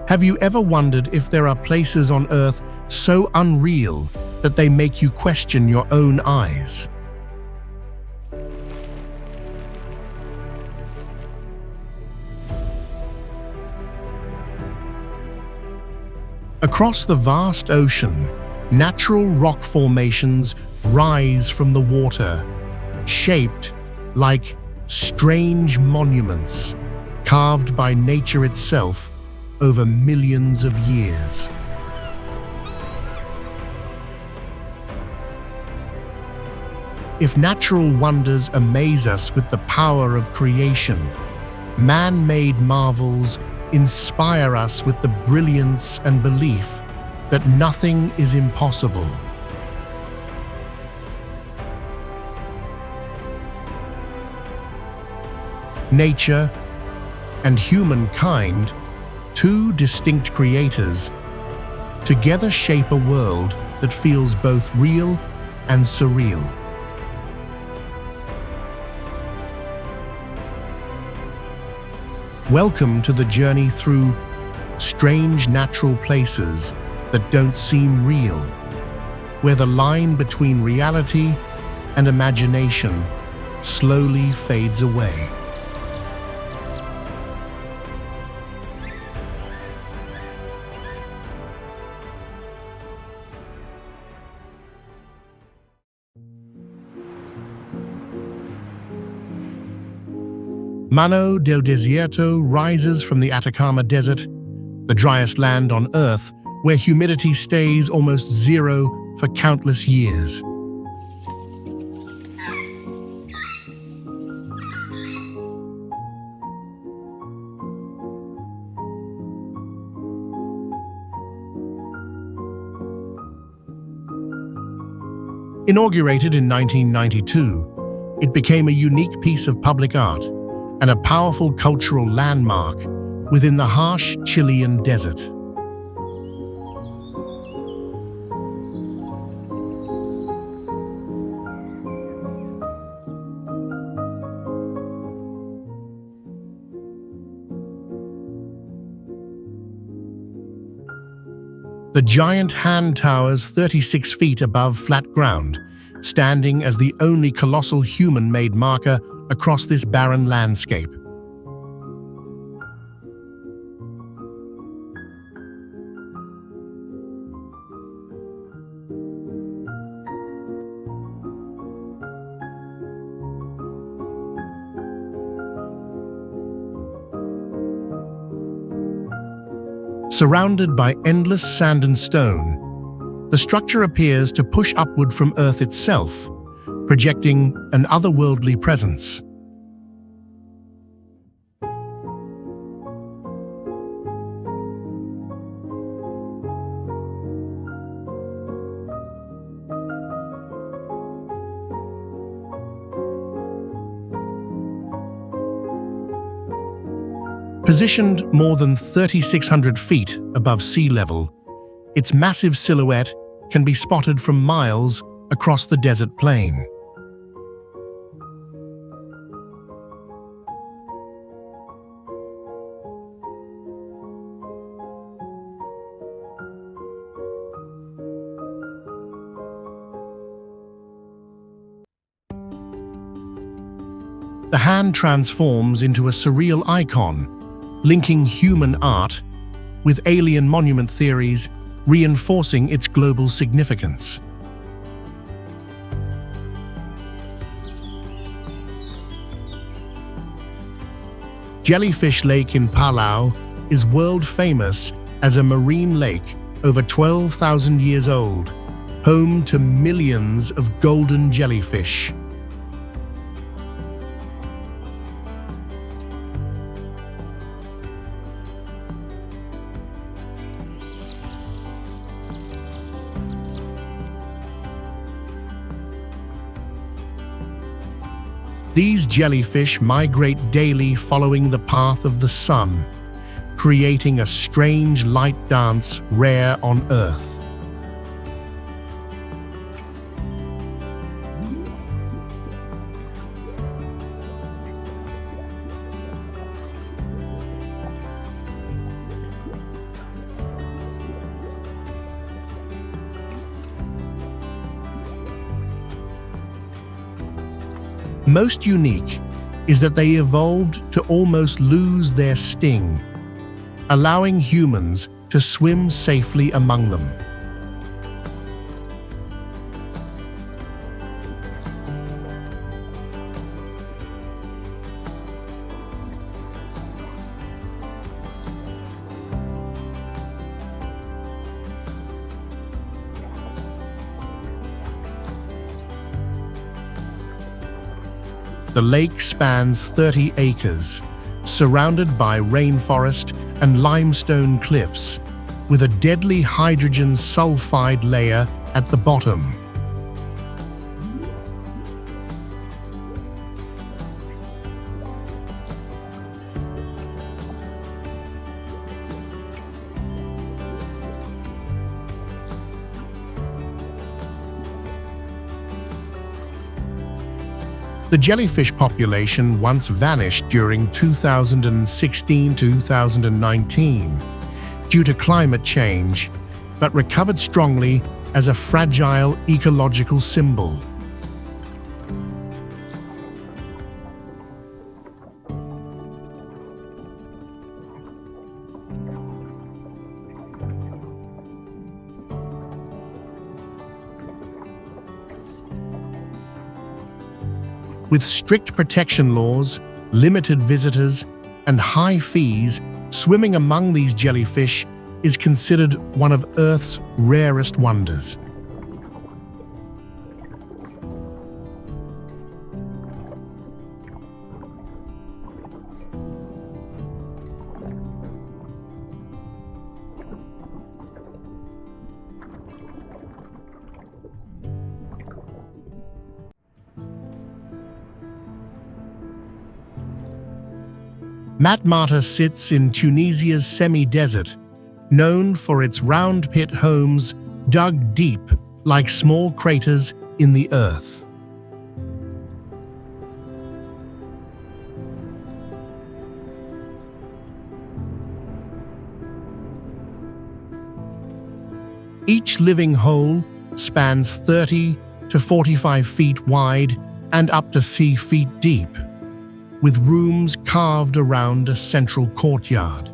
Have you ever wondered if there are places on Earth so unreal that they make you question your own eyes? Across the vast ocean, natural rock formations rise from the water, shaped like strange monuments carved by nature itself over millions of years. If natural wonders amaze us with the power of creation, man-made marvels inspire us with the brilliance and belief that nothing is impossible. Nature and humankind, two distinct creators, together shape a world that feels both real and surreal. Welcome to the journey through strange natural places that don't seem real, where the line between reality and imagination slowly fades away. Mano del Desierto rises from the Atacama Desert, the driest land on Earth, where humidity stays almost zero for countless years. Inaugurated in 1992, it became a unique piece of public art and a powerful cultural landmark within the harsh Chilean desert. The giant hand towers 36 feet above flat ground, standing as the only colossal human-made marker across this barren landscape. Surrounded by endless sand and stone, the structure appears to push upward from Earth itself, projecting an otherworldly presence. Positioned more than 3,600 feet above sea level, its massive silhouette can be spotted from miles across the desert plain. The hand transforms into a surreal icon, linking human art with alien monument theories, reinforcing its global significance. Jellyfish Lake in Palau is world famous as a marine lake over 12,000 years old, home to millions of golden jellyfish. These jellyfish migrate daily following the path of the sun, creating a strange light dance rare on Earth. Most unique is that they evolved to almost lose their sting, allowing humans to swim safely among them. The lake spans 30 acres, surrounded by rainforest and limestone cliffs, with a deadly hydrogen sulfide layer at the bottom. The jellyfish population once vanished during 2016-2019 due to climate change, but recovered strongly as a fragile ecological symbol. With strict protection laws, limited visitors, and high fees, swimming among these jellyfish is considered one of Earth's rarest wonders. Matmata sits in Tunisia's semi-desert, known for its round pit homes dug deep like small craters in the earth. Each living hole spans 30 to 45 feet wide and up to 3 feet deep, with rooms carved around a central courtyard.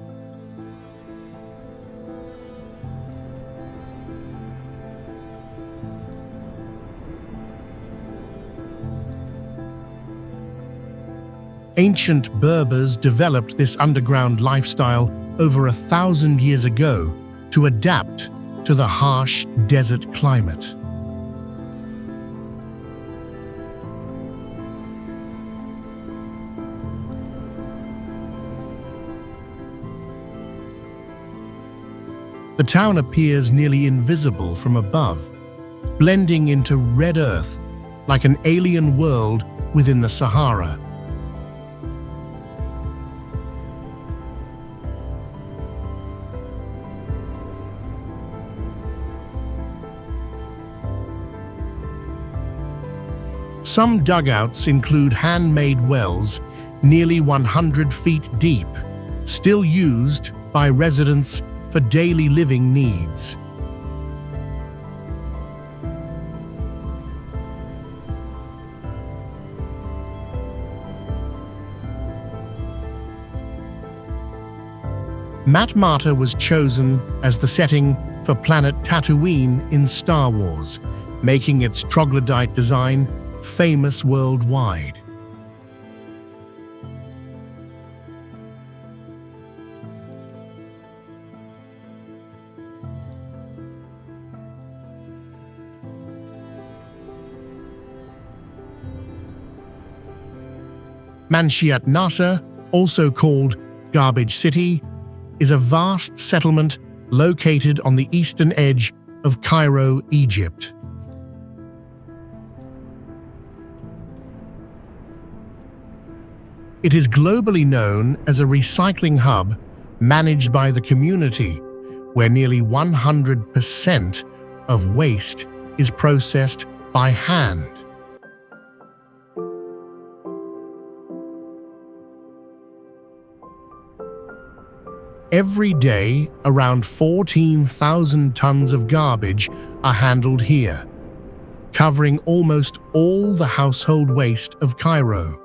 Ancient Berbers developed this underground lifestyle over 1,000 years ago to adapt to the harsh desert climate. The town appears nearly invisible from above, blending into red earth like an alien world within the Sahara. Some dugouts include handmade wells nearly 100 feet deep, still used by residents for daily living needs. Matmata was chosen as the setting for planet Tatooine in Star Wars, making its troglodyte design famous worldwide. Manshiat Nasser, also called Garbage City, is a vast settlement located on the eastern edge of Cairo, Egypt. It is globally known as a recycling hub managed by the community, where nearly 100% of waste is processed by hand. Every day, around 14,000 tons of garbage are handled here, covering almost all the household waste of Cairo.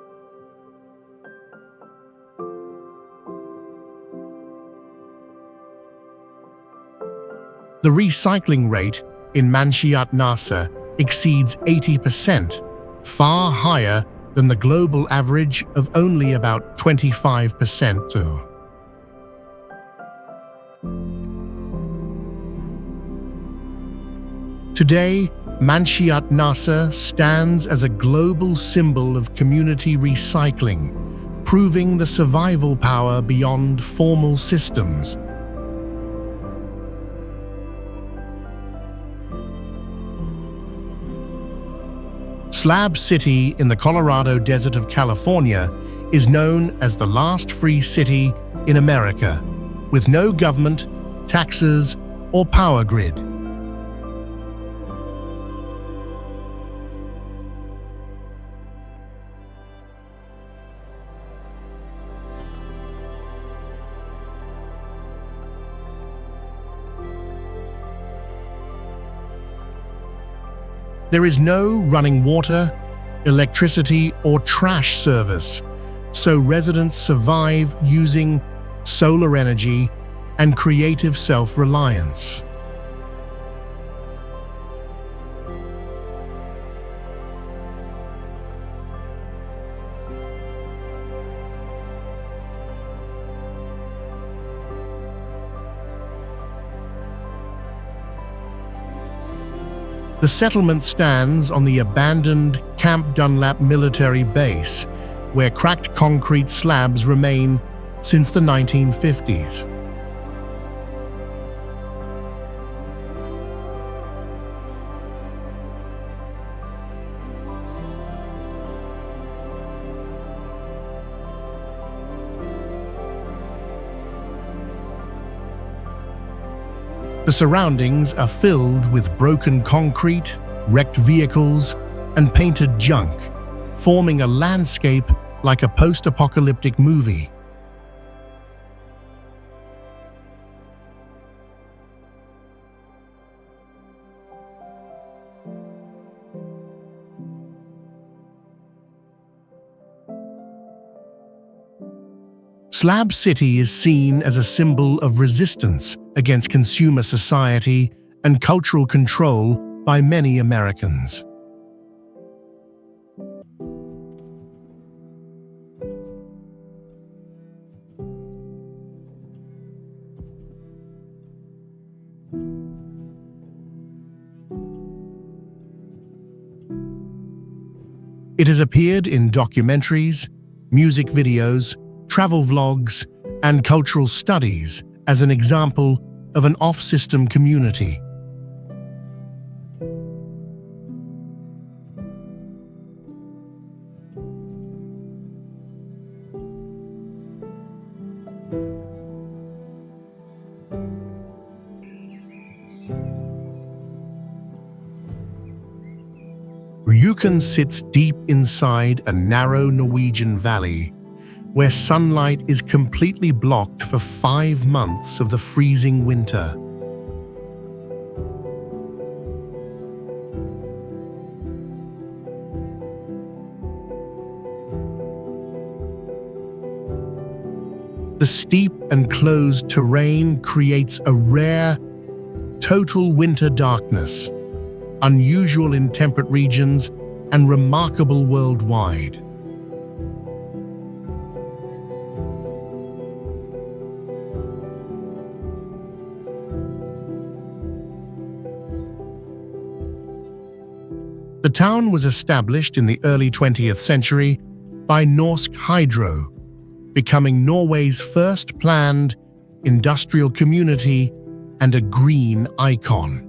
The recycling rate in Manshiat Nasser exceeds 80%, far higher than the global average of only about 25%. Today, Manshiat Nasser stands as a global symbol of community recycling, proving the survival power beyond formal systems. Slab City in the Colorado Desert of California is known as the last free city in America, with no government, taxes, or power grid. There is no running water, electricity, or trash service, so residents survive using solar energy and creative self-reliance. The settlement stands on the abandoned Camp Dunlap military base, where cracked concrete slabs remain since the 1950s. The surroundings are filled with broken concrete, wrecked vehicles, and painted junk, forming a landscape like a post-apocalyptic movie. Slab City is seen as a symbol of resistance against consumer society and cultural control by many Americans. It has appeared in documentaries, music videos, travel vlogs, and cultural studies as an example of an off-system community. Rjukan sits deep inside a narrow Norwegian valley, where sunlight is completely blocked for 5 months of the freezing winter. The steep and closed terrain creates a rare, total winter darkness, unusual in temperate regions and remarkable worldwide. The town was established in the early 20th century by Norsk Hydro, becoming Norway's first planned industrial community and a green icon.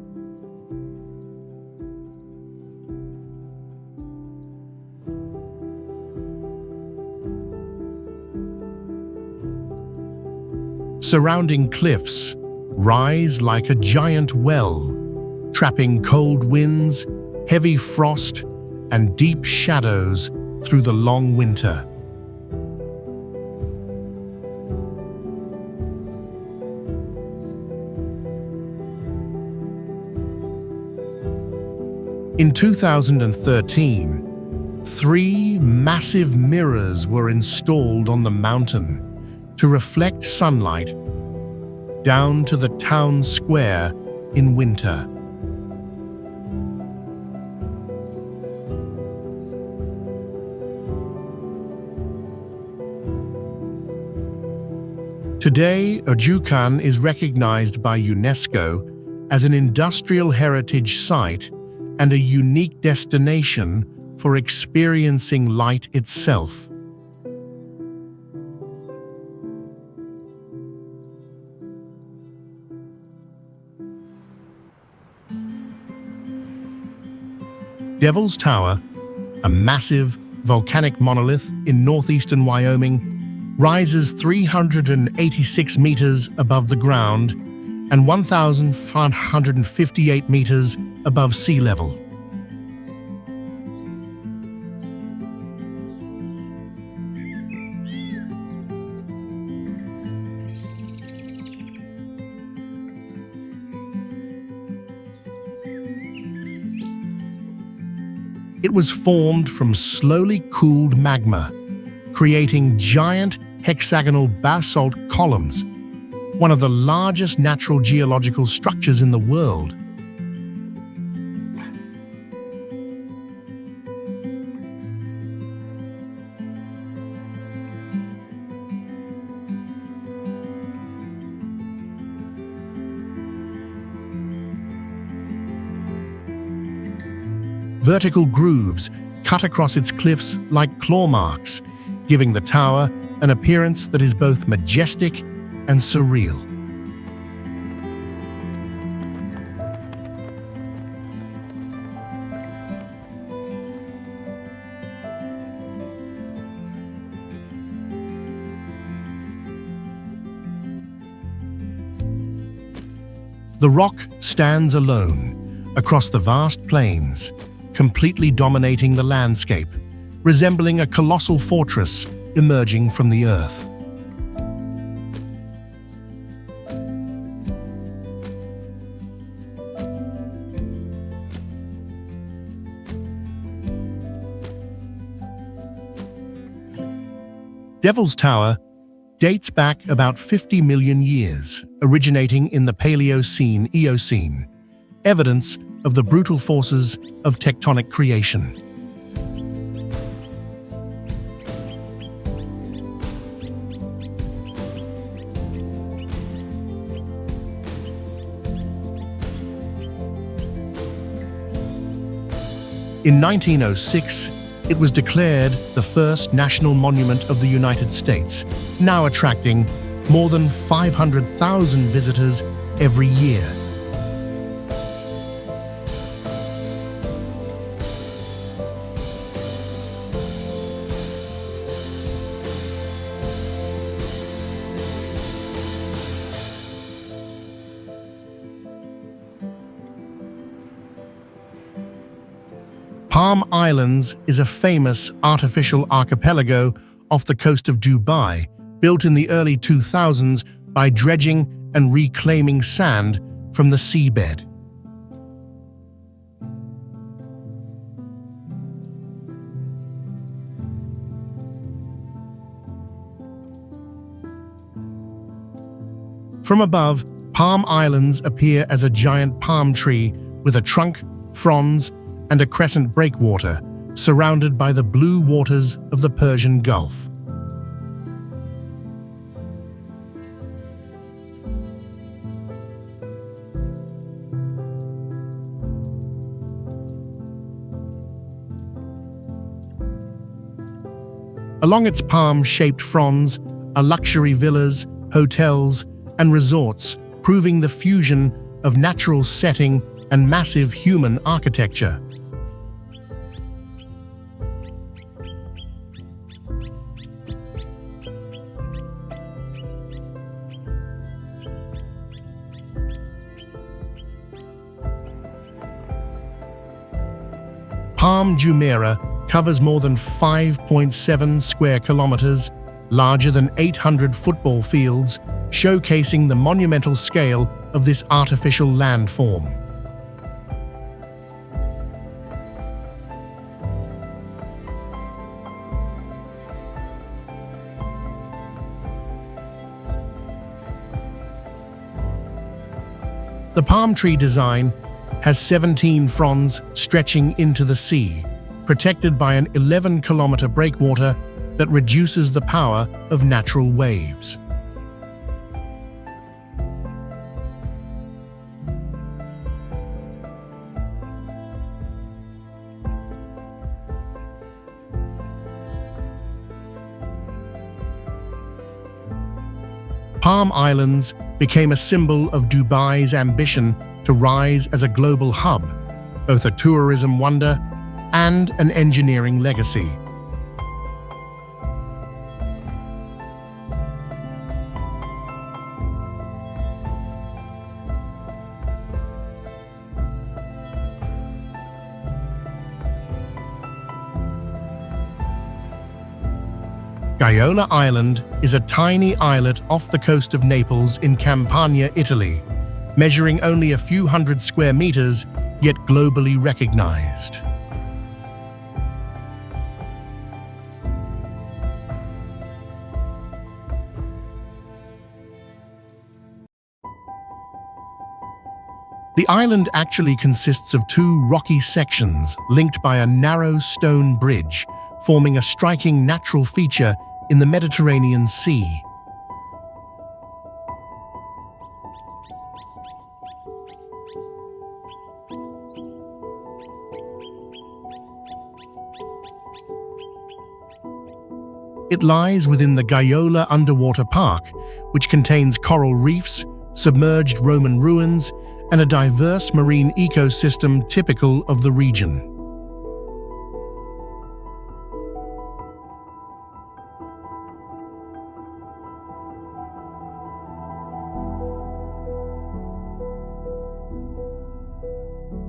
Surrounding cliffs rise like a giant well, trapping cold winds, heavy frost, and deep shadows through the long winter. In 2013, 3 massive mirrors were installed on the mountain to reflect sunlight down to the town square in winter. Today, Ojukan is recognized by UNESCO as an industrial heritage site and a unique destination for experiencing light itself. Devil's Tower, a massive volcanic monolith in northeastern Wyoming, rises 386 meters above the ground and 1,558 meters above sea level. It was formed from slowly cooled magma, creating giant hexagonal basalt columns, one of the largest natural geological structures in the world. Vertical grooves cut across its cliffs like claw marks, giving the tower an appearance that is both majestic and surreal. The rock stands alone across the vast plains, completely dominating the landscape, resembling a colossal fortress emerging from the earth. Devil's Tower dates back about 50 million years, originating in the Paleocene-Eocene, evidence of the brutal forces of tectonic creation. In 1906, it was declared the first national monument of the United States, now attracting more than 500,000 visitors every year. Palm Islands is a famous artificial archipelago off the coast of Dubai, built in the early 2000s by dredging and reclaiming sand from the seabed. From above, Palm Islands appear as a giant palm tree with a trunk, fronds, and a crescent breakwater, surrounded by the blue waters of the Persian Gulf. Along its palm-shaped fronds are luxury villas, hotels, and resorts, proving the fusion of natural setting and massive human architecture. Palm Jumeirah covers more than 5.7 square kilometers, larger than 800 football fields, showcasing the monumental scale of this artificial landform. The palm tree design has 17 fronds stretching into the sea, protected by an 11-kilometer breakwater that reduces the power of natural waves. Palm Islands became a symbol of Dubai's ambition to rise as a global hub, both a tourism wonder and an engineering legacy. Gioia Island is a tiny islet off the coast of Naples in Campania, Italy, measuring only a few hundred square meters, yet globally recognized. The island actually consists of two rocky sections linked by a narrow stone bridge, forming a striking natural feature in the Mediterranean Sea. It lies within the Gioia Underwater Park, which contains coral reefs, submerged Roman ruins, and a diverse marine ecosystem typical of the region.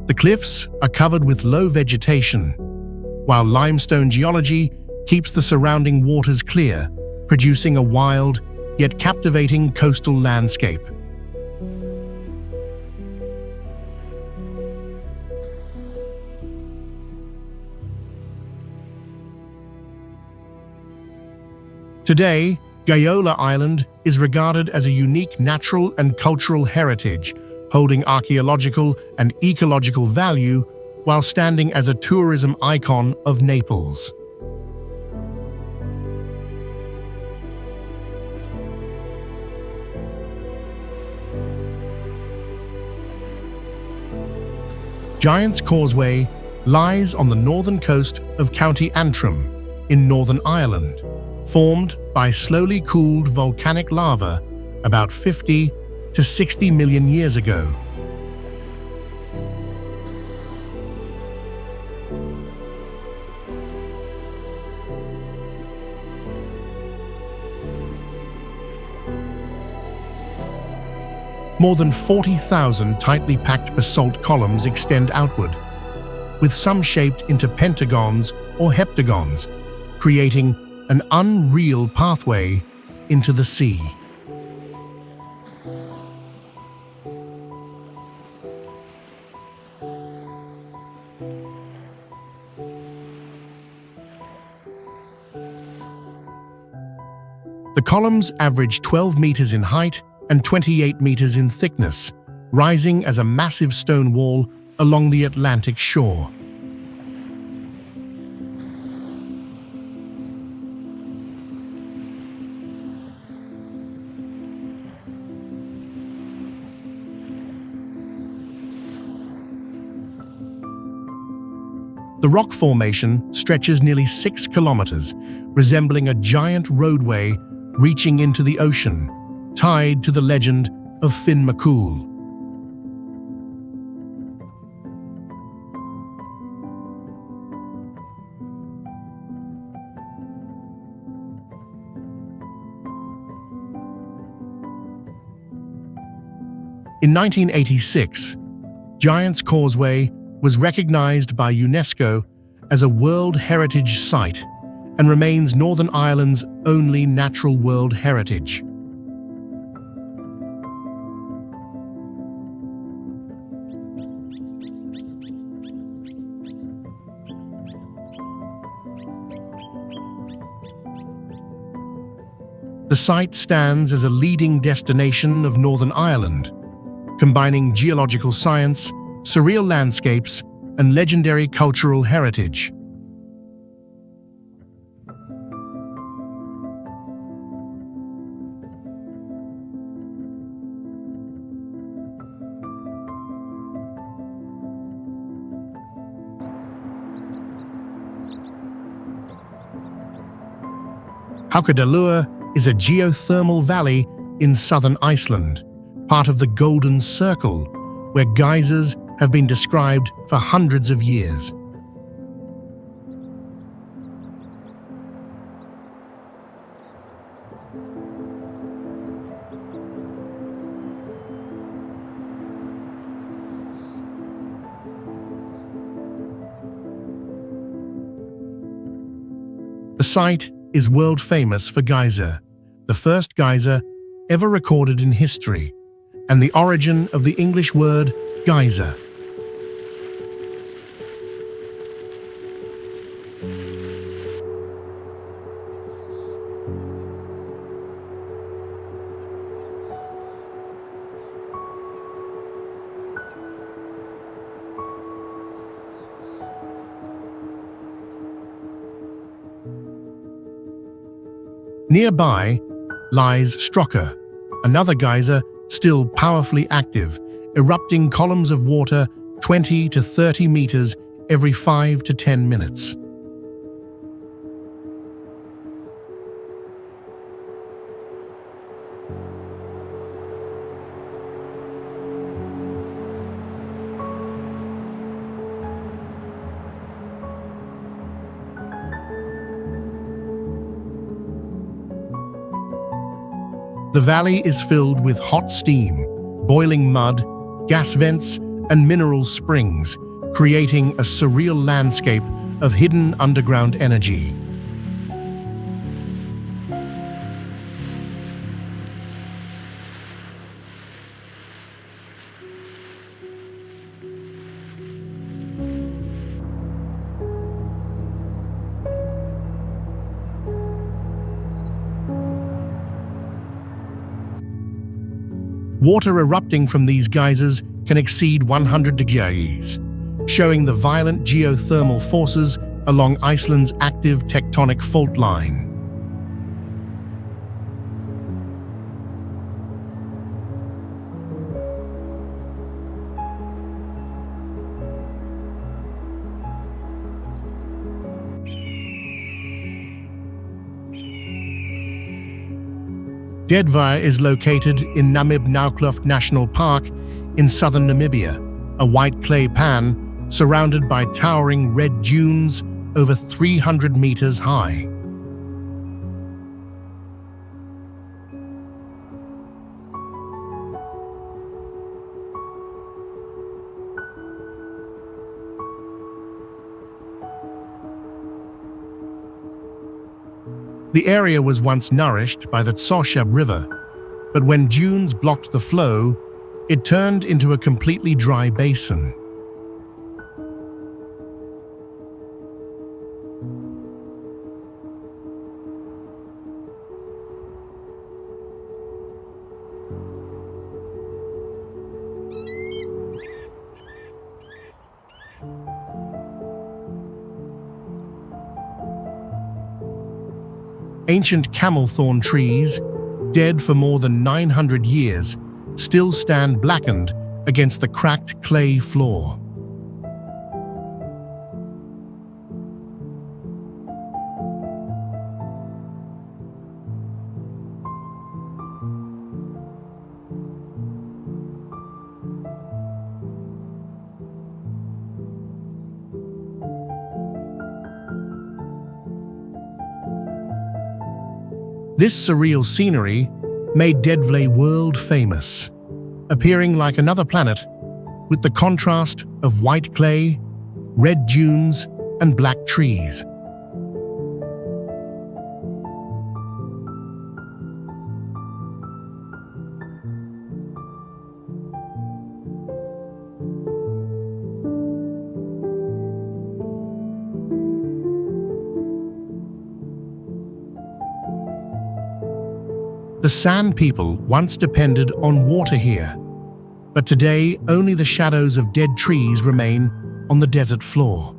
The cliffs are covered with low vegetation, while limestone geology keeps the surrounding waters clear, producing a wild yet captivating coastal landscape. Today, Gioia Island is regarded as a unique natural and cultural heritage, holding archaeological and ecological value while standing as a tourism icon of Naples. Giant's Causeway lies on the northern coast of County Antrim in Northern Ireland, formed by slowly cooled volcanic lava about 50 to 60 million years ago. More than 40,000 tightly packed basalt columns extend outward, with some shaped into pentagons or heptagons, creating an unreal pathway into the sea. The columns average 12 meters in height and 28 meters in thickness, rising as a massive stone wall along the Atlantic shore. The rock formation stretches nearly 6 kilometers, resembling a giant roadway reaching into the ocean, tied to the legend of Finn McCool. In 1986, Giant's Causeway was recognized by UNESCO as a World Heritage Site and remains Northern Ireland's only natural world heritage. The site stands as a leading destination of Northern Ireland, combining geological science, surreal landscapes, and legendary cultural heritage. Haukadalur is a geothermal valley in southern Iceland, part of the Golden Circle, where geysers have been described for hundreds of years. The site is world famous for geyser, the first geyser ever recorded in history, and the origin of the English word geyser. Nearby lies Strokka, another geyser still powerfully active, erupting columns of water 20 to 30 meters every 5 to 10 minutes. The valley is filled with hot steam, boiling mud, gas vents, and mineral springs, creating a surreal landscape of hidden underground energy. Water erupting from these geysers can exceed 100 degrees, showing the violent geothermal forces along Iceland's active tectonic fault line. Redefine is located in Namib National Park in southern Namibia, a white clay pan surrounded by towering red dunes over 300 meters high. The area was once nourished by the Tsosha River, but when dunes blocked the flow, it turned into a completely dry basin. Ancient camel thorn trees, dead for more than 900 years, still stand blackened against the cracked clay floor. This surreal scenery made Dedvlay world famous, appearing like another planet with the contrast of white clay, red dunes, and black trees. The San people once depended on water here, but today only the shadows of dead trees remain on the desert floor.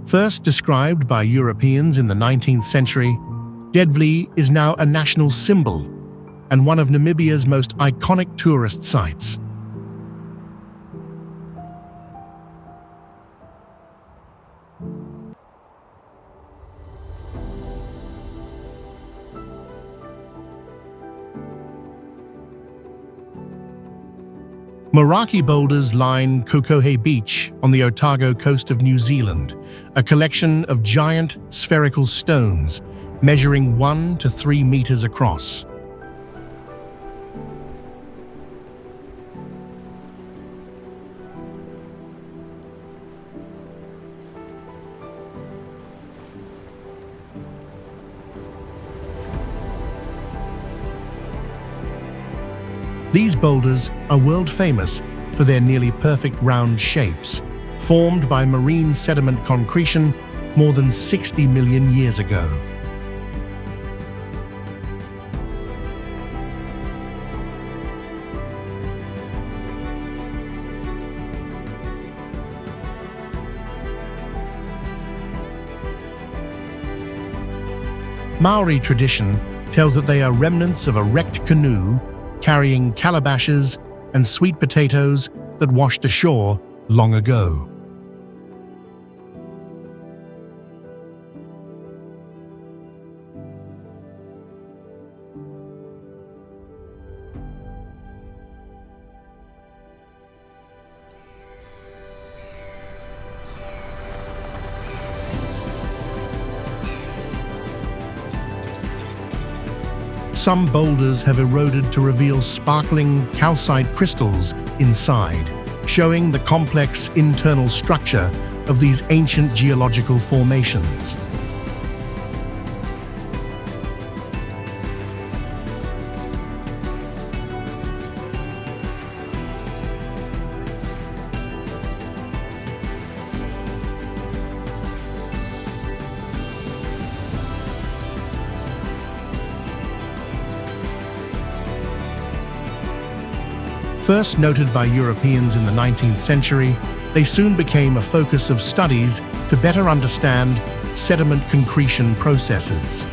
First described by Europeans in the 19th century, Deadvley is now a national symbol and one of Namibia's most iconic tourist sites. Meraki boulders line Kokohe Beach on the Otago coast of New Zealand, a collection of giant spherical stones measuring 1 to 3 meters across. These boulders are world famous for their nearly perfect round shapes, formed by marine sediment concretion more than 60 million years ago. Maori tradition tells that they are remnants of a wrecked canoe carrying calabashes and sweet potatoes that washed ashore long ago. Some boulders have eroded to reveal sparkling calcite crystals inside, showing the complex internal structure of these ancient geological formations. First noted by Europeans in the 19th century, they soon became a focus of studies to better understand sediment concretion processes.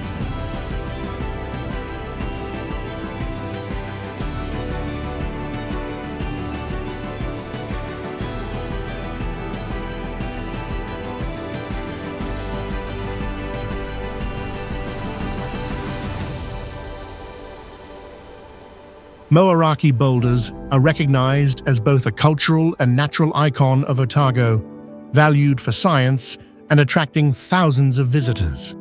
Moaraki boulders are recognized as both a cultural and natural icon of Otago, valued for science and attracting thousands of visitors.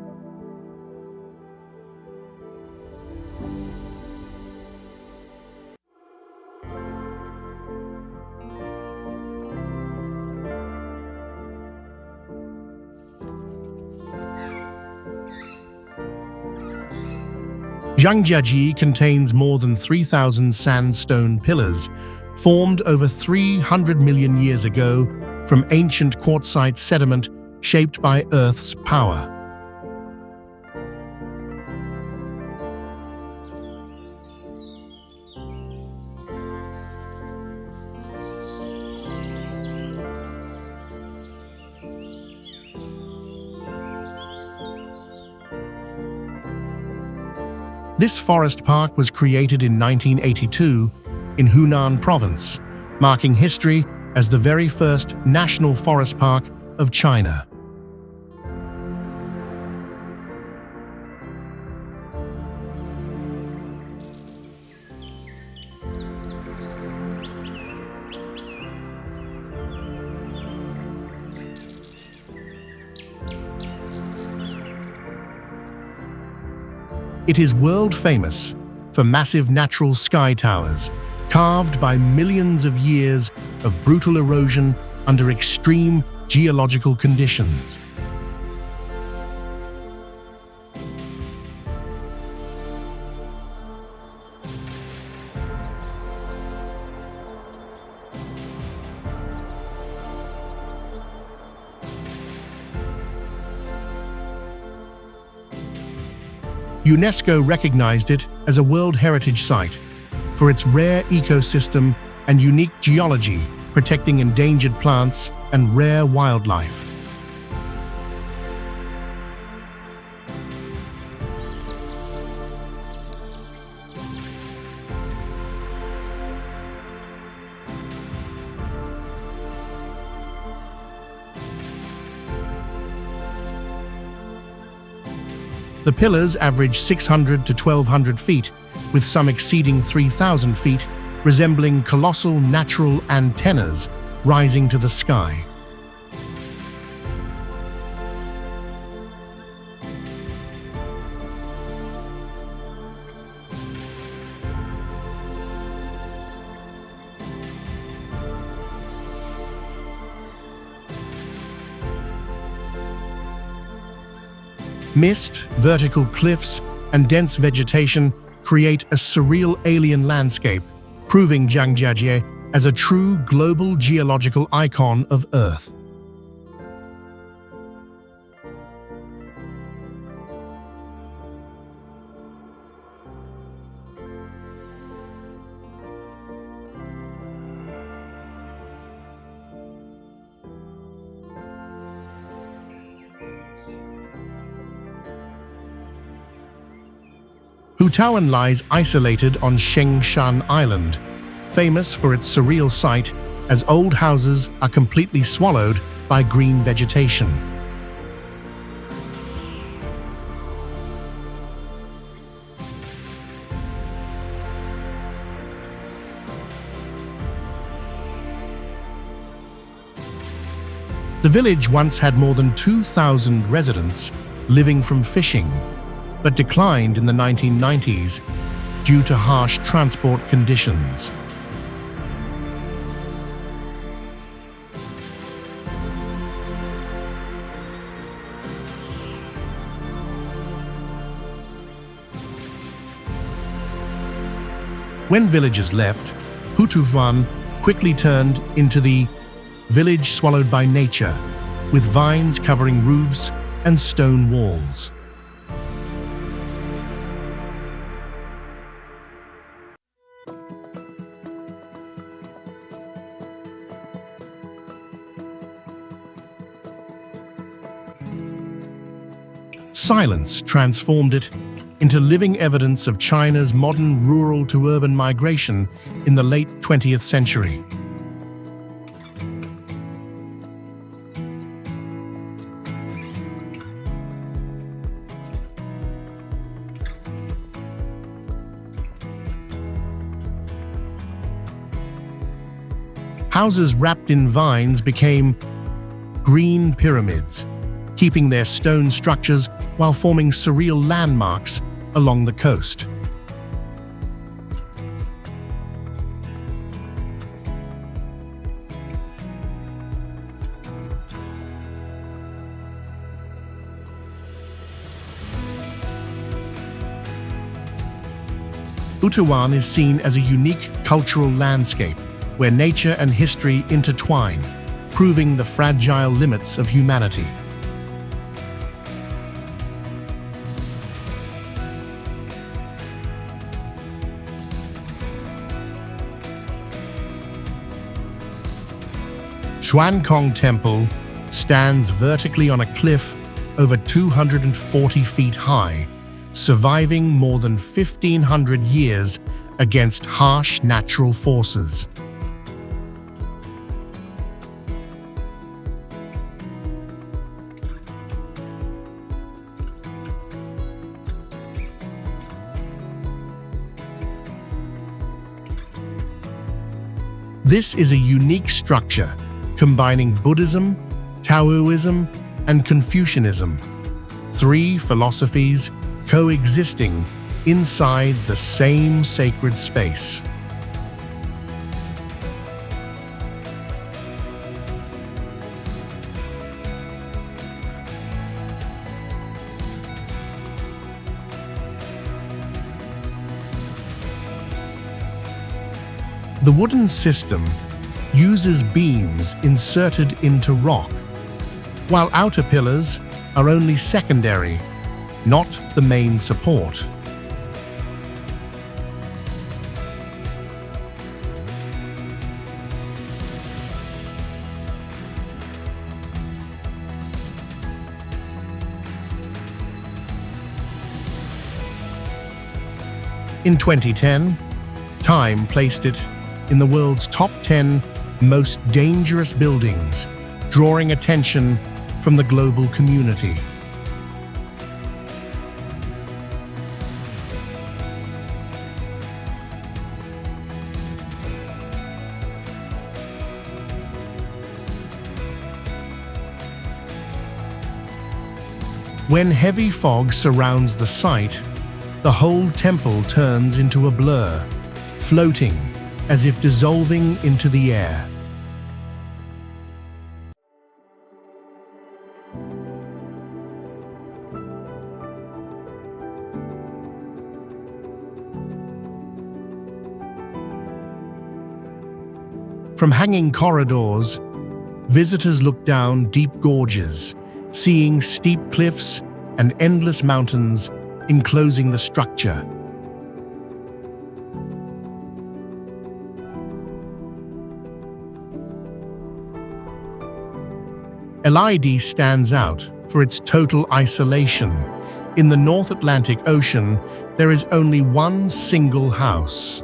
Zhangjiajie contains more than 3,000 sandstone pillars, formed over 300 million years ago from ancient quartzite sediment shaped by Earth's power. This forest park was created in 1982 in Hunan Province, marking history as the very first national forest park of China. It is world famous for massive natural sky towers, carved by millions of years of brutal erosion under extreme geological conditions. UNESCO recognized it as a World Heritage Site for its rare ecosystem and unique geology, protecting endangered plants and rare wildlife. The pillars average 600 to 1,200 feet, with some exceeding 3,000 feet, resembling colossal natural antennas rising to the sky. Mist, vertical cliffs, and dense vegetation create a surreal alien landscape, proving Zhangjiajie as a true global geological icon of Earth. Hutawan lies isolated on Shengshan Island, famous for its surreal sight as old houses are completely swallowed by green vegetation. The village once had more than 2,000 residents living from fishing, but declined in the 1990s due to harsh transport conditions. When villagers left, Hutuvan quickly turned into the village swallowed by nature, with vines covering roofs and stone walls. Silence transformed it into living evidence of China's modern rural-to-urban migration in the late 20th century. Houses wrapped in vines became green pyramids, keeping their stone structures while forming surreal landmarks along the coast. Butuan is seen as a unique cultural landscape where nature and history intertwine, proving the fragile limits of humanity. Xuankong Temple stands vertically on a cliff over 240 feet high, surviving more than 1,500 years against harsh natural forces. This is a unique structure combining Buddhism, Taoism, and Confucianism, three philosophies coexisting inside the same sacred space. The wooden system uses beams inserted into rock, while outer pillars are only secondary, not the main support. In 2010, Time placed it in the world's top 10 most dangerous buildings, drawing attention from the global community. When heavy fog surrounds the site, the whole temple turns into a blur, floating as if dissolving into the air. From hanging corridors, visitors look down deep gorges, seeing steep cliffs and endless mountains enclosing the structure. LID stands out for its total isolation. In the North Atlantic Ocean, there is only one single house.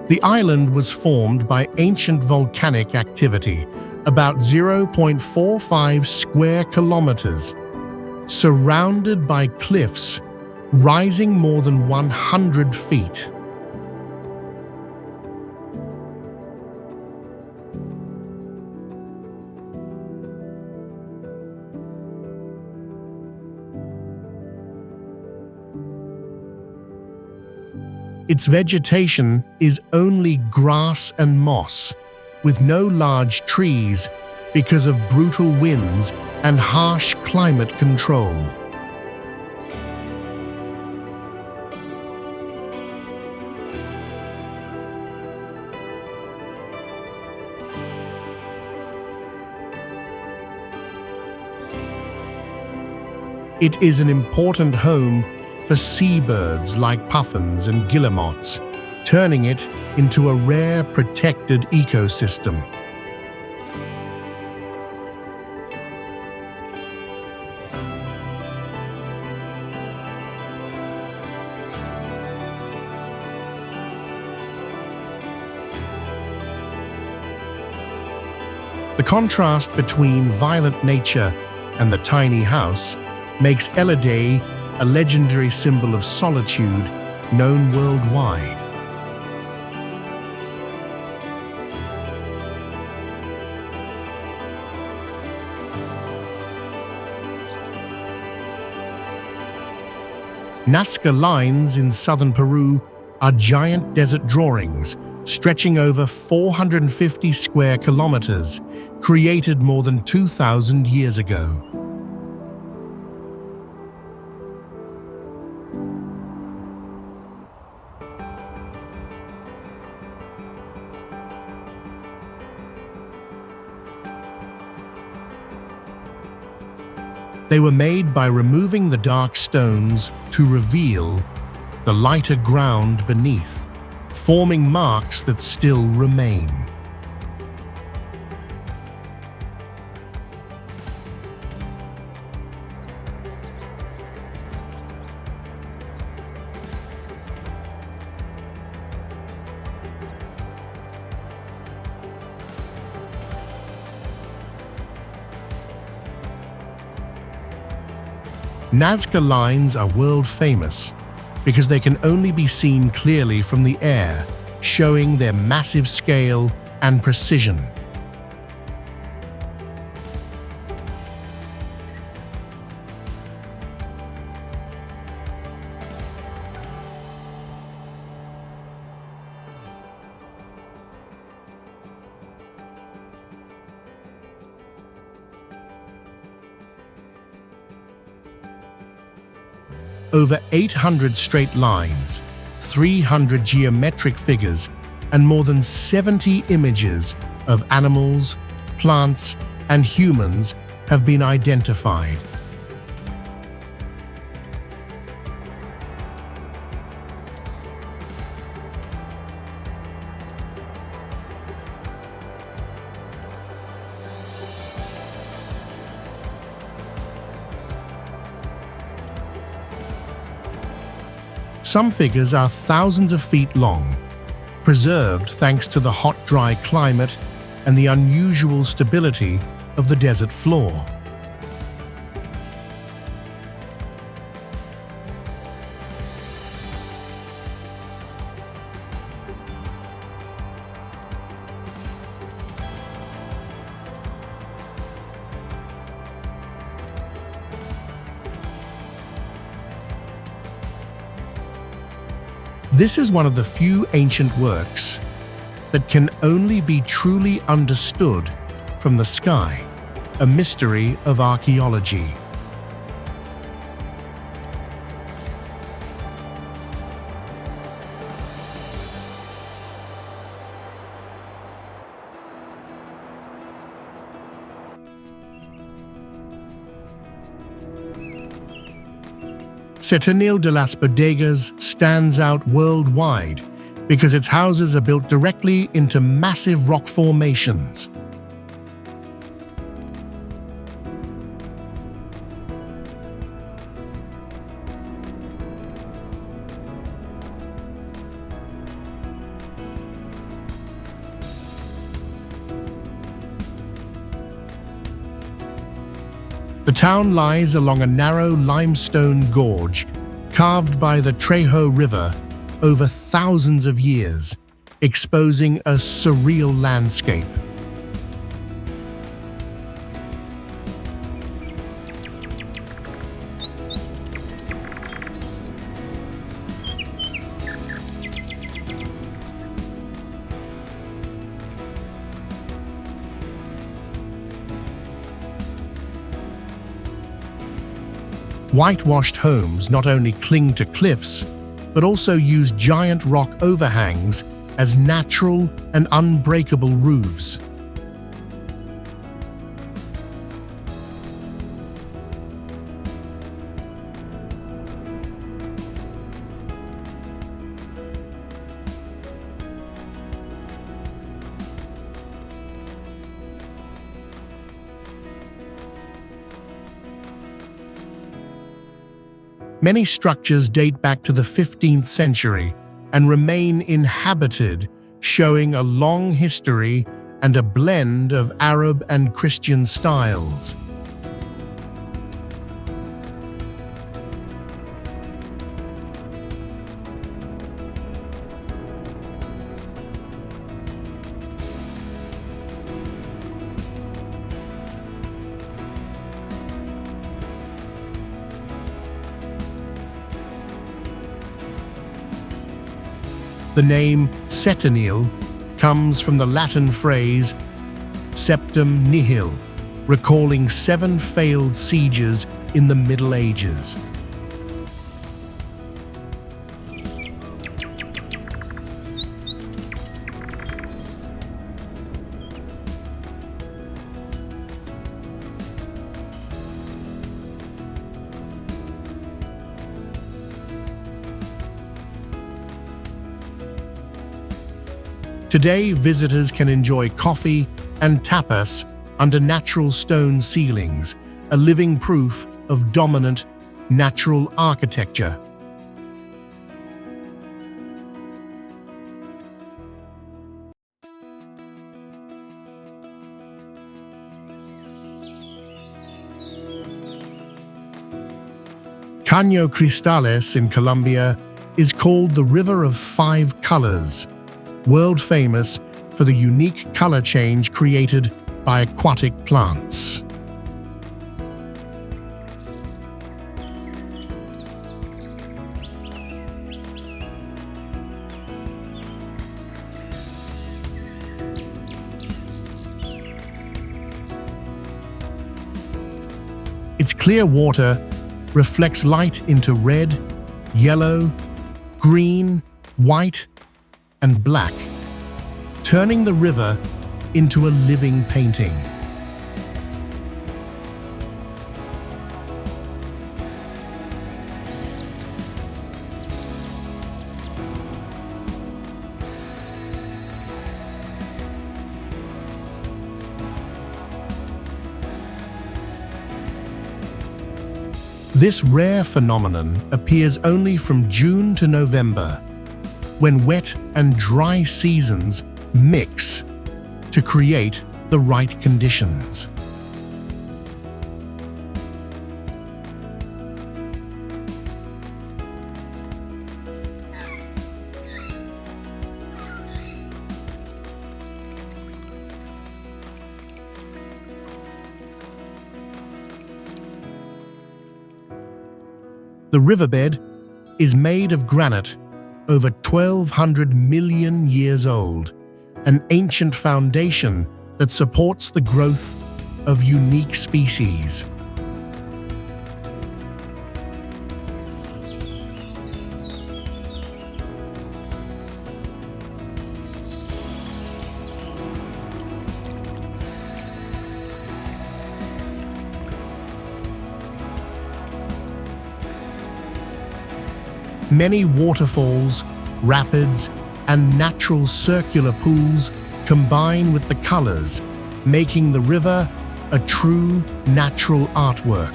The island was formed by ancient volcanic activity, about 0.45 square kilometers, surrounded by cliffs rising more than 100 feet. Its vegetation is only grass and moss, with no large trees because of brutal winds and harsh climate control. It is an important home for seabirds like puffins and guillemots, turning it into a rare protected ecosystem. The contrast between violent nature and the tiny house makes Elliday a legendary symbol of solitude known worldwide. Nazca lines in southern Peru are giant desert drawings stretching over 450 square kilometers, created more than 2,000 years ago. They were made by removing the dark stones to reveal the lighter ground beneath, forming marks that still remain. Nazca lines are world famous because they can only be seen clearly from the air, showing their massive scale and precision. over 800 straight lines, 300 geometric figures, and more than 70 images of animals, plants, and humans have been identified. Some figures are thousands of feet long, preserved thanks to the hot, dry climate and the unusual stability of the desert floor. This is one of the few ancient works that can only be truly understood from the sky, a mystery of archaeology. Setenil de las Bodegas stands out worldwide because its houses are built directly into massive rock formations. The town lies along a narrow limestone gorge carved by the Trejo River over thousands of years, exposing a surreal landscape. Whitewashed homes not only cling to cliffs, but also use giant rock overhangs as natural and unbreakable roofs. Many structures date back to the 15th century and remain inhabited, showing a long history and a blend of Arab and Christian styles. The name Setenil comes from the Latin phrase septem nihil, recalling 7 failed sieges in the Middle Ages. Today, visitors can enjoy coffee and tapas under natural stone ceilings, a living proof of dominant natural architecture. Caño Cristales in Colombia is called the River of 5 Colors, world famous for the unique color change created by aquatic plants. Its clear water reflects light into red, yellow, green, white, and black, turning the river into a living painting. This rare phenomenon appears only from June to November, when wet and dry seasons mix to create the right conditions. The riverbed is made of granite over 1,200 million years old, an ancient foundation that supports the growth of unique species. Many waterfalls, rapids, and natural circular pools combine with the colors, making the river a true natural artwork.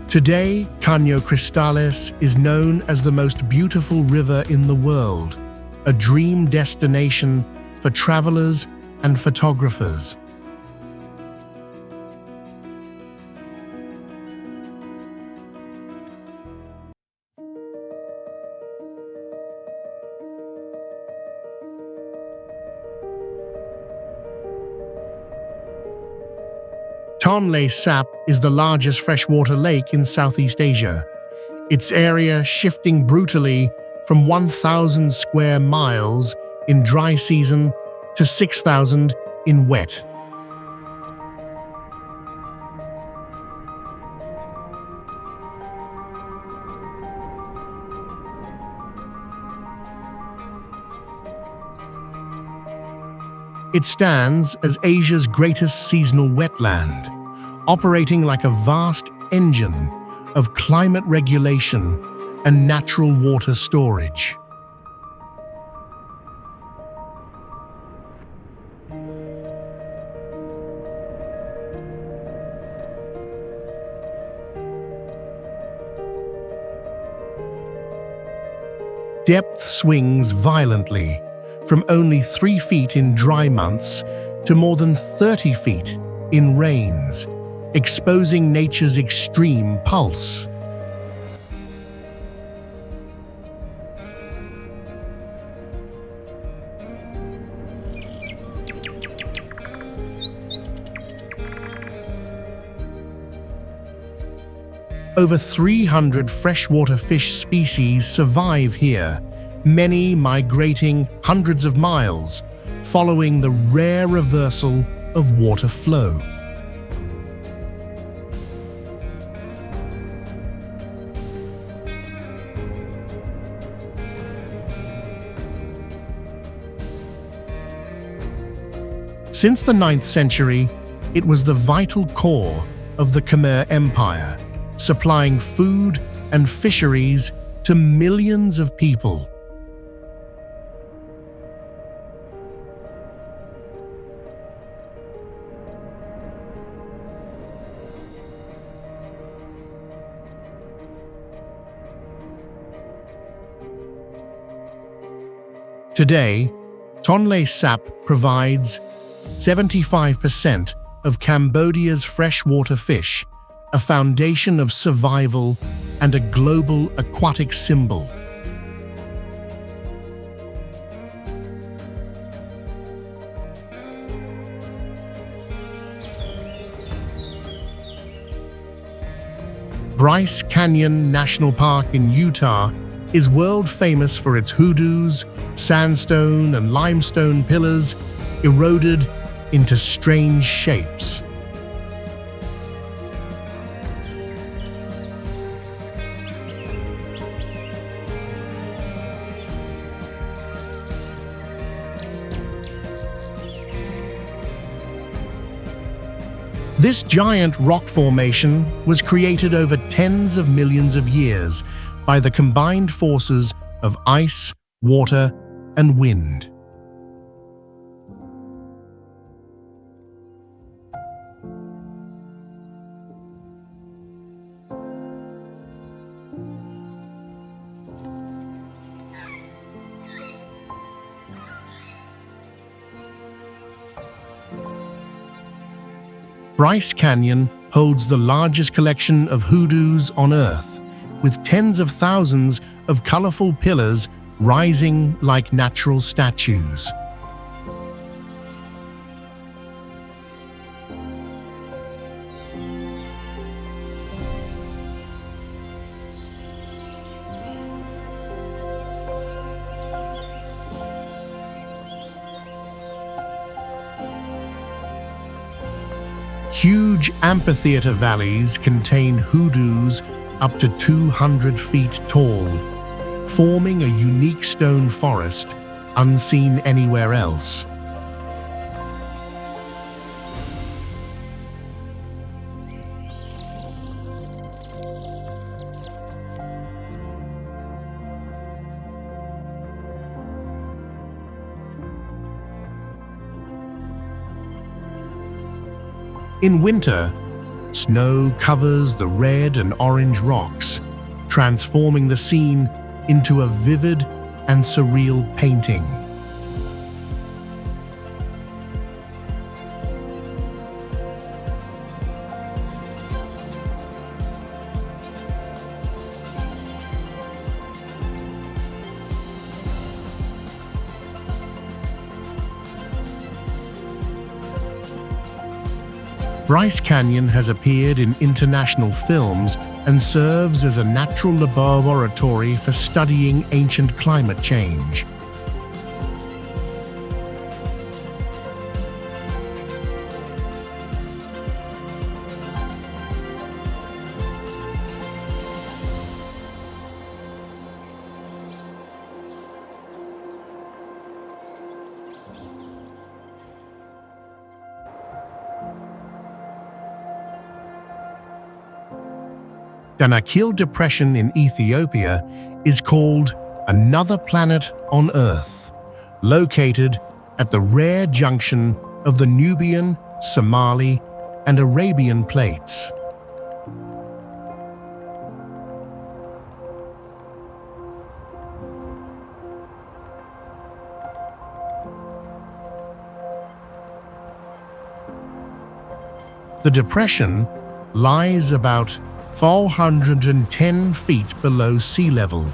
Today, Caño Cristales is known as the most beautiful river in the world, a dream destination for travelers and photographers. Tonle Sap is the largest freshwater lake in Southeast Asia, its area shifting brutally from 1,000 square miles in dry season to 6,000 in wet. It stands as Asia's greatest seasonal wetland, operating like a vast engine of climate regulation and natural water storage. Depth swings violently, from only 3 feet in dry months to more than 30 feet in rains, exposing nature's extreme pulse. Over 300 freshwater fish species survive here, many migrating hundreds of miles, following the rare reversal of water flow. Since the 9th century, it was the vital core of the Khmer Empire, supplying food and fisheries to millions of people. Today, Tonle Sap provides 75% of Cambodia's freshwater fish, a foundation of survival and a global aquatic symbol. Bryce Canyon National Park in Utah is world famous for its hoodoos, sandstone and limestone pillars eroded into strange shapes. This giant rock formation was created over tens of millions of years by the combined forces of ice, water, and wind. Bryce Canyon holds the largest collection of hoodoos on Earth, with tens of thousands of colorful pillars rising like natural statues. Huge amphitheater valleys contain hoodoos up to 200 feet tall, forming a unique stone forest unseen anywhere else. In winter, snow covers the red and orange rocks, transforming the scene into a vivid and surreal painting. Bryce Canyon has appeared in international films and serves as a natural laboratory for studying ancient climate change. Danakil Depression in Ethiopia is called another planet on Earth, located at the rare junction of the Nubian, Somali, and Arabian plates. The depression lies about 410 feet below sea level,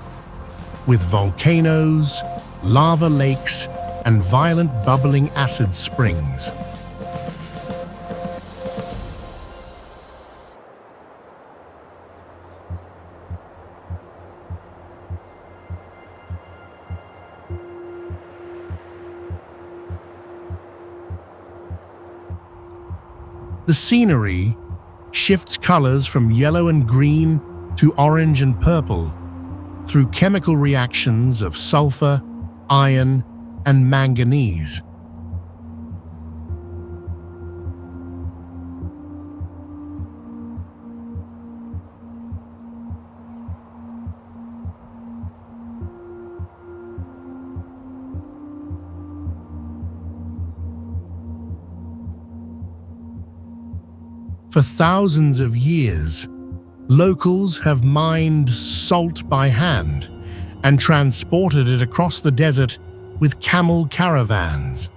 with volcanoes, lava lakes, and violent bubbling acid springs. The scenery shifts colors from yellow and green to orange and purple through chemical reactions of sulfur, iron, and manganese. For thousands of years, locals have mined salt by hand and transported it across the desert with camel caravans.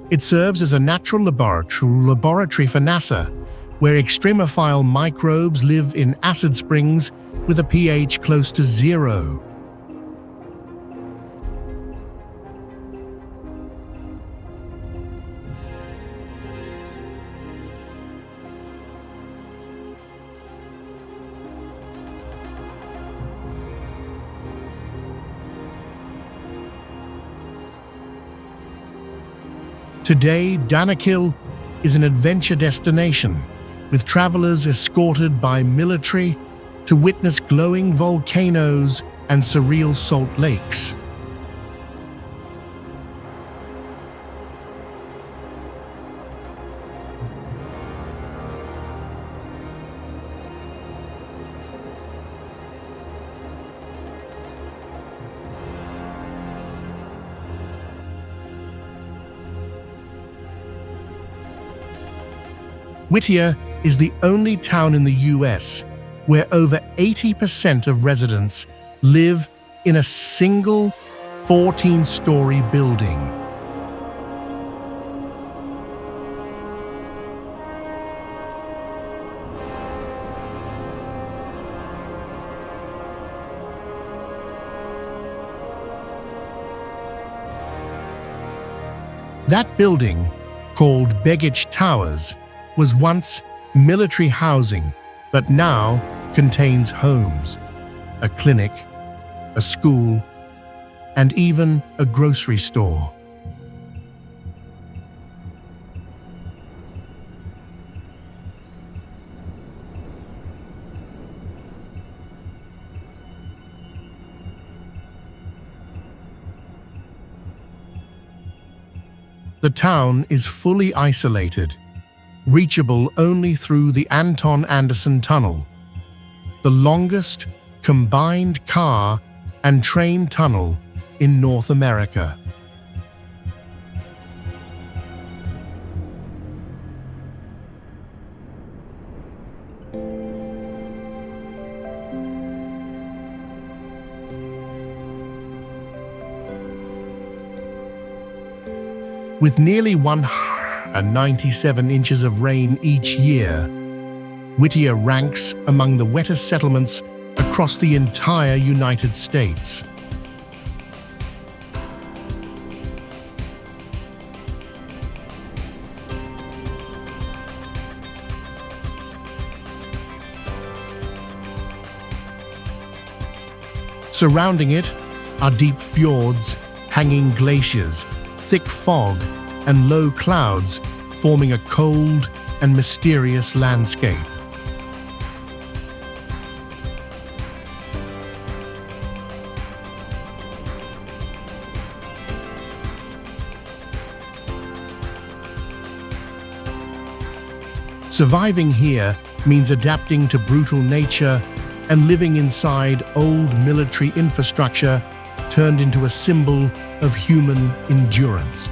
It serves as a natural laboratory for NASA, where extremophile microbes live in acid springs with a pH close to 0. Today, Danakil is an adventure destination, with travelers escorted by military to witness glowing volcanoes and surreal salt lakes. Whittier is the only town in the US where over 80% of residents live in a single 14-story building. That building, called Begich Towers, was once military housing, but now contains homes, a clinic, a school, and even a grocery store. The town is fully isolated, reachable only through the Anton Anderson Tunnel, the longest combined car and train tunnel in North America. With nearly 197 inches of rain each year, Whittier ranks among the wettest settlements across the entire United States. Surrounding it are deep fjords, hanging glaciers, thick fog, and low clouds forming a cold and mysterious landscape. Surviving here means adapting to brutal nature and living inside old military infrastructure turned into a symbol of human endurance.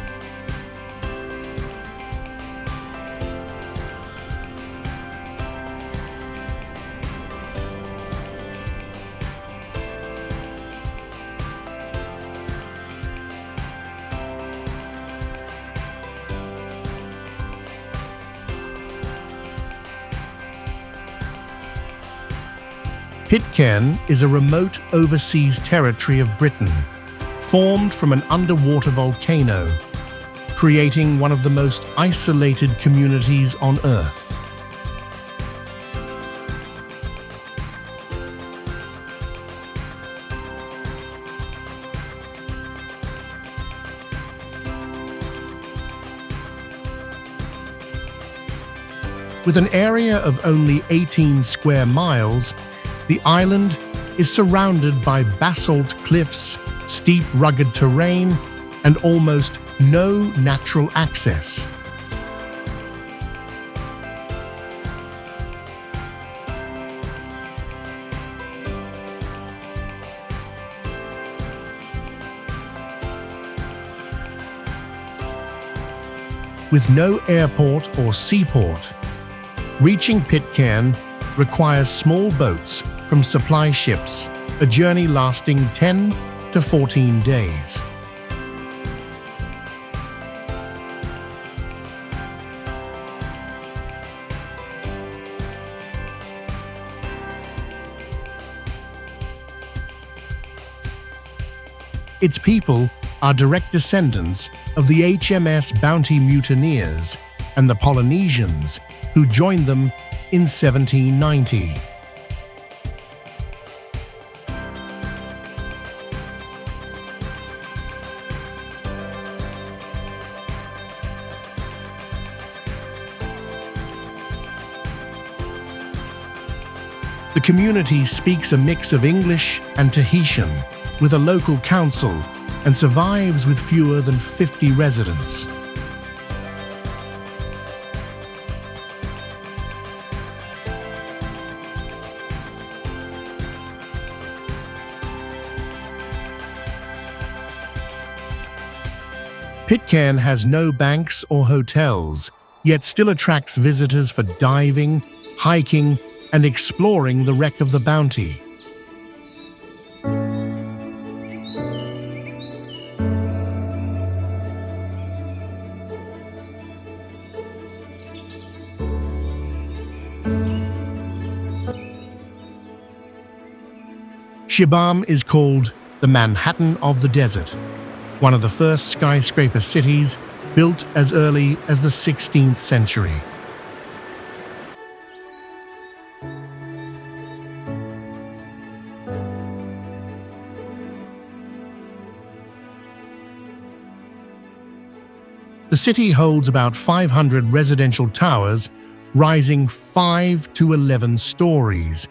Pitcairn is a remote overseas territory of Britain, formed from an underwater volcano, creating one of the most isolated communities on Earth. With an area of only 18 square miles, the island is surrounded by basalt cliffs, steep rugged terrain, and almost no natural access. With no airport or seaport, reaching Pitcairn requires small boats from supply ships, a journey lasting 10 to 14 days. Its people are direct descendants of the HMS Bounty mutineers and the Polynesians who joined them in 1790. The community speaks a mix of English and Tahitian, with a local council, and survives with fewer than 50 residents. Pitcairn has no banks or hotels, yet still attracts visitors for diving, hiking, and exploring the wreck of the Bounty. Shibam is called the Manhattan of the Desert, one of the first skyscraper cities built as early as the 16th century. The city holds about 500 residential towers, rising 5 to 11 stories,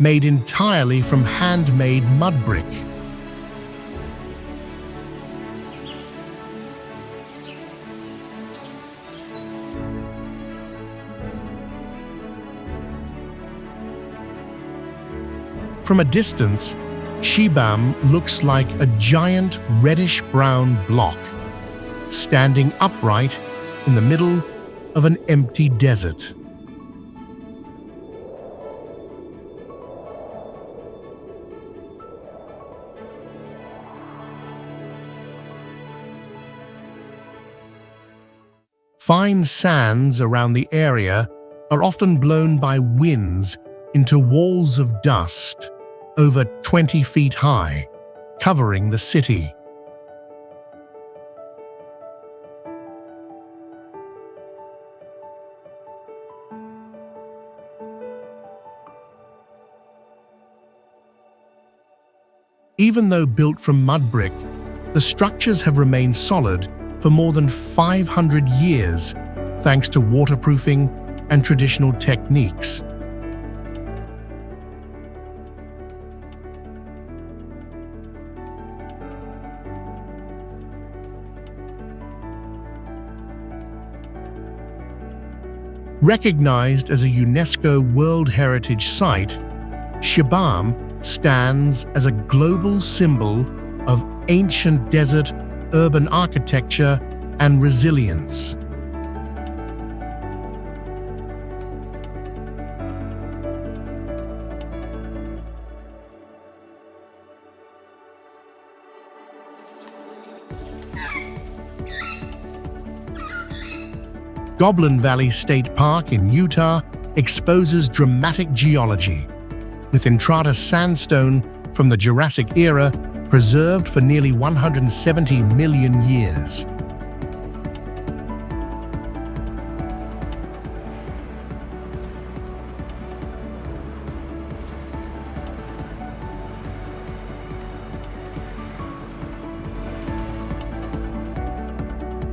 made entirely from handmade mud brick. From a distance, Shibam looks like a giant reddish-brown block, standing upright in the middle of an empty desert. Fine sands around the area are often blown by winds into walls of dust over 20 feet high, covering the city. Even though built from mud brick, the structures have remained solid for more than 500 years, thanks to waterproofing and traditional techniques. Recognized as a UNESCO World Heritage Site, Shibam stands as a global symbol of ancient desert urban architecture and resilience. Goblin Valley State Park in Utah exposes dramatic geology, with Entrada sandstone from the Jurassic era preserved for nearly 170 million years.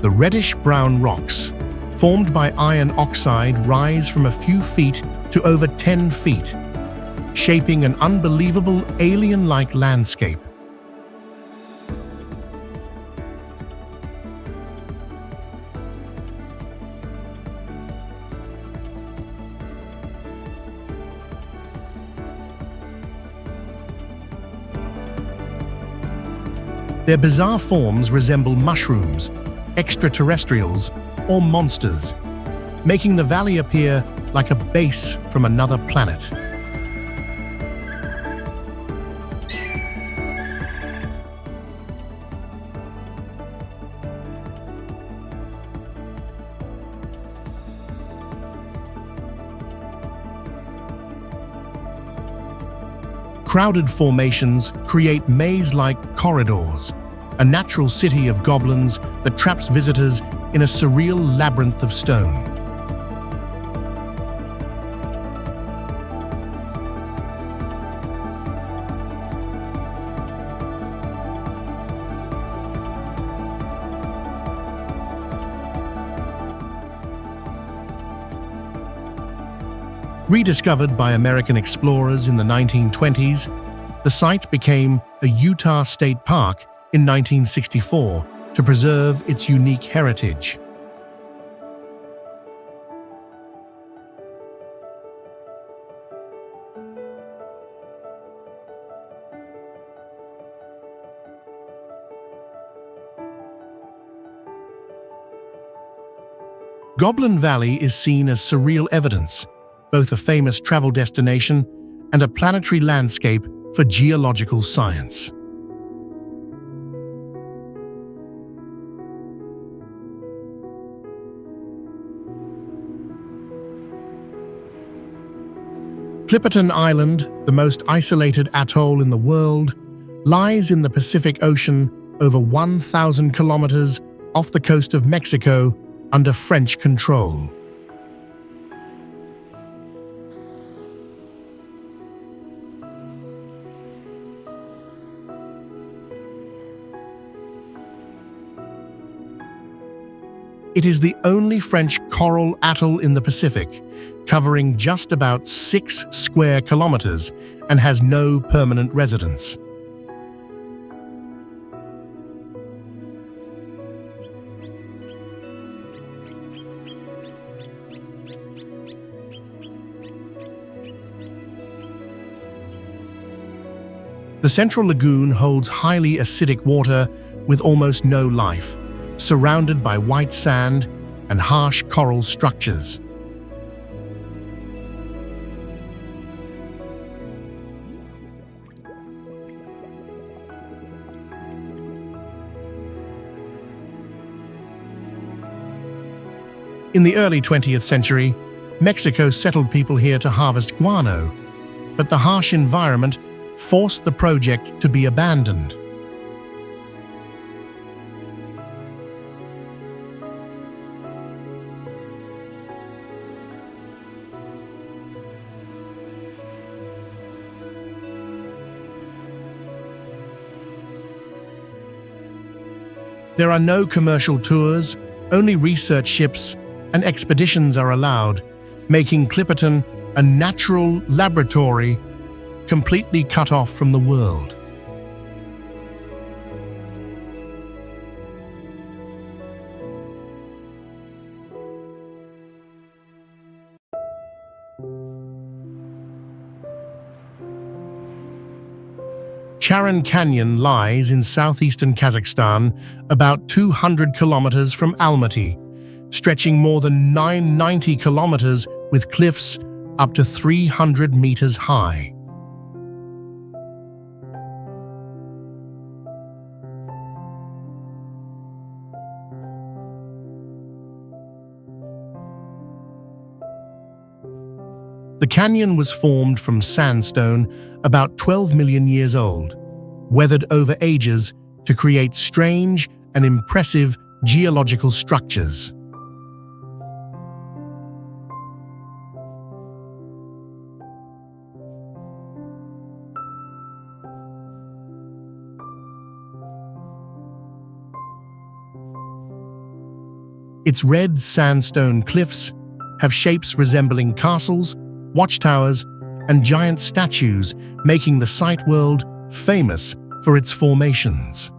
The reddish-brown rocks, formed by iron oxide, rise from a few feet to over 10 feet, shaping an unbelievable alien-like landscape. Their bizarre forms resemble mushrooms, extraterrestrials, or monsters, making the valley appear like a base from another planet. Crowded formations create maze-like corridors, a natural city of goblins that traps visitors in a surreal labyrinth of stone. Rediscovered by American explorers in the 1920s, the site became a Utah state park in 1964 to preserve its unique heritage. Goblin Valley is seen as surreal evidence, both a famous travel destination and a planetary landscape for geological science. Clipperton Island, the most isolated atoll in the world, lies in the Pacific Ocean over 1,000 kilometers off the coast of Mexico under French control. It is the only French coral atoll in the Pacific, covering just about 6 square kilometers and has no permanent residents. The central lagoon holds highly acidic water with almost no life, surrounded by white sand and harsh coral structures. In the early 20th century, Mexico settled people here to harvest guano, but the harsh environment forced the project to be abandoned. There are no commercial tours, only research ships and expeditions are allowed, making Clipperton a natural laboratory completely cut off from the world. Charan Canyon lies in southeastern Kazakhstan, about 200 kilometers from Almaty, stretching more than 990 kilometers with cliffs up to 300 meters high. The canyon was formed from sandstone about 12 million years old, weathered over ages to create strange and impressive geological structures. Its red sandstone cliffs have shapes resembling castles, watchtowers, and giant statues, making the site world famous for its formations.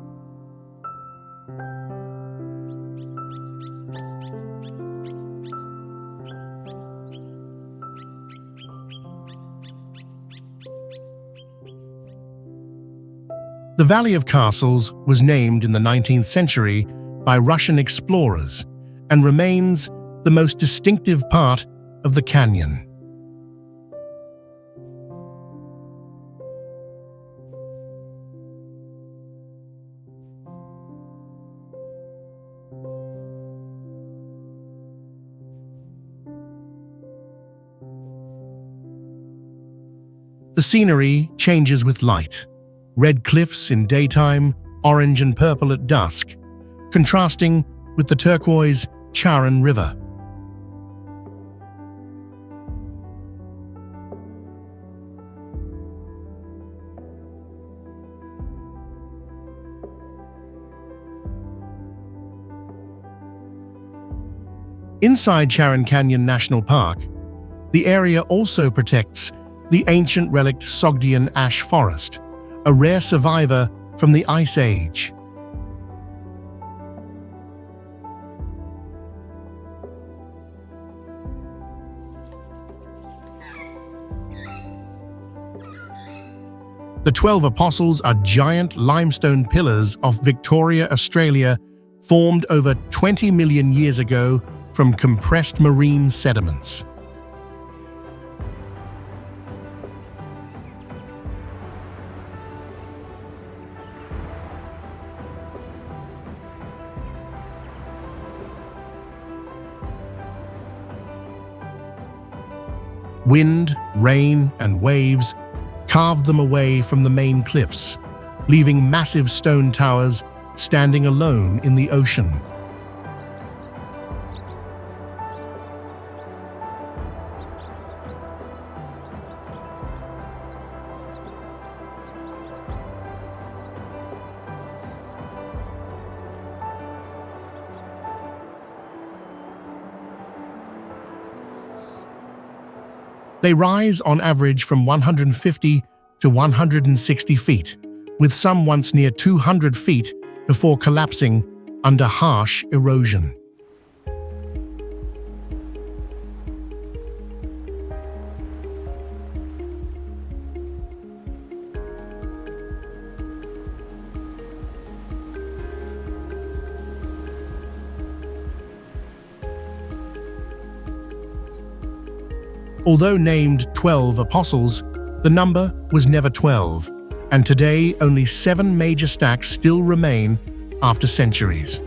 The Valley of Castles was named in the 19th century by Russian explorers and remains the most distinctive part of the canyon. The scenery changes with light. Red cliffs in daytime, orange and purple at dusk, contrasting with the turquoise Charan River. Inside Charan Canyon National Park, the area also protects the ancient relict Sogdian ash forest, a rare survivor from the Ice Age. The 12 Apostles are giant limestone pillars of Victoria, Australia, formed over 20 million years ago from compressed marine sediments. Wind, rain, and waves carved them away from the main cliffs, leaving massive stone towers standing alone in the ocean. They rise on average from 150 to 160 feet, with some once near 200 feet before collapsing under harsh erosion. Although named 12 Apostles, the number was never 12, and today only 7 major stacks still remain after centuries.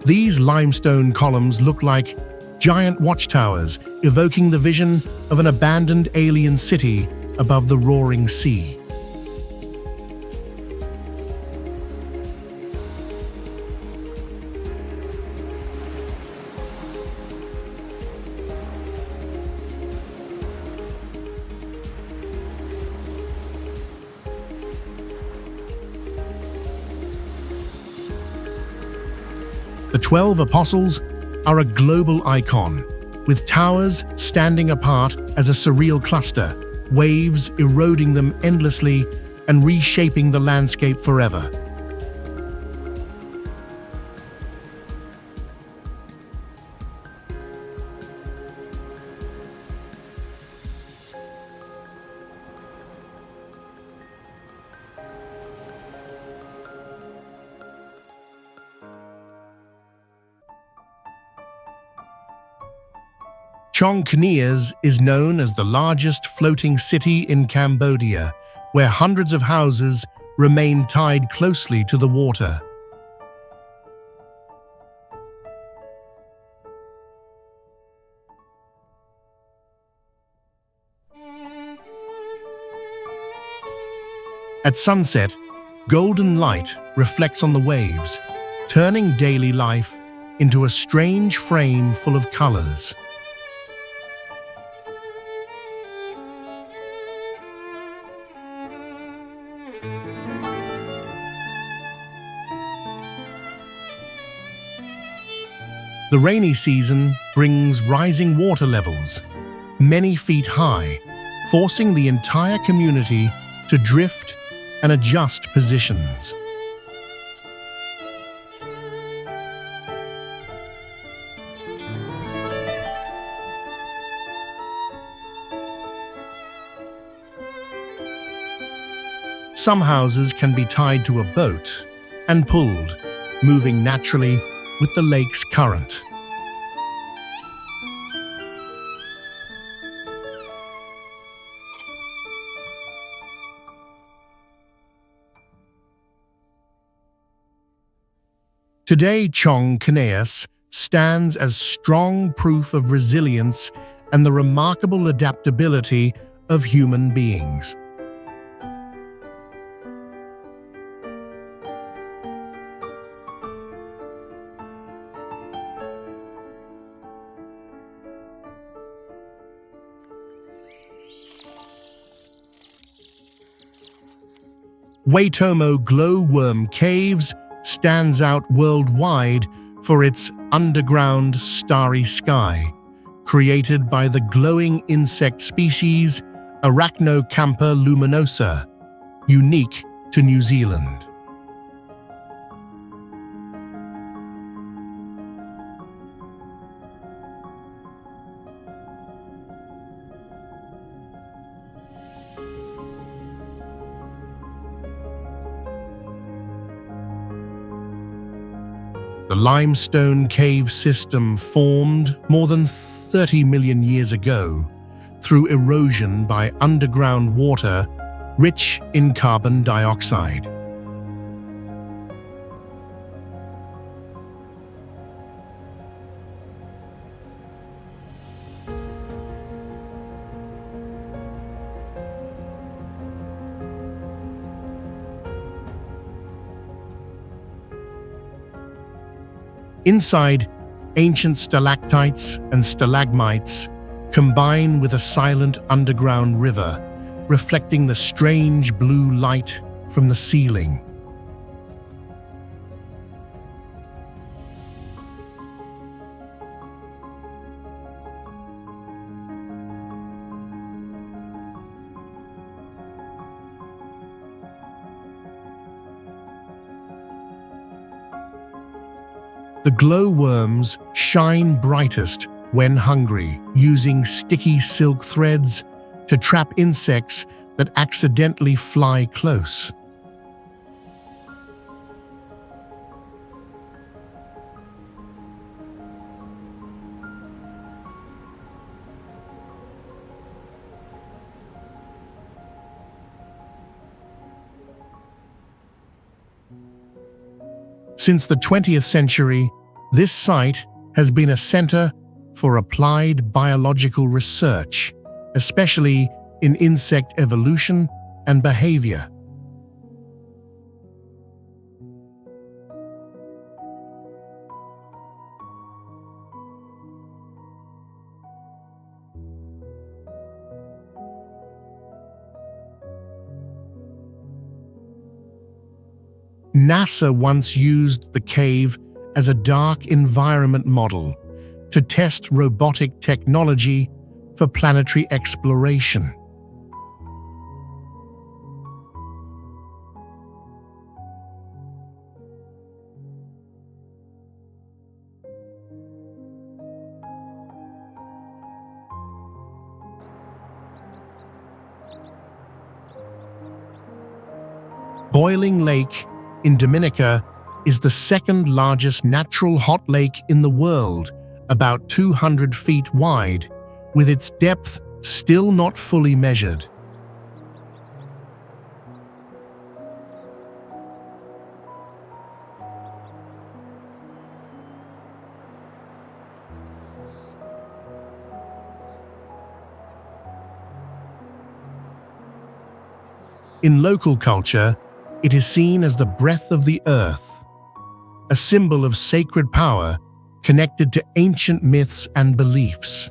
These limestone columns look like giant watchtowers, evoking the vision of an abandoned alien city above the roaring sea. The 12 Apostles are a global icon, with towers standing apart as a surreal cluster, waves eroding them endlessly and reshaping the landscape forever. Chiang Khnias is known as the largest floating city in Cambodia, where hundreds of houses remain tied closely to the water. At sunset, golden light reflects on the waves, turning daily life into a strange frame full of colors. The rainy season brings rising water levels, many feet high, forcing the entire community to drift and adjust positions. Some houses can be tied to a boat and pulled, moving naturally with the lake's current. Today, Chong Kneus stands as strong proof of resilience and the remarkable adaptability of human beings. Waitomo glowworm caves stands out worldwide for its underground starry sky, created by the glowing insect species Arachnocampa luminosa, unique to New Zealand. The limestone cave system formed more than 30 million years ago through erosion by underground water rich in carbon dioxide. Inside, ancient stalactites and stalagmites combine with a silent underground river, reflecting the strange blue light from the ceiling. The glowworms shine brightest when hungry, using sticky silk threads to trap insects that accidentally fly close. Since the 20th century, this site has been a center for applied biological research, especially in insect evolution and behavior. NASA once used the cave as a dark environment model to test robotic technology for planetary exploration. Boiling Lake in Dominica is the second largest natural hot lake in the world, about 200 feet wide, with its depth still not fully measured. In local culture, it is seen as the breath of the earth, a symbol of sacred power connected to ancient myths and beliefs.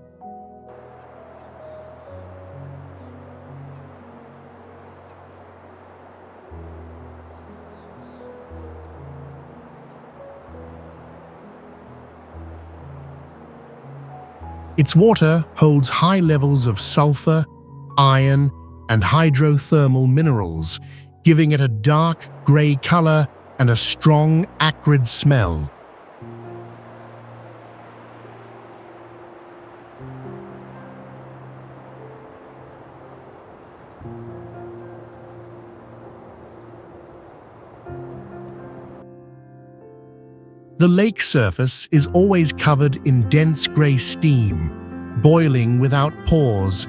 Its water holds high levels of sulfur, iron, and hydrothermal minerals, giving it a dark grey color and a strong, acrid smell. The lake surface is always covered in dense grey steam, boiling without pause,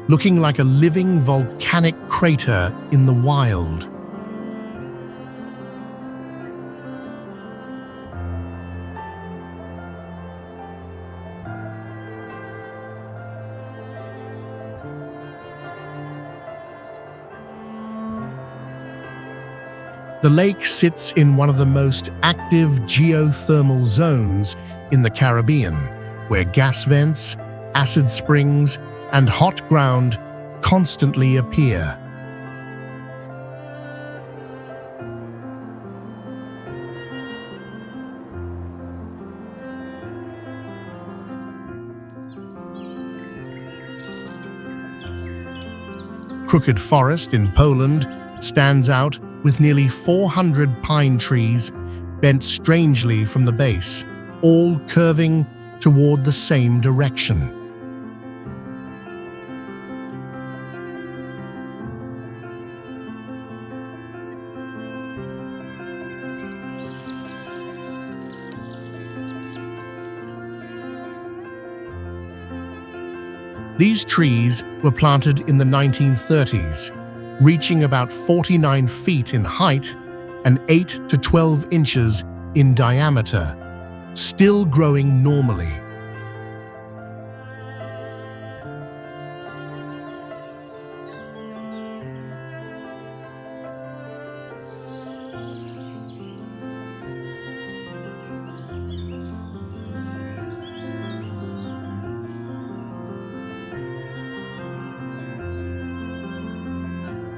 looking like a living volcanic crater in the wild. The lake sits in one of the most active geothermal zones in the Caribbean, where gas vents, acid springs, and hot ground constantly appear. Crooked Forest in Poland stands out with nearly 400 pine trees bent strangely from the base, all curving toward the same direction. These trees were planted in the 1930s, reaching about 49 feet in height and 8 to 12 inches in diameter, still growing normally.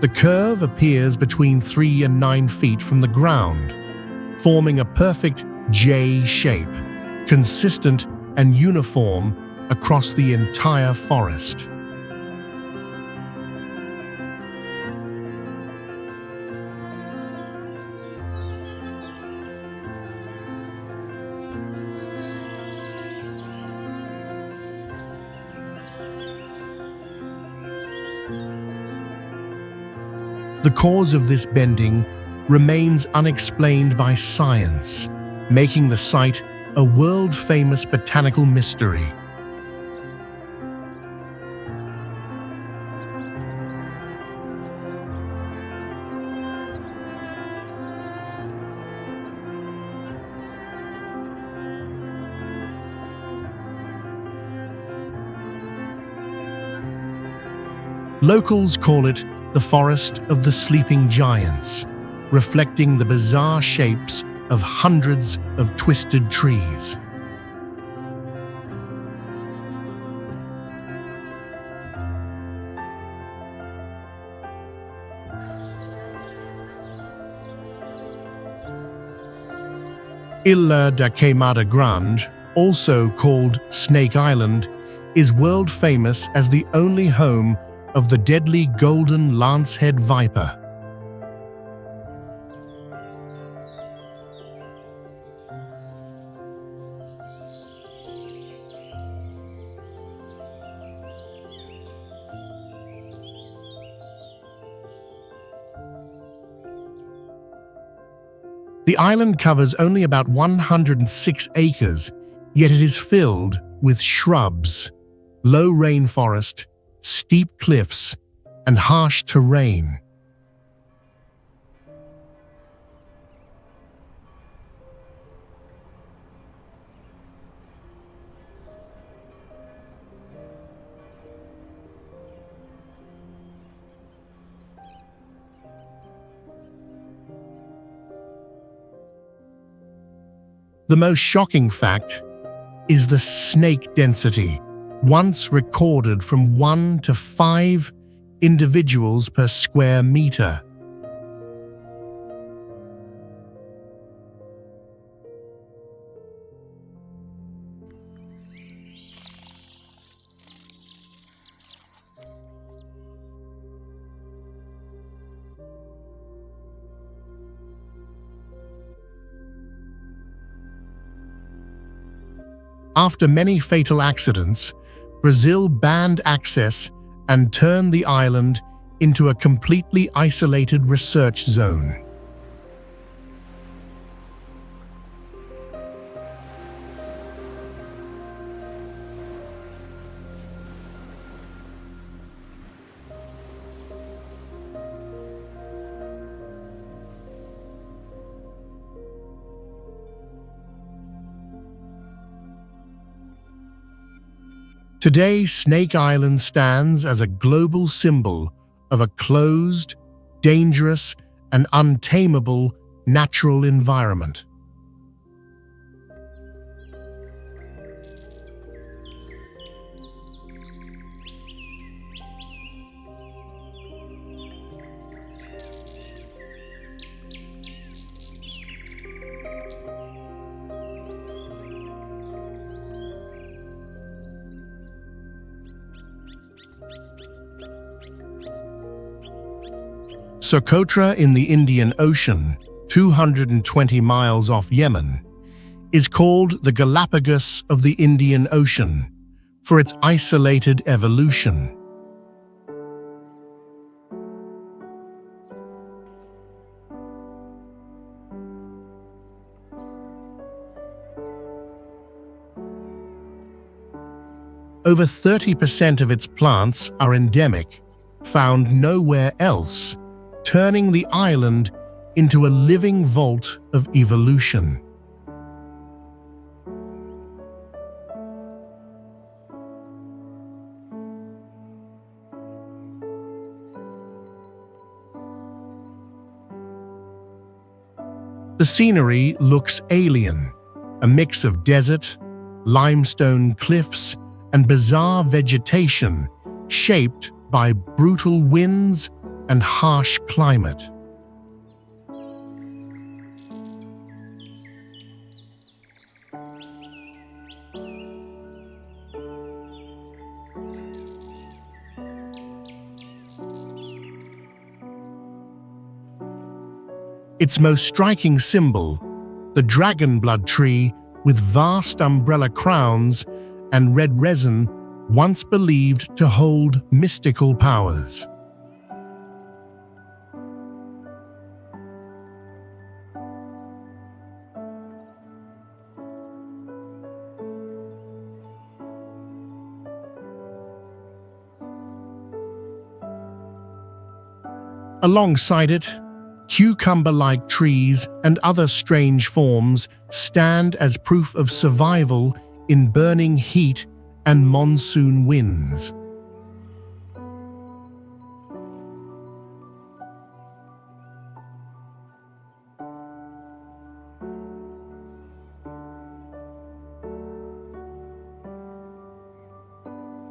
The curve appears between 3 and 9 feet from the ground, forming a perfect J shape, consistent and uniform across the entire forest. The cause of this bending remains unexplained by science, making the site a world-famous botanical mystery. Locals call it the Forest of the Sleeping Giants, reflecting the bizarre shapes of hundreds of twisted trees. Ilha da Queimada Grande, also called Snake Island, is world famous as the only home of the deadly golden lancehead viper. The island covers only about 106 acres, yet it is filled with shrubs, low rainforest, steep cliffs, and harsh terrain. The most shocking fact is the snake density, once recorded from 1 to 5 individuals per square meter. After many fatal accidents, Brazil banned access and turned the island into a completely isolated research zone. Today, Snake Island stands as a global symbol of a closed, dangerous, an untamable natural environment. Socotra in the Indian Ocean, 220 miles off Yemen, is called the Galapagos of the Indian Ocean for its isolated evolution. Over 30% of its plants are endemic, found nowhere else, turning the island into a living vault of evolution. The scenery looks alien, a mix of desert, limestone cliffs, and bizarre vegetation shaped by brutal winds and harsh climate. Its most striking symbol, the dragon blood tree with vast umbrella crowns and red resin, once believed to hold mystical powers. Alongside it, cucumber-like trees and other strange forms stand as proof of survival in burning heat and monsoon winds.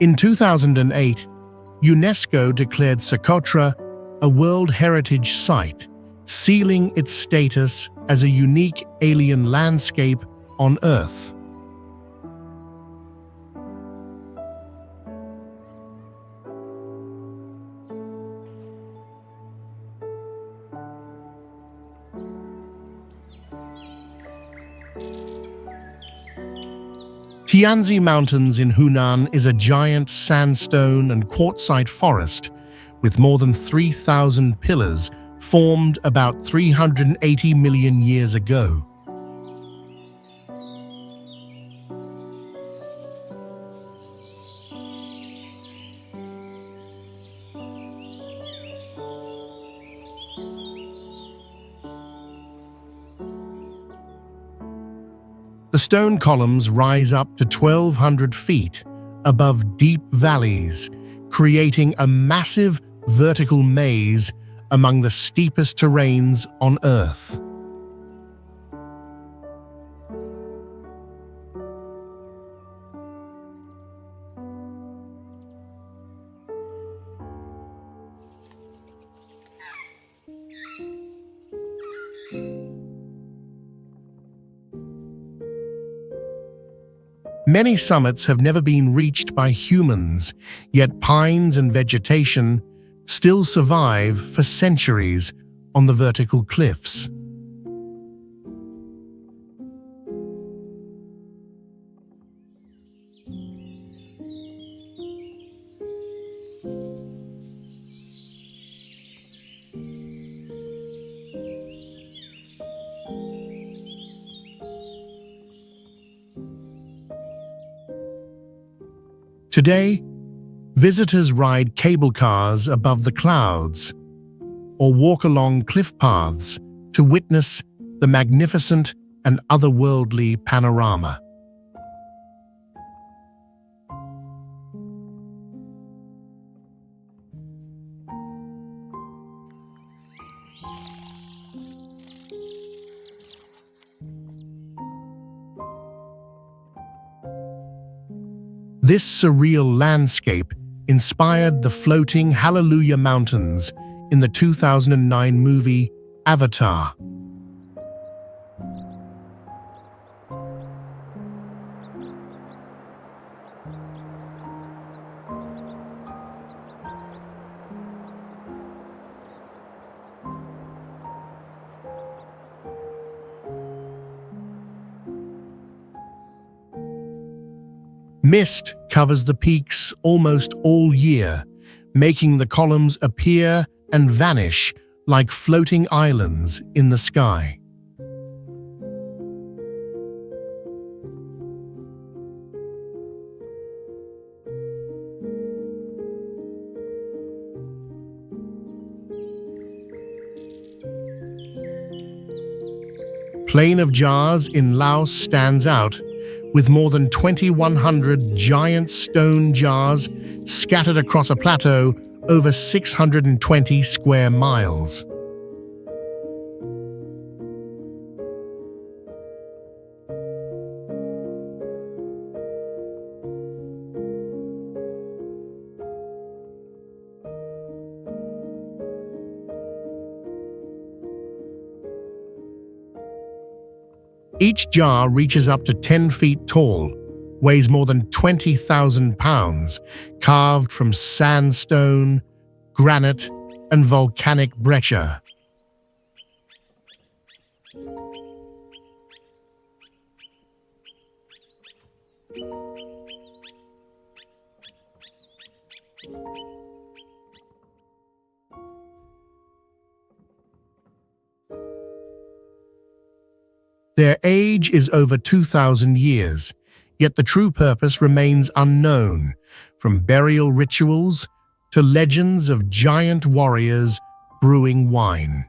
In 2008, UNESCO declared Socotra a World Heritage Site, sealing its status as a unique alien landscape on Earth. Tianzi Mountains in Hunan is a giant sandstone and quartzite forest with more than 3,000 pillars formed about 380 million years ago. The stone columns rise up to 1,200 feet above deep valleys, creating a massive vertical maze among the steepest terrains on Earth. Many summits have never been reached by humans, yet pines and vegetation still survive for centuries on the vertical cliffs. Today, visitors ride cable cars above the clouds or walk along cliff paths to witness the magnificent and otherworldly panorama. This surreal landscape inspired the floating Hallelujah Mountains in the 2009 movie Avatar. Mist covers the peaks almost all year, making the columns appear and vanish like floating islands in the sky. Plain of Jars in Laos stands out, with more than 2,100 giant stone jars scattered across a plateau over 620 square miles. Each jar reaches up to 10 feet tall, weighs more than 20,000 pounds, carved from sandstone, granite, and volcanic breccia. Their age is over 2,000 years, yet the true purpose remains unknown, from burial rituals to legends of giant warriors brewing wine.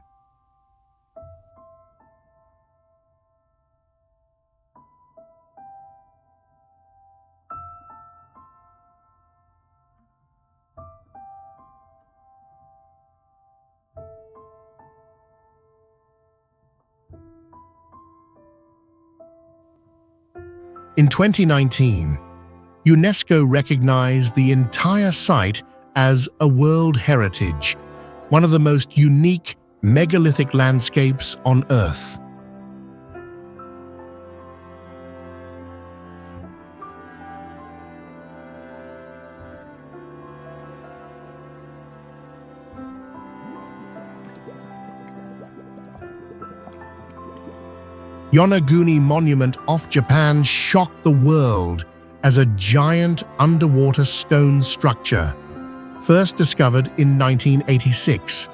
In 2019, UNESCO recognized the entire site as a World Heritage, one of the most unique megalithic landscapes on Earth. Yonaguni Monument off Japan shocked the world as a giant underwater stone structure, first discovered in 1986.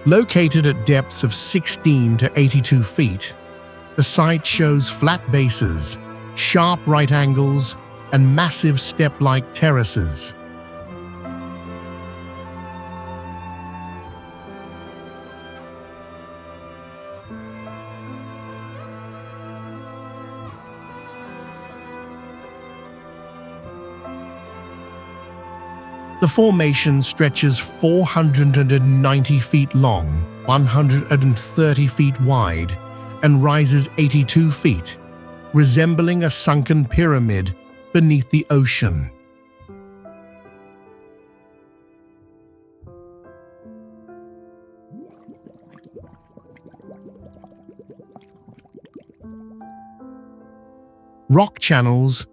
Located at depths of 16 to 82 feet, the site shows flat bases, sharp right angles, and massive step-like terraces. The formation stretches 490 feet long, 130 feet wide, and rises 82 feet, resembling a sunken pyramid beneath the ocean. Rock channels,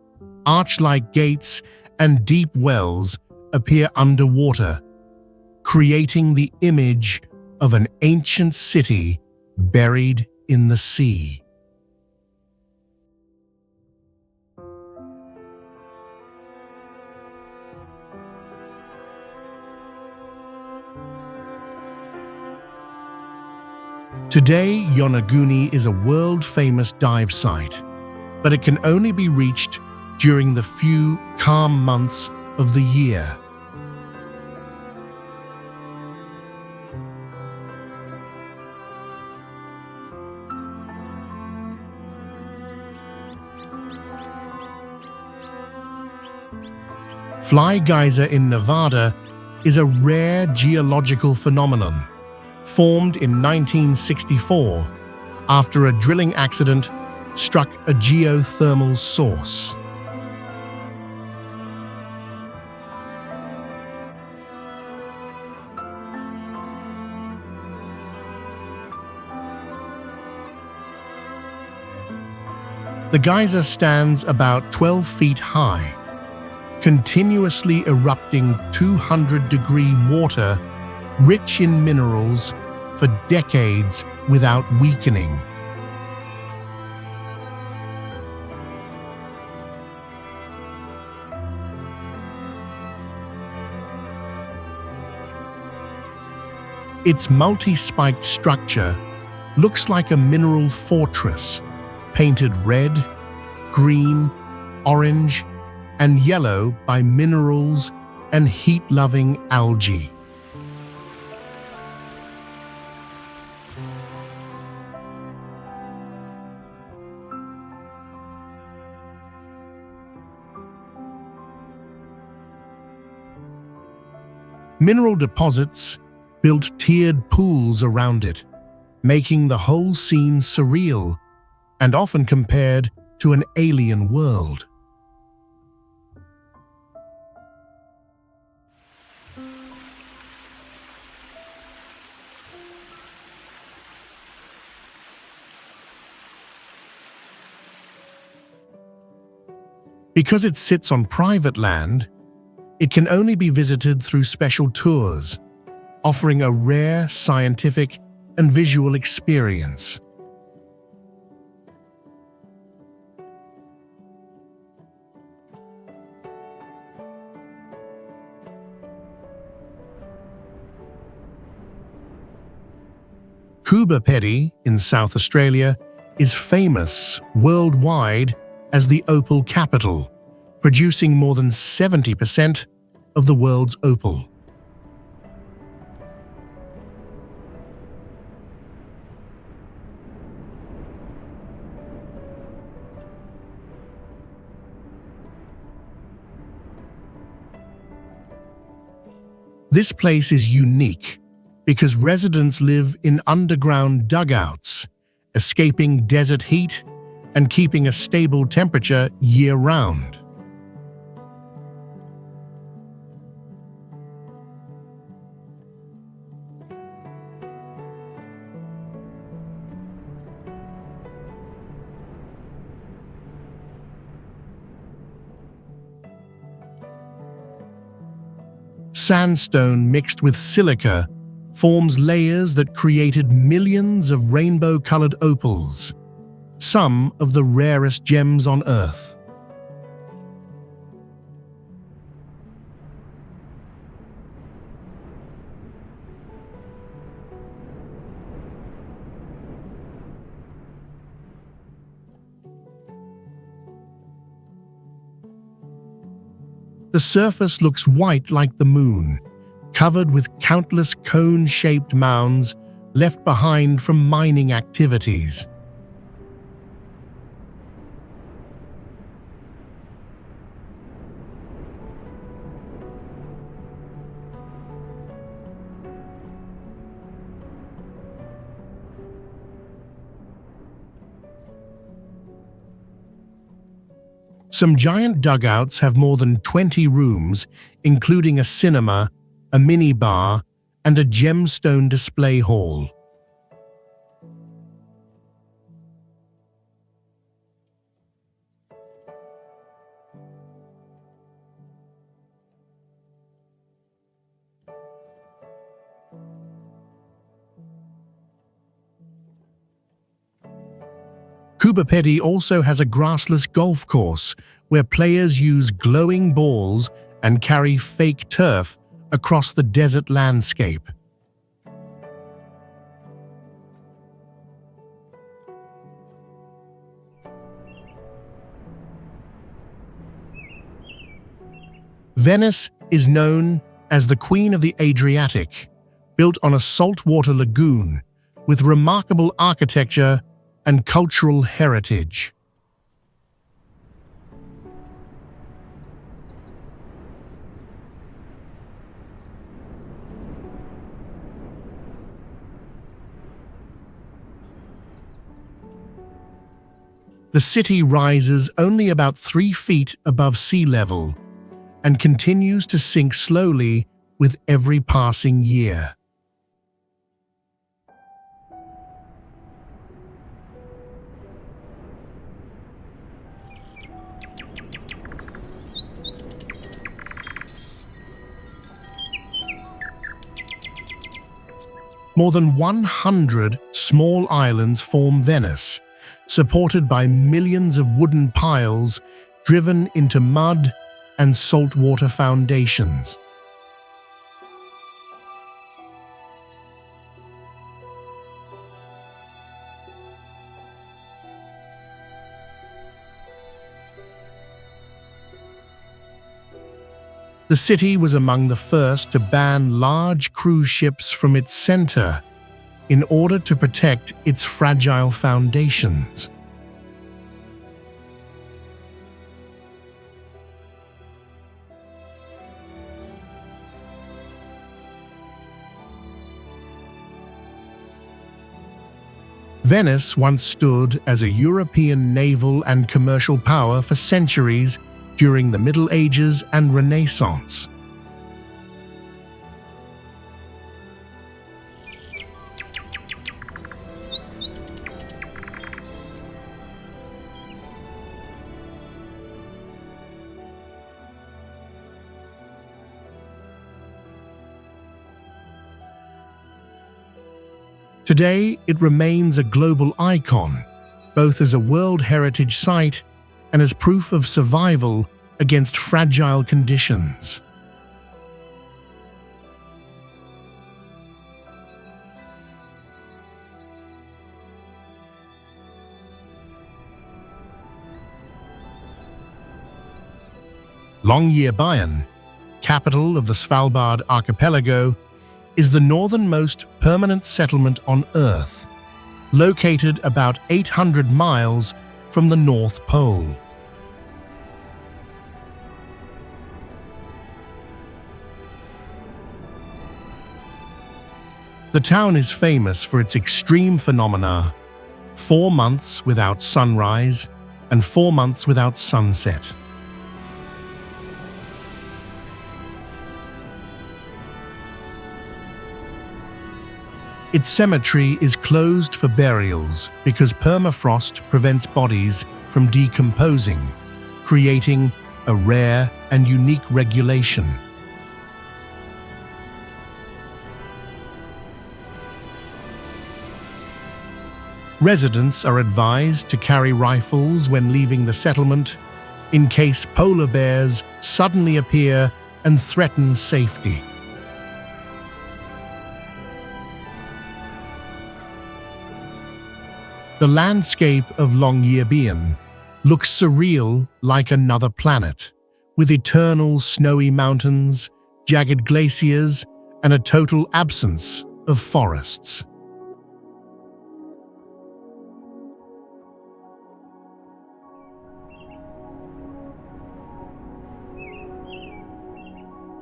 arch-like gates, and deep wells appear underwater, creating the image of an ancient city buried in the sea. Today, Yonaguni is a world-famous dive site, but it can only be reached during the few calm months of the year. Fly Geyser in Nevada is a rare geological phenomenon formed in 1964 after a drilling accident struck a geothermal source. The geyser stands about 12 feet high, continuously erupting 200-degree water rich in minerals for decades without weakening. Its multi-spiked structure looks like a mineral fortress, painted red, green, orange, and yellow by minerals and heat-loving algae. Mineral deposits built tiered pools around it, making the whole scene surreal and often compared to an alien world. Because it sits on private land, it can only be visited through special tours, offering a rare scientific and visual experience. Coobapedy in South Australia is famous worldwide as the opal capital, producing more than 70% of the world's opal. This place is unique because residents live in underground dugouts, escaping desert heat and keeping a stable temperature year-round. Sandstone mixed with silica forms layers that created millions of rainbow-colored opals, some of the rarest gems on Earth. The surface looks white like the moon, covered with countless cone-shaped mounds left behind from mining activities. Some giant dugouts have more than 20 rooms, including a cinema, a minibar, and a gemstone display hall. Coobapedy also has a grassless golf course where players use glowing balls and carry fake turf across the desert landscape. Venice is known as the Queen of the Adriatic, built on a saltwater lagoon with remarkable architecture and cultural heritage. The city rises only about 3 feet above sea level and continues to sink slowly with every passing year. More than 100 small islands form Venice, supported by millions of wooden piles driven into mud and saltwater foundations. The city was among the first to ban large cruise ships from its center in order to protect its fragile foundations. Venice once stood as a European naval and commercial power for centuries during the Middle Ages and Renaissance. Today, it remains a global icon, both as a World Heritage Site and as proof of survival against fragile conditions. Longyearbyen, capital of the Svalbard archipelago, is the northernmost permanent settlement on Earth, located about 800 miles from the North Pole. The town is famous for its extreme phenomena: 4 months without sunrise and 4 months without sunset. Its cemetery is closed for burials because permafrost prevents bodies from decomposing, creating a rare and unique regulation. Residents are advised to carry rifles when leaving the settlement in case polar bears suddenly appear and threaten safety. The landscape of Longyearbyen looks surreal, like another planet, with eternal snowy mountains, jagged glaciers, and a total absence of forests.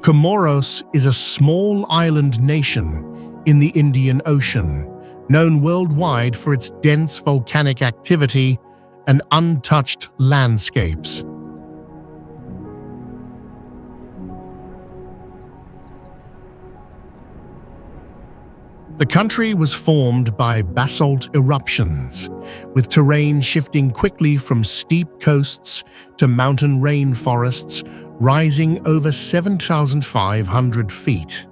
Comoros is a small island nation in the Indian Ocean, known worldwide for its dense volcanic activity and untouched landscapes. The country was formed by basalt eruptions, with terrain shifting quickly from steep coasts to mountain rainforests rising over 7,500 feet.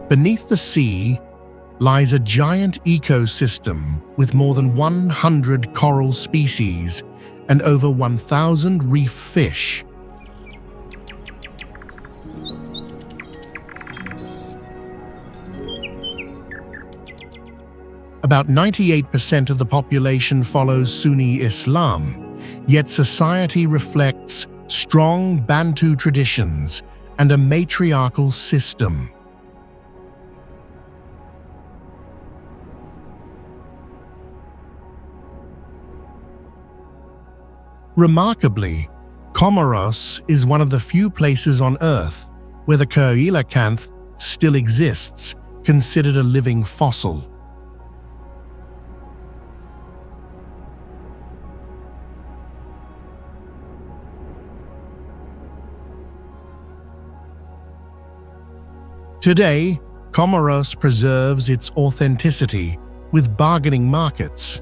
Beneath the sea lies a giant ecosystem with more than 100 coral species and over 1,000 reef fish. About 98% of the population follows Sunni Islam, yet society reflects strong Bantu traditions and a matriarchal system. Remarkably, Comoros is one of the few places on Earth where the coelacanth still exists, considered a living fossil. Today, Comoros preserves its authenticity with bargaining markets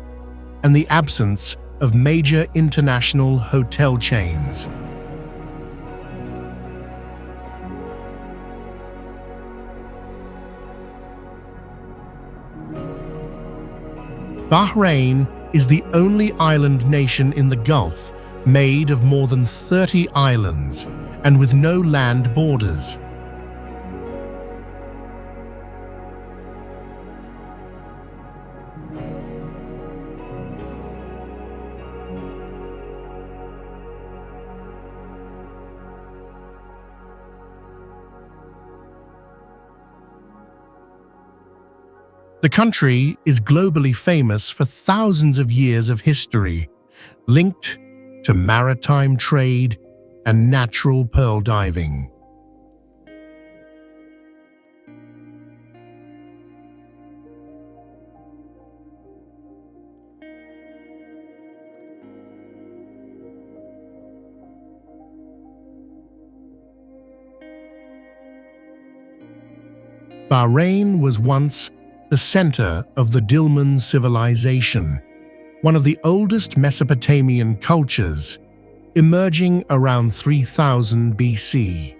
and the absence of major international hotel chains. Bahrain is the only island nation in the Gulf made of more than 30 islands and with no land borders. The country is globally famous for thousands of years of history, linked to maritime trade and natural pearl diving. Bahrain was once the center of the Dilmun civilization, one of the oldest Mesopotamian cultures, emerging around 3000 BC.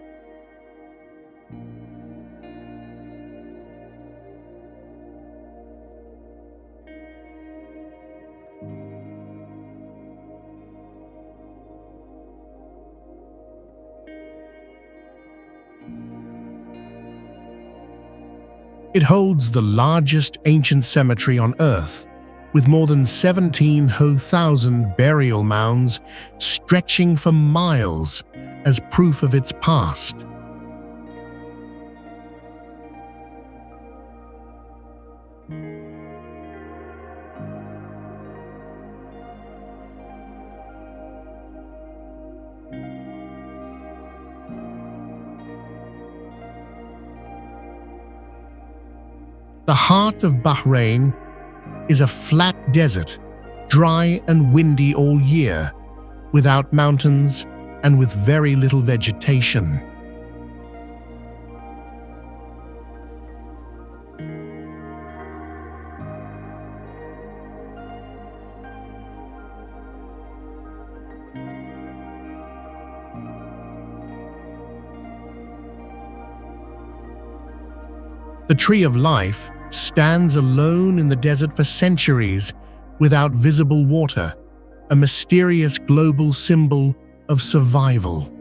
It holds the largest ancient cemetery on Earth, with more than 17,000 burial mounds stretching for miles as proof of its past. The heart of Bahrain is a flat desert, dry and windy all year, without mountains and with very little vegetation. The Tree of Life stands alone in the desert for centuries without visible water, a mysterious global symbol of survival.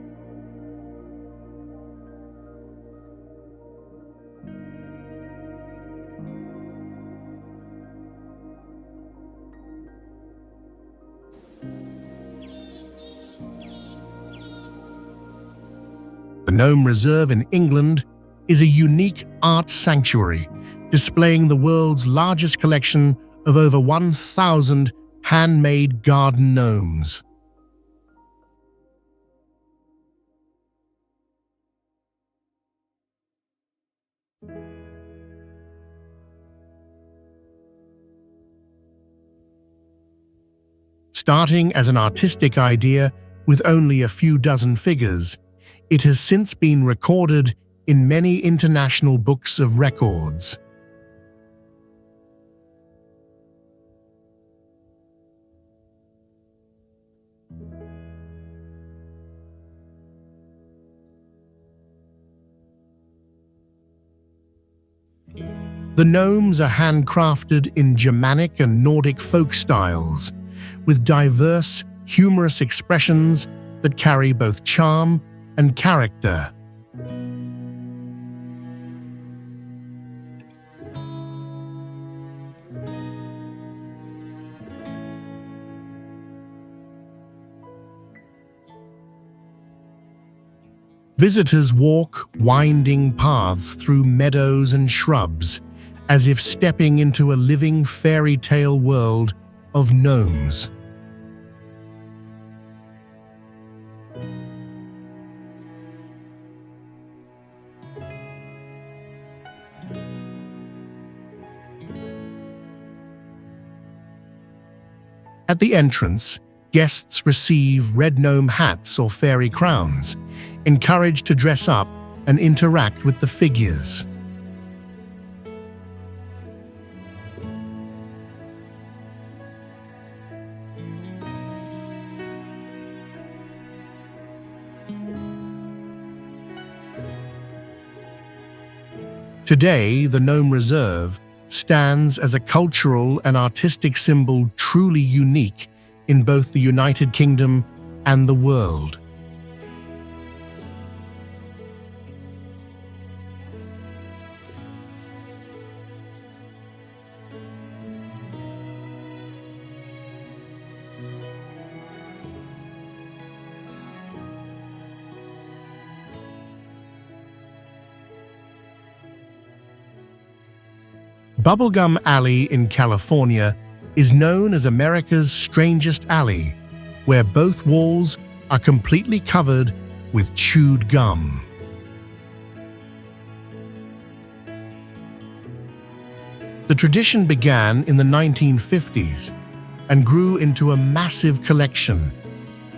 The Nome Reserve in England is a unique art sanctuary displaying the world's largest collection of over 1,000 handmade garden gnomes. Starting as an artistic idea with only a few dozen figures, it has since been recorded in many international books of records. The gnomes are handcrafted in Germanic and Nordic folk styles, with diverse, humorous expressions that carry both charm and character. Visitors walk winding paths through meadows and shrubs, as if stepping into a living fairy tale world of gnomes. At the entrance, guests receive red gnome hats or fairy crowns, encouraged to dress up and interact with the figures. Today, the Gnome Reserve stands as a cultural and artistic symbol truly unique in both the United Kingdom and the world. Bubblegum Alley in California is known as America's strangest alley, where both walls are completely covered with chewed gum. The tradition began in the 1950s and grew into a massive collection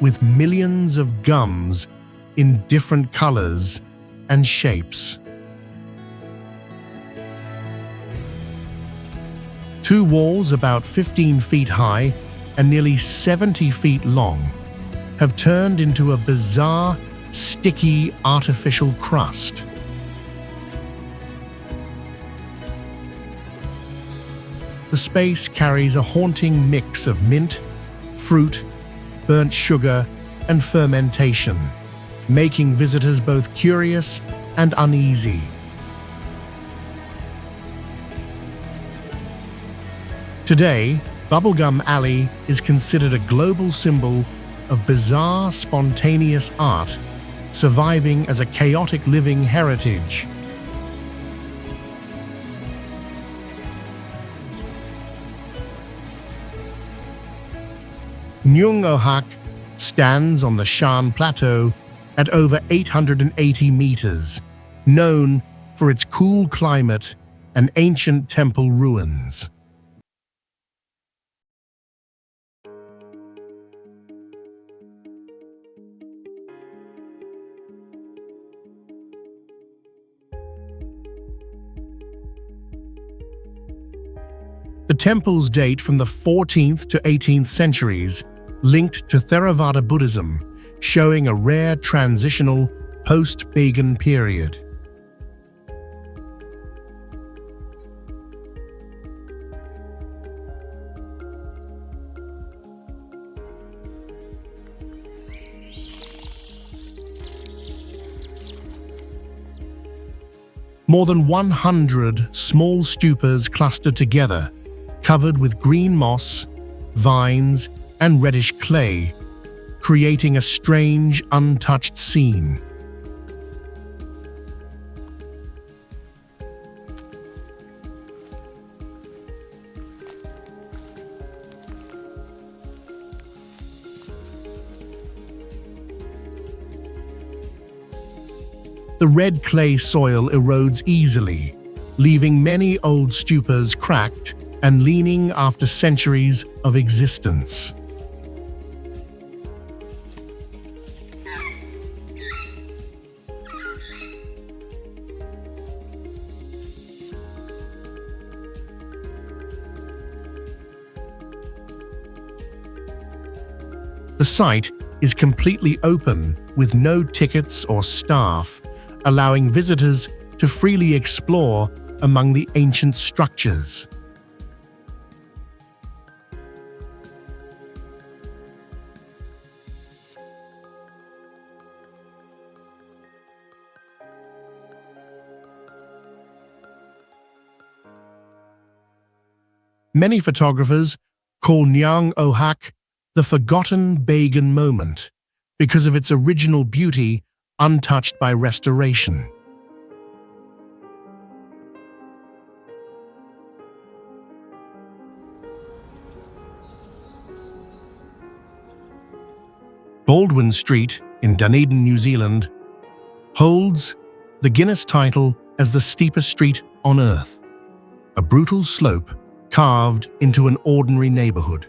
with millions of gums in different colors and shapes. Two walls about 15 feet high and nearly 70 feet long have turned into a bizarre, sticky, artificial crust. The space carries a haunting mix of mint, fruit, burnt sugar, and fermentation, making visitors both curious and uneasy. Today, Bubblegum Alley is considered a global symbol of bizarre, spontaneous art, surviving as a chaotic living heritage. Nyung Ohak stands on the Shan Plateau at over 880 meters, known for its cool climate and ancient temple ruins. The temples date from the 14th to 18th centuries, linked to Theravada Buddhism, showing a rare transitional post-pagan period. More than 100 small stupas clustered together, covered with green moss, vines, and reddish clay, creating a strange, untouched scene. The red clay soil erodes easily, leaving many old stupas cracked and leaning after centuries of existence. The site is completely open with no tickets or staff, allowing visitors to freely explore among the ancient structures. Many photographers call Nyang Ohak the forgotten Bagan moment because of its original beauty untouched by restoration. Baldwin Street in Dunedin, New Zealand, holds the Guinness title as the steepest street on Earth, a brutal slope carved into an ordinary neighborhood.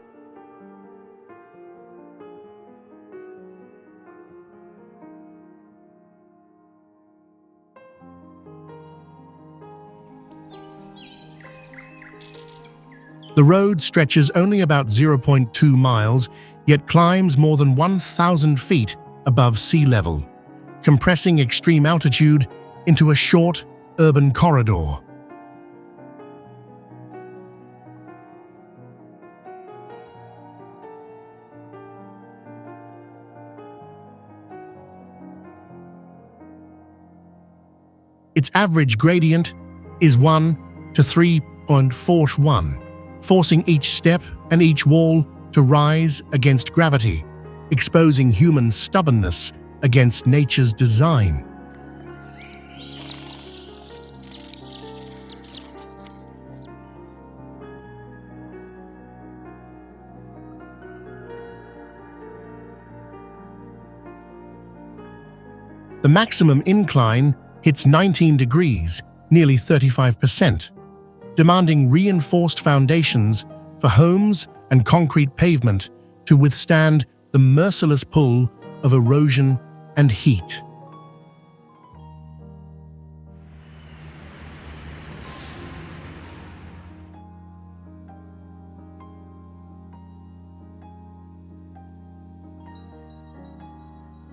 The road stretches only about 0.2 miles, yet climbs more than 1,000 feet above sea level, compressing extreme altitude into a short, urban corridor. Its average gradient is 1 to 3.41, forcing each step and each wall to rise against gravity, exposing human stubbornness against nature's design. The maximum incline hits 19 degrees, nearly 35%, demanding reinforced foundations for homes and concrete pavement to withstand the merciless pull of erosion and heat.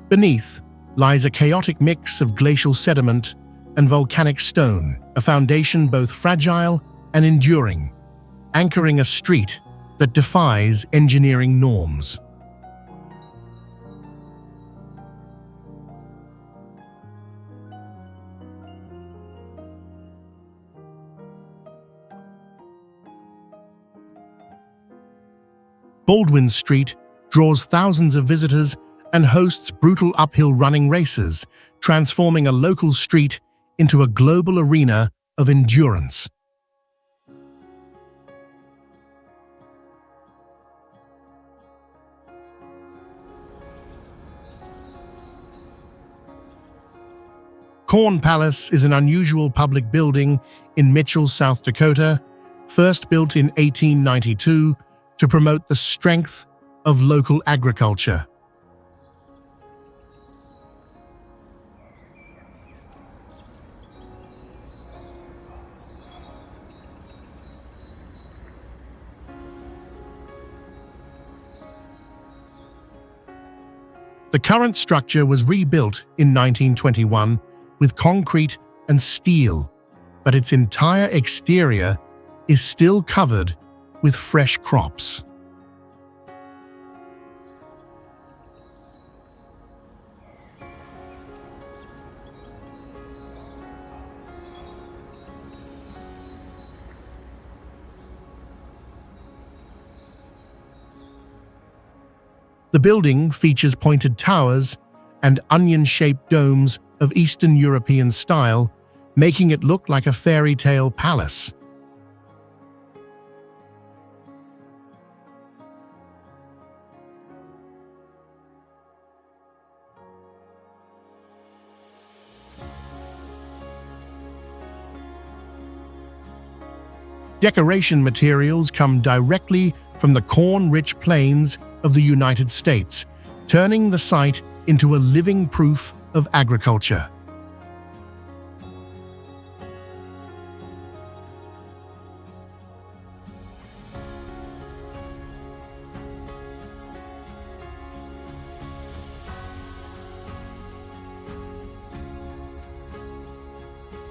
Beneath lies a chaotic mix of glacial sediment and volcanic stone, a foundation both fragile and enduring, anchoring a street that defies engineering norms. Baldwin Street draws thousands of visitors and hosts brutal uphill running races, transforming a local street into a global arena of endurance. Corn Palace is an unusual public building in Mitchell, South Dakota, first built in 1892 to promote the strength of local agriculture. The current structure was rebuilt in 1921 with concrete and steel, but its entire exterior is still covered with fresh crops. The building features pointed towers and onion-shaped domes of Eastern European style, making it look like a fairy tale palace. Decoration materials come directly from the corn-rich plains of the United States, turning the site into a living proof of agriculture.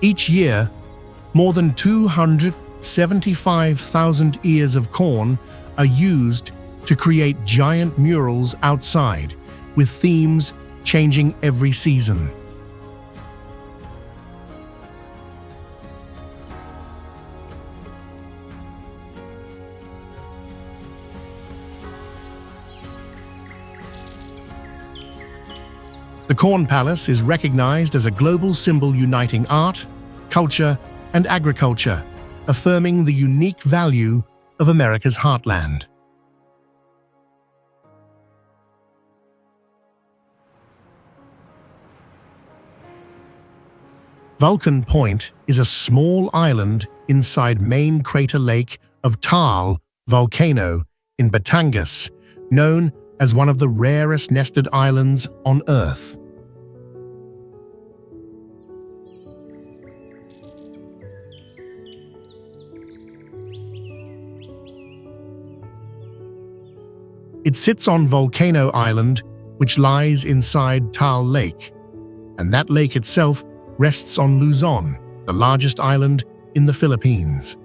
Each year, more than 275,000 ears of corn are used to create giant murals outside, with themes changing every season. The Corn Palace is recognized as a global symbol uniting art, culture, and agriculture, affirming the unique value of America's heartland. Vulcan Point is a small island inside main crater lake of Taal volcano in Batangas, known as one of the rarest nested islands on Earth. It sits on Volcano Island, which lies inside Taal Lake, and that lake itself rests on Luzon, the largest island in the Philippines.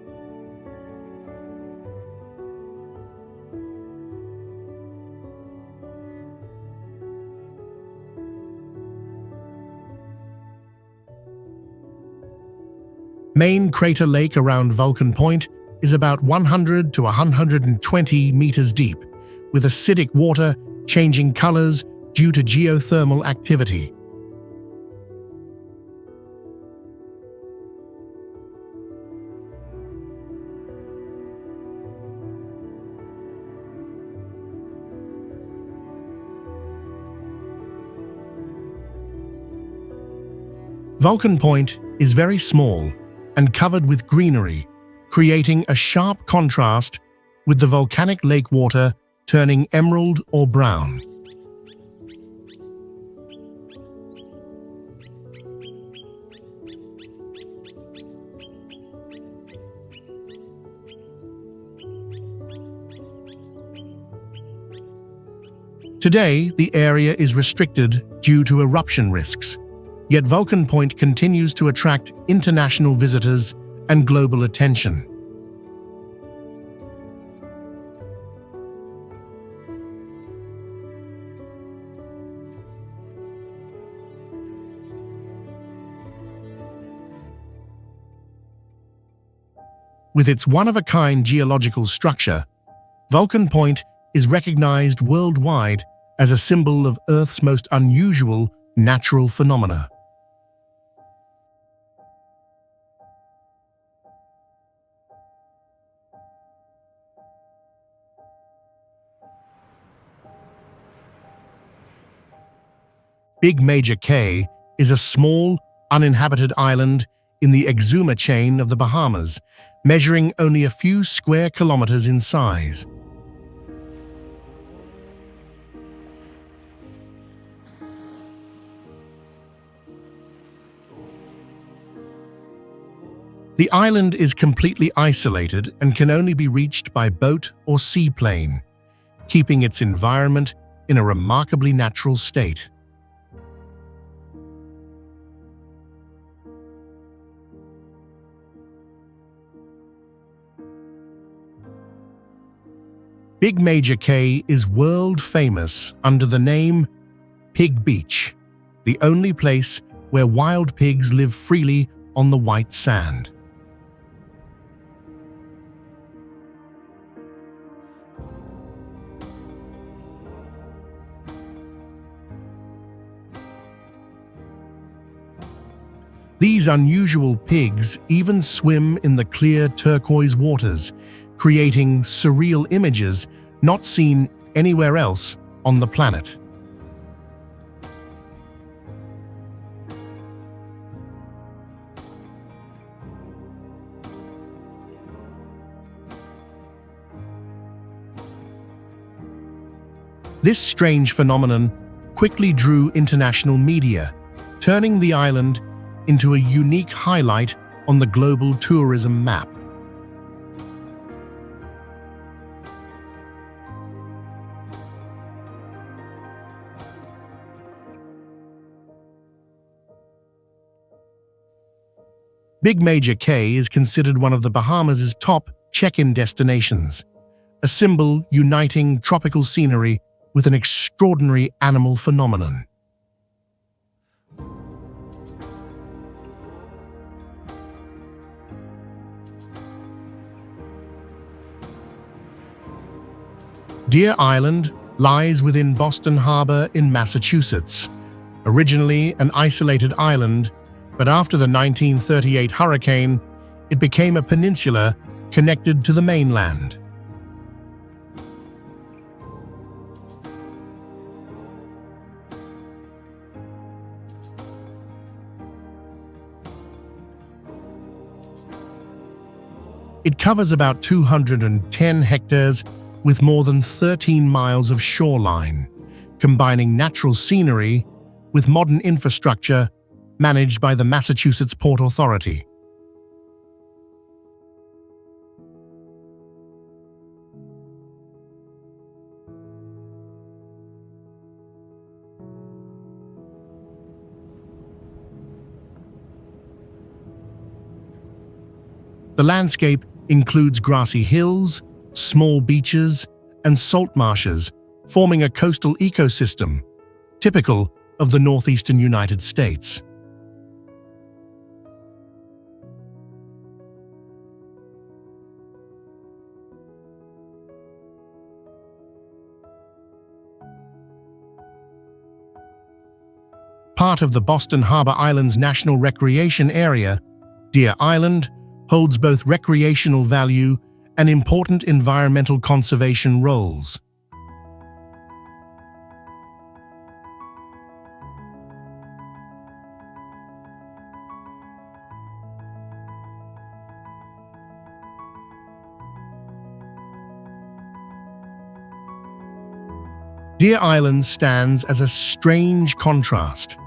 Main Crater Lake around Vulcan Point is about 100 to 120 meters deep, with acidic water changing colors due to geothermal activity. Vulcan Point is very small and covered with greenery, creating a sharp contrast with the volcanic lake water turning emerald or brown. Today, the area is restricted due to eruption risks, yet Vulcan Point continues to attract international visitors and global attention. With its one-of-a-kind geological structure, Vulcan Point is recognized worldwide as a symbol of Earth's most unusual natural phenomena. Big Major Cay is a small, uninhabited island in the Exuma chain of the Bahamas, measuring only a few square kilometers in size. The island is completely isolated and can only be reached by boat or seaplane, keeping its environment in a remarkably natural state. Big Major Cay is world famous under the name Pig Beach, the only place where wild pigs live freely on the white sand. These unusual pigs even swim in the clear turquoise waters, creating surreal images not seen anywhere else on the planet. This strange phenomenon quickly drew international media, turning the island into a unique highlight on the global tourism map. Big Major Cay is considered one of the Bahamas' top check-in destinations, a symbol uniting tropical scenery with an extraordinary animal phenomenon. Deer Island lies within Boston Harbor in Massachusetts, originally an isolated island, but after the 1938 hurricane, it became a peninsula connected to the mainland. It covers about 210 hectares with more than 13 miles of shoreline, combining natural scenery with modern infrastructure managed by the Massachusetts Port Authority. The landscape includes grassy hills, small beaches, and salt marshes, forming a coastal ecosystem, typical of the northeastern United States. Part of the Boston Harbor Islands National Recreation Area, Deer Island holds both recreational value and important environmental conservation roles. Deer Island stands as a strange contrast,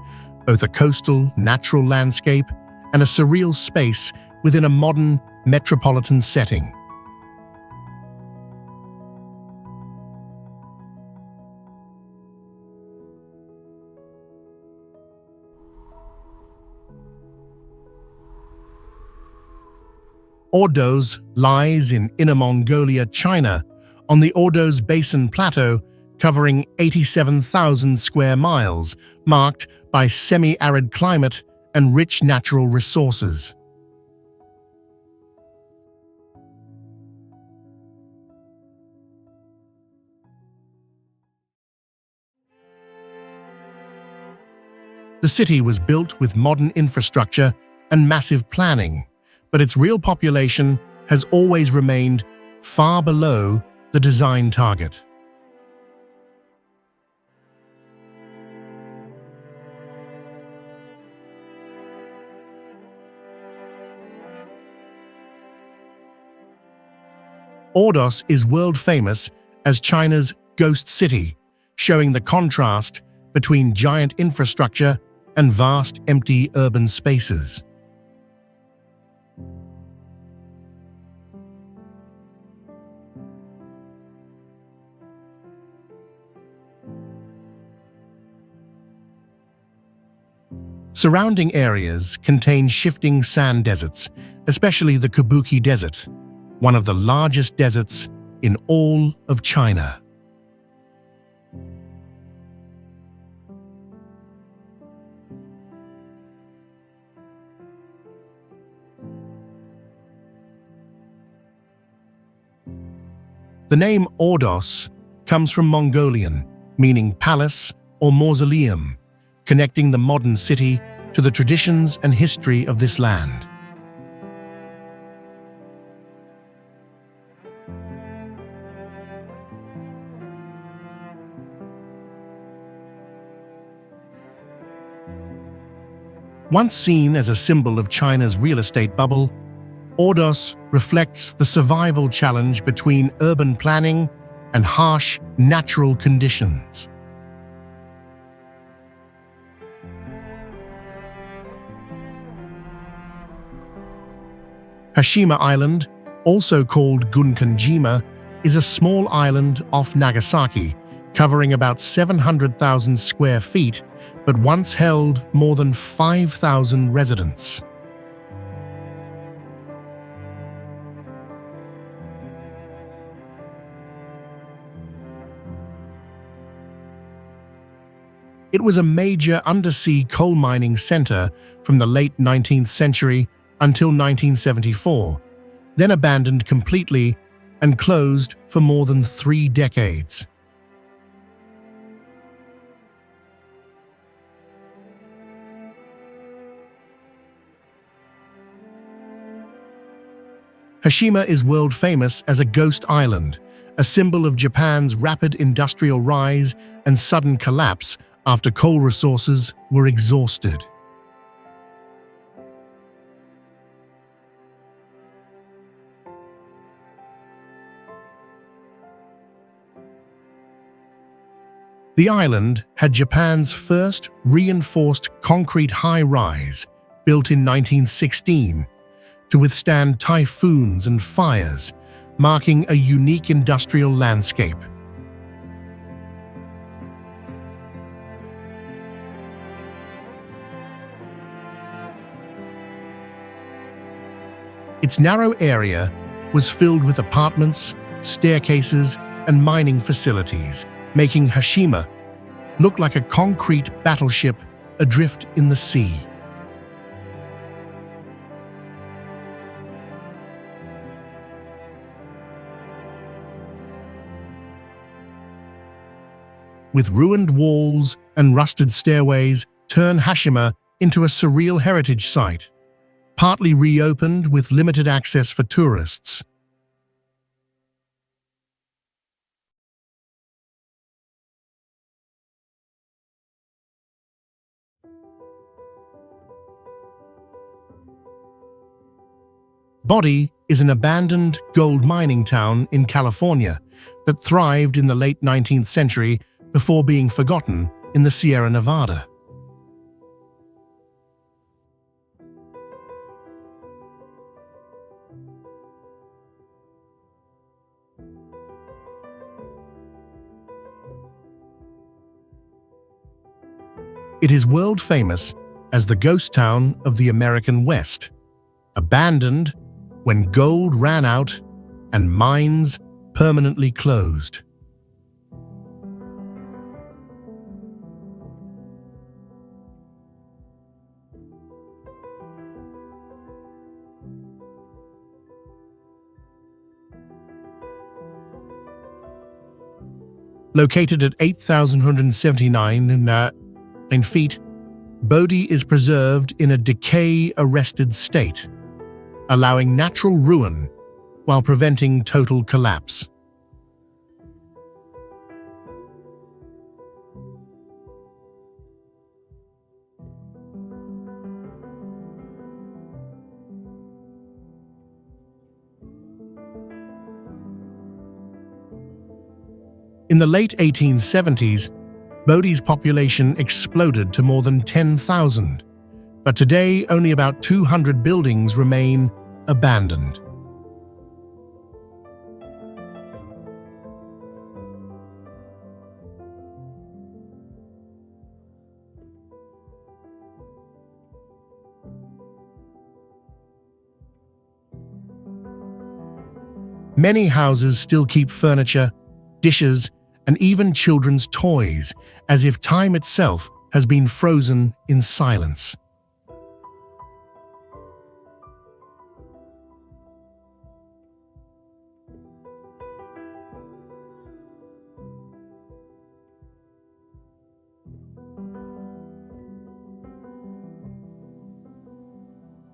both a coastal, natural landscape and a surreal space within a modern, metropolitan setting. Ordos lies in Inner Mongolia, China, on the Ordos Basin Plateau, covering 87,000 square miles, marked by semi-arid climate and rich natural resources. The city was built with modern infrastructure and massive planning, but its real population has always remained far below the design target. Ordos is world famous as China's ghost city, showing the contrast between giant infrastructure and vast empty urban spaces. Surrounding areas contain shifting sand deserts, especially the Kabuki Desert, one of the largest deserts in all of China. The name Ordos comes from Mongolian, meaning palace or mausoleum, connecting the modern city to the traditions and history of this land. Once seen as a symbol of China's real estate bubble, Ordos reflects the survival challenge between urban planning and harsh natural conditions. Hashima Island, also called Gunkanjima, is a small island off Nagasaki, covering about 700,000 square feet, but once held more than 5,000 residents. It was a major undersea coal mining center from the late 19th century until 1974, then abandoned completely and closed for more than 3 decades. Hashima is world famous as a ghost island, a symbol of Japan's rapid industrial rise and sudden collapse after coal resources were exhausted. The island had Japan's first reinforced concrete high-rise, built in 1916, to withstand typhoons and fires, marking a unique industrial landscape. Its narrow area was filled with apartments, staircases, and mining facilities, making Hiroshima look like a concrete battleship adrift in the sea. With ruined walls and rusted stairways, turn Hiroshima into a surreal heritage site, partly reopened with limited access for tourists. Body is an abandoned gold mining town in California that thrived in the late 19th century before being forgotten in the Sierra Nevada. It is world famous as the ghost town of the American West, abandoned when gold ran out and mines permanently closed. Located at 8,179 feet, Bodhi is preserved in a decay-arrested state, allowing natural ruin while preventing total collapse. In the late 1870s, Bodhi's population exploded to more than 10,000, but today only about 200 buildings remain abandoned. Many houses still keep furniture, dishes, and even children's toys, as if time itself has been frozen in silence.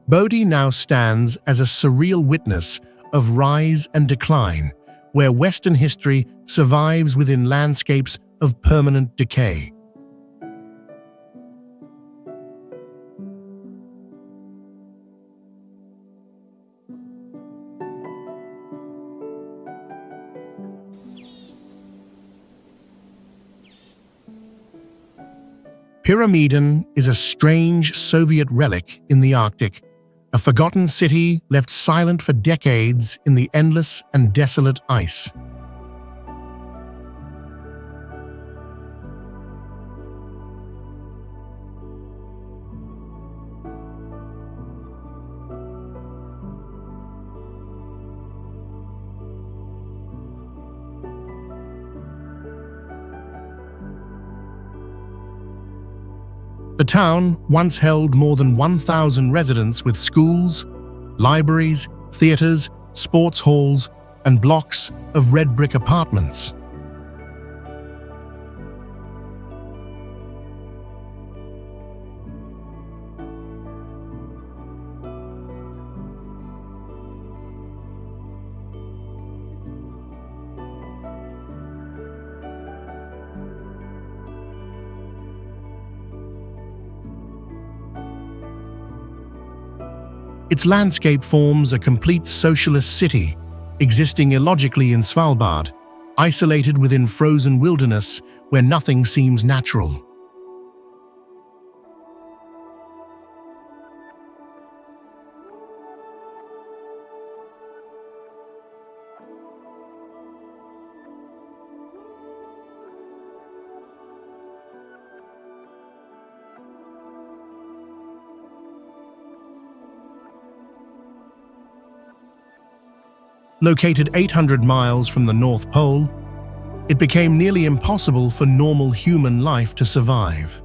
Bodhi now stands as a surreal witness of rise and decline, where Western history survives within landscapes of permanent decay. Pyramiden is a strange Soviet relic in the Arctic, a forgotten city left silent for decades in the endless and desolate ice. The town once held more than 1,000 residents with schools, libraries, theaters, sports halls, and blocks of red brick apartments. Its landscape forms a complete socialist city, existing illogically in Svalbard, isolated within frozen wilderness where nothing seems natural. Located 800 miles from the North Pole, it became nearly impossible for normal human life to survive.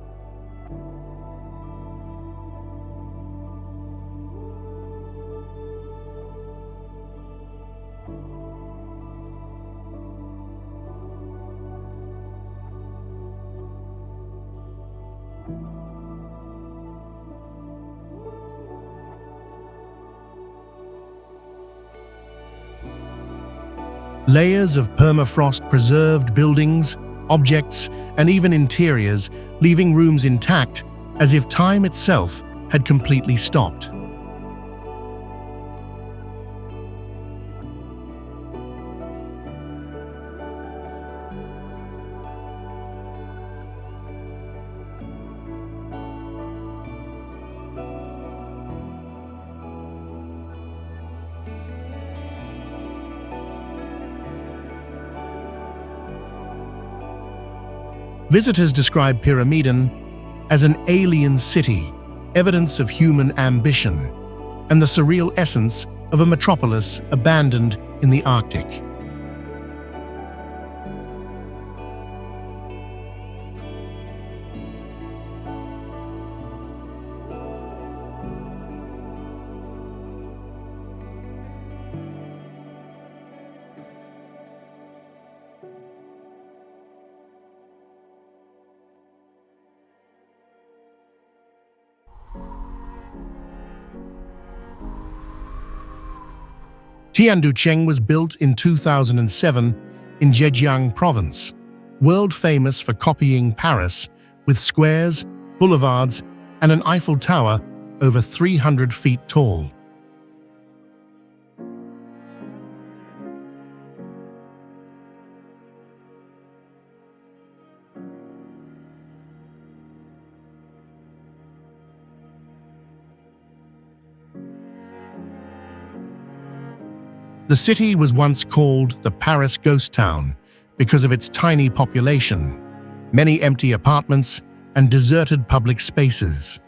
Layers of permafrost preserved buildings, objects, and even interiors, leaving rooms intact as if time itself had completely stopped. Visitors describe Pyramiden as an alien city, evidence of human ambition, and the surreal essence of a metropolis abandoned in the Arctic. Tianducheng was built in 2007 in Zhejiang province, world famous for copying Paris, with squares, boulevards, and an Eiffel Tower over 300 feet tall. The city was once called the Paris Ghost Town because of its tiny population, many empty apartments, and deserted public spaces.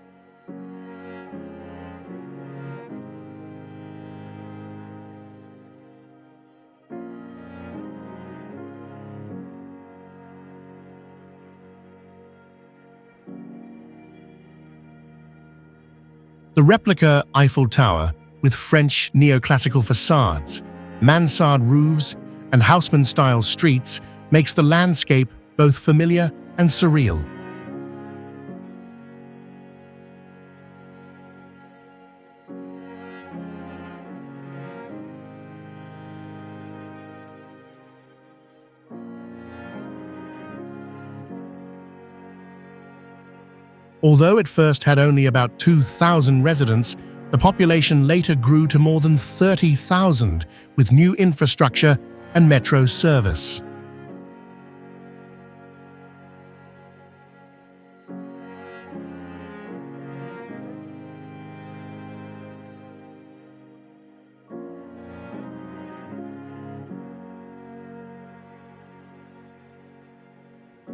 The replica Eiffel Tower, with French neoclassical facades, mansard roofs, and Haussmann-style streets, makes the landscape both familiar and surreal. Although it first had only about 2,000 residents, the population later grew to more than 30,000 with new infrastructure and metro service.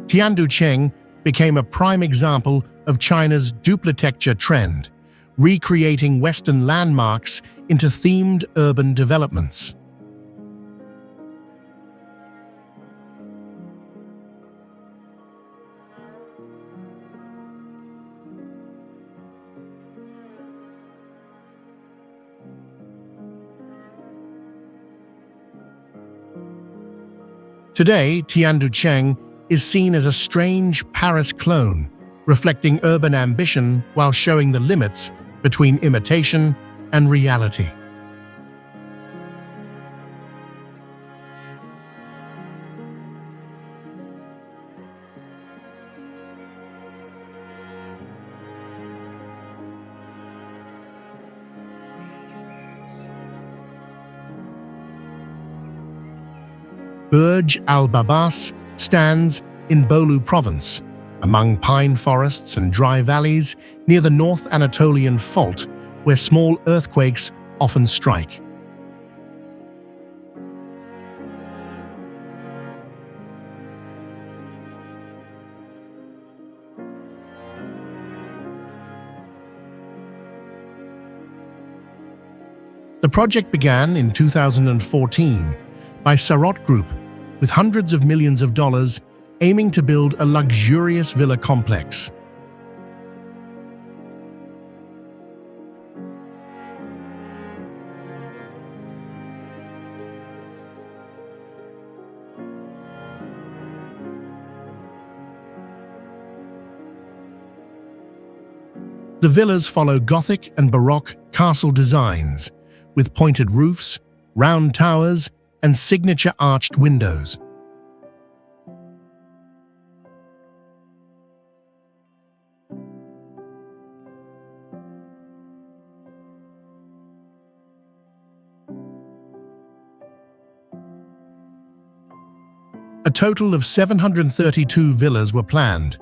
Tianducheng became a prime example of China's duplitecture trend, recreating Western landmarks into themed urban developments. Today, Tianducheng is seen as a strange Paris clone, reflecting urban ambition while showing the limits between imitation and reality. Burj al-Babas stands in Bolu province, among pine forests and dry valleys near the North Anatolian Fault, where small earthquakes often strike. The project began in 2014 by Sarot Group with hundreds of millions of dollars aiming to build a luxurious villa complex. The villas follow Gothic and Baroque castle designs, with pointed roofs, round towers, and signature arched windows. A total of 732 villas were planned,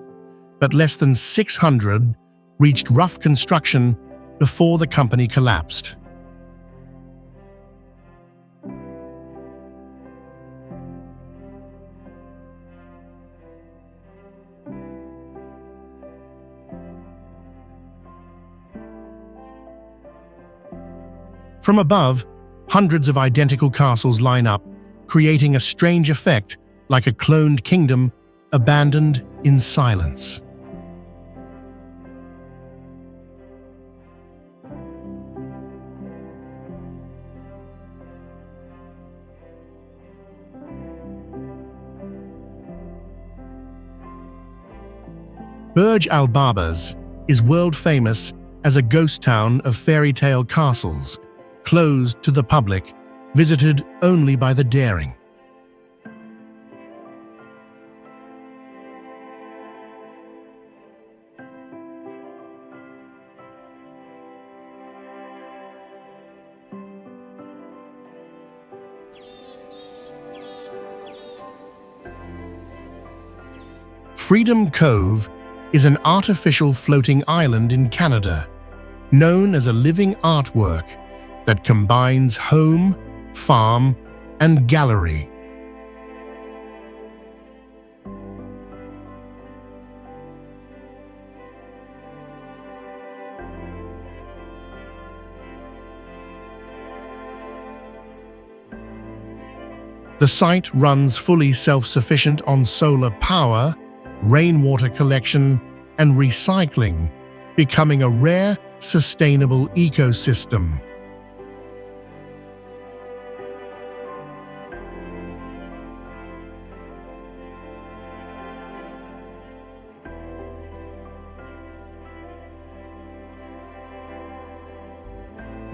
but less than 600 reached rough construction before the company collapsed. From above, hundreds of identical castles line up, creating a strange effect like a cloned kingdom abandoned in silence. Burj Al Barbas is world famous as a ghost town of fairy tale castles, closed to the public, visited only by the daring. Freedom Cove is an artificial floating island in Canada, known as a living artwork that combines home, farm, and gallery. The site runs fully self-sufficient on solar power, rainwater collection, and recycling, becoming a rare, sustainable ecosystem.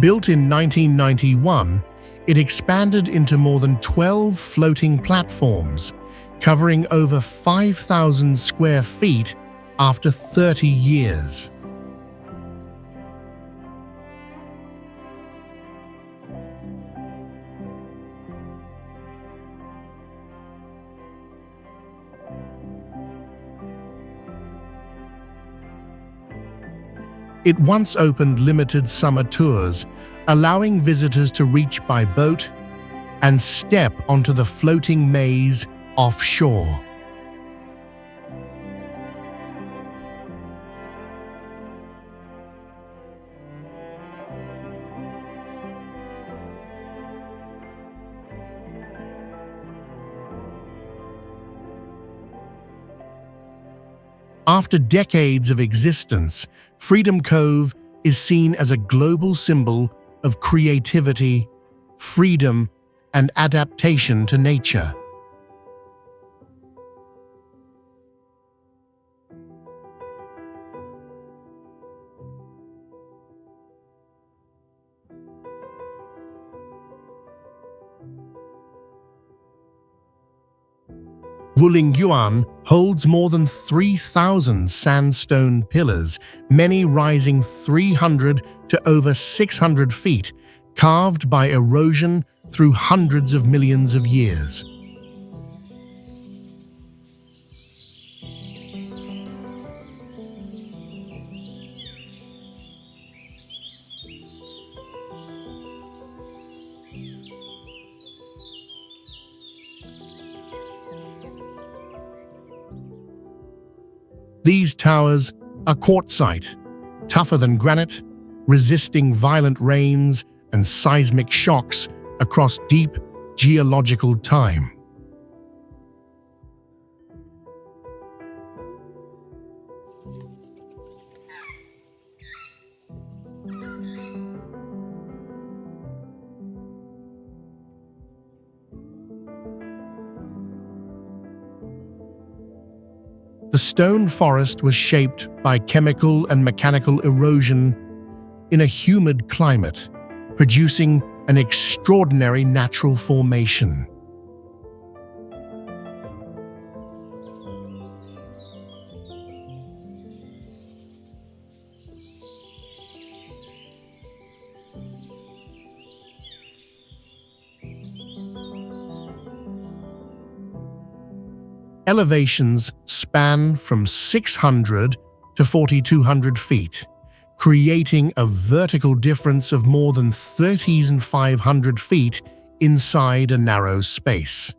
Built in 1991, it expanded into more than 12 floating platforms, covering over 5,000 square feet after 30 years. It once opened limited summer tours, allowing visitors to reach by boat and step onto the floating maze offshore. After decades of existence, Freedom Cove is seen as a global symbol of creativity, freedom, and adaptation to nature. Wulingyuan holds more than 3,000 sandstone pillars, many rising 300 to over 600 feet, carved by erosion through hundreds of millions of years. These towers are quartzite, tougher than granite, resisting violent rains and seismic shocks across deep geological time. The stone forest was shaped by chemical and mechanical erosion in a humid climate, producing an extraordinary natural formation. Elevations span from 600 to 4,200 feet, creating a vertical difference of more than 3,500 feet inside a narrow space.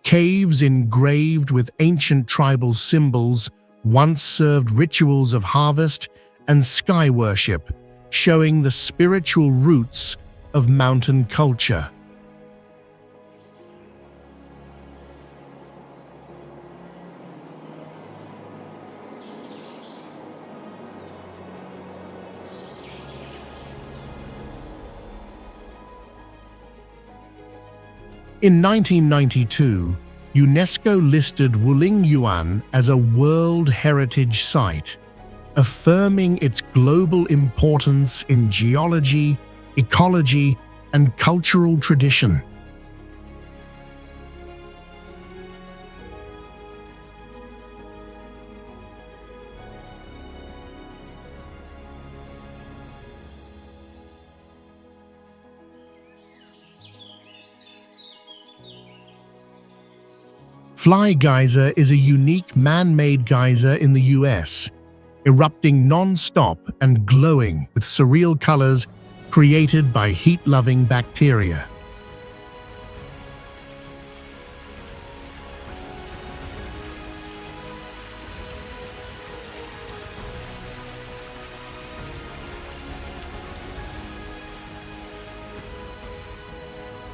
Caves engraved with ancient tribal symbols once served rituals of harvest and sky worship, showing the spiritual roots of mountain culture. In 1992, UNESCO listed Wulingyuan as a World Heritage Site, affirming its global importance in geology, ecology, and cultural tradition. Fly Geyser is a unique man-made geyser in the US, erupting non-stop and glowing with surreal colors created by heat-loving bacteria.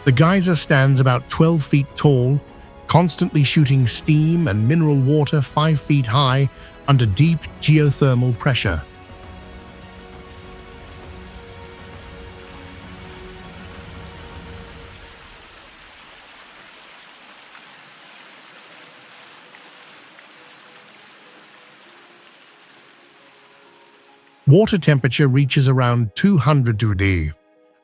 The geyser stands about 12 feet tall, constantly shooting steam and mineral water 5 feet high under deep geothermal pressure. Water temperature reaches around 200 degrees,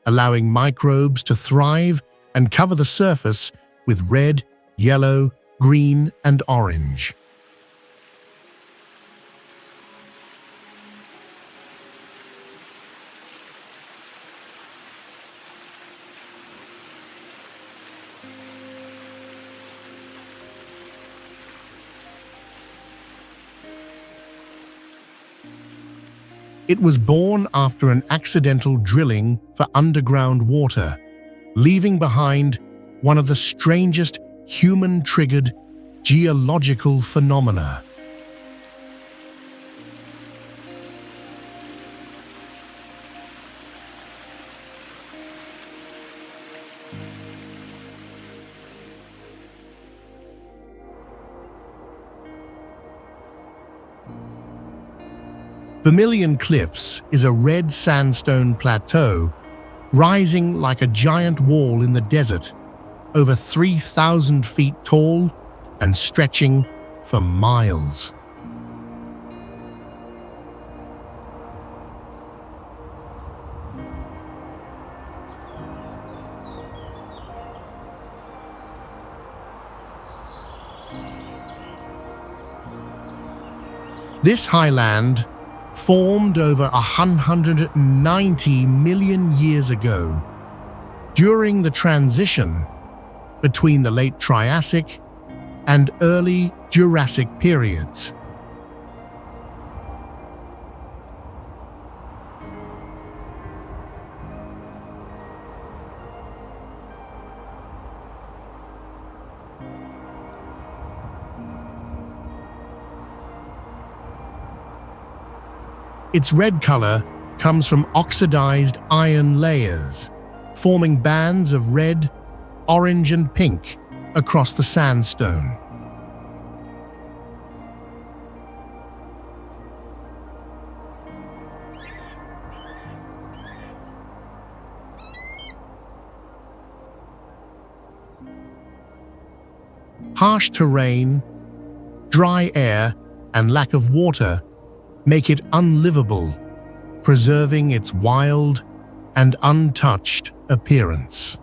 allowing microbes to thrive and cover the surface with red, yellow, green, and orange. It was born after an accidental drilling for underground water, leaving behind one of the strangest human-triggered geological phenomena. Vermilion Cliffs is a red sandstone plateau rising like a giant wall in the desert, over 3,000 feet tall and stretching for miles. This highland formed over 190 million years ago, during the transition between the late Triassic and early Jurassic periods. Its red color comes from oxidized iron layers, forming bands of red, orange, and pink across the sandstone. Harsh terrain, dry air, and lack of water make it unlivable, preserving its wild and untouched appearance.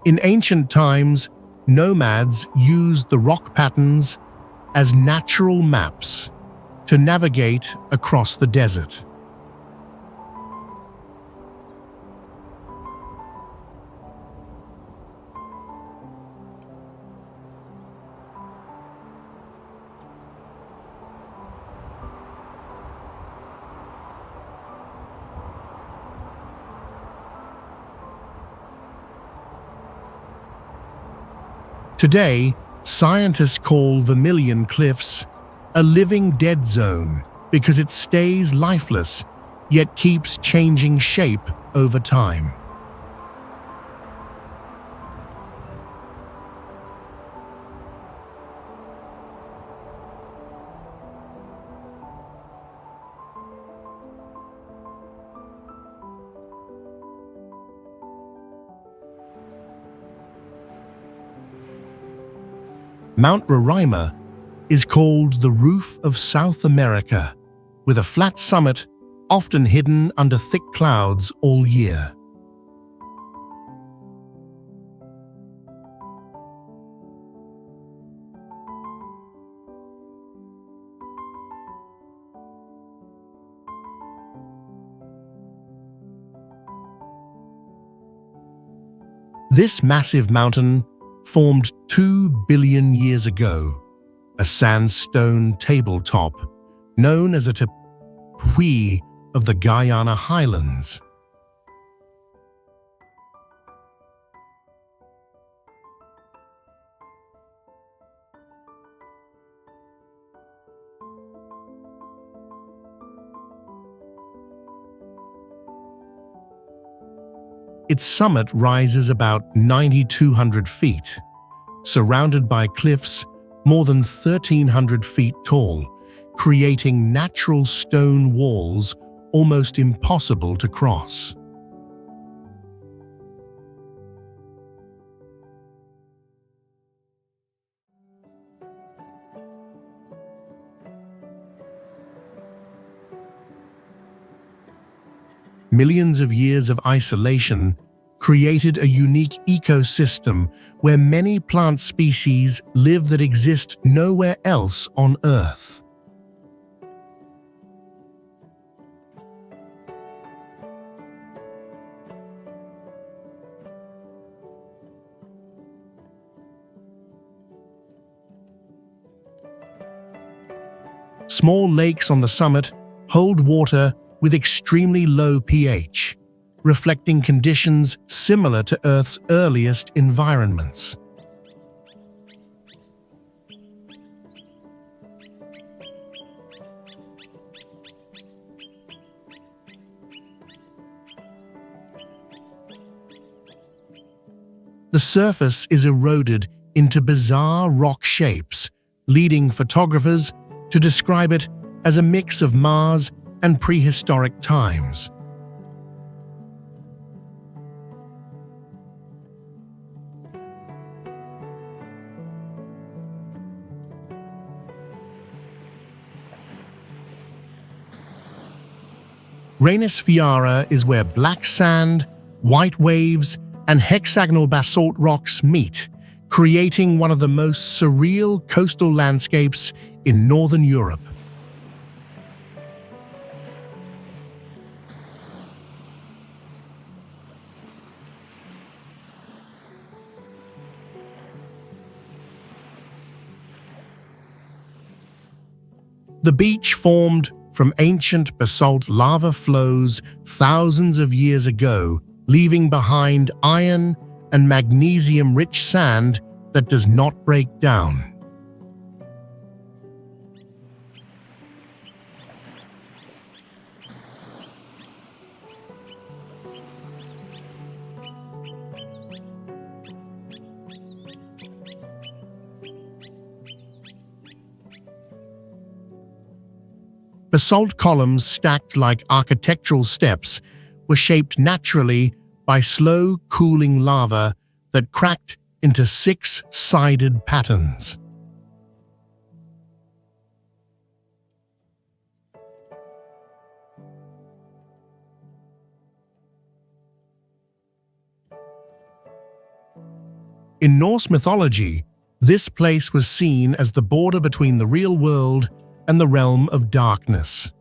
In ancient times, nomads used the rock patterns as natural maps to navigate across the desert. Today, scientists call Vermilion Cliffs a living dead zone because it stays lifeless, yet keeps changing shape over time. Mount Roraima is called the roof of South America, with a flat summit often hidden under thick clouds all year. This massive mountain formed 2 billion years ago, a sandstone tabletop known as a tepuy of the Guyana highlands. Its summit rises about 9,200 feet, surrounded by cliffs more than 1,300 feet tall, creating natural stone walls almost impossible to cross. Millions of years of isolation created a unique ecosystem where many plant species live that exist nowhere else on Earth. Small lakes on the summit hold water with extremely low pH, reflecting conditions similar to Earth's earliest environments. The surface is eroded into bizarre rock shapes, leading photographers to describe it as a mix of Mars and prehistoric times. Rainisfiara is where black sand, white waves, and hexagonal basalt rocks meet, creating one of the most surreal coastal landscapes in northern Europe. The beach formed from ancient basalt lava flows thousands of years ago, leaving behind iron and magnesium-rich sand that does not break down. Basalt columns stacked like architectural steps were shaped naturally by slow cooling lava that cracked into six-sided patterns. In Norse mythology, this place was seen as the border between the real world and the realm of darkness.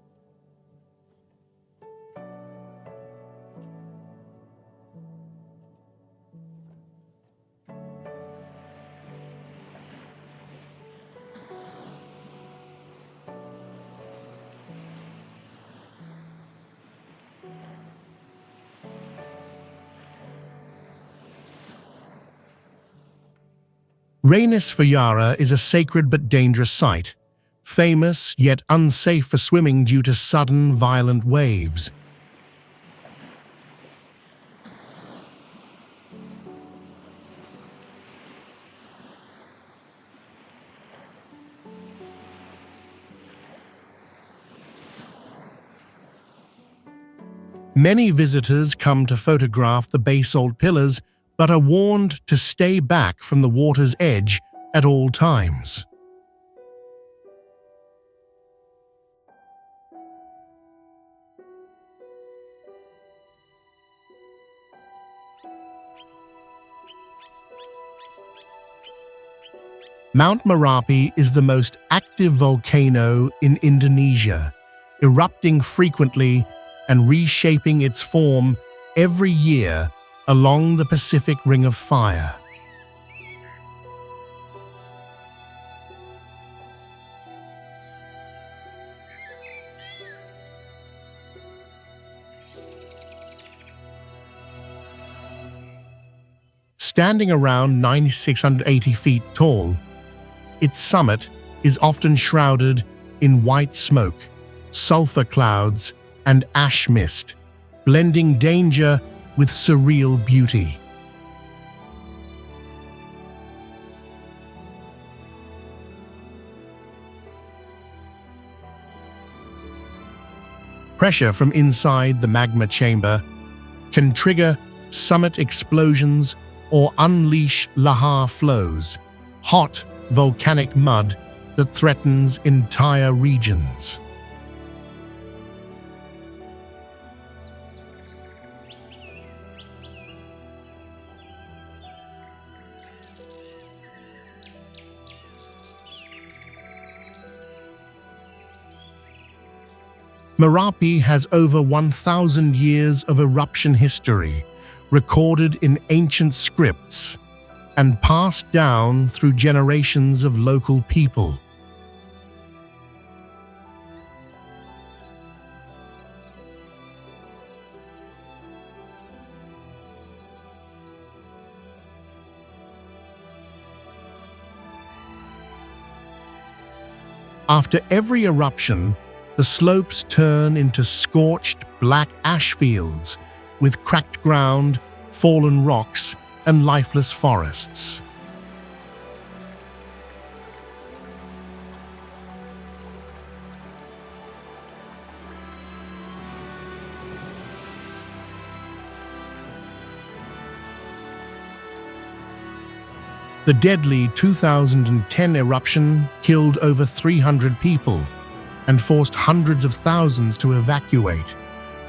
Reynisfjara is a sacred but dangerous site, famous yet unsafe for swimming due to sudden, violent waves. Many visitors come to photograph the basalt pillars, but are warned to stay back from the water's edge at all times. Mount Merapi is the most active volcano in Indonesia, erupting frequently and reshaping its form every year along the Pacific Ring of Fire. Standing around 9,680 feet tall, its summit is often shrouded in white smoke, sulfur clouds, and ash mist, blending danger with surreal beauty. Pressure from inside the magma chamber can trigger summit explosions or unleash lahar flows, hot volcanic mud that threatens entire regions. Merapi has over 1,000 years of eruption history, recorded in ancient scripts and passed down through generations of local people. After every eruption, the slopes turn into scorched black ash fields with cracked ground, fallen rocks, and lifeless forests. The deadly 2010 eruption killed over 300 people and forced hundreds of thousands to evacuate,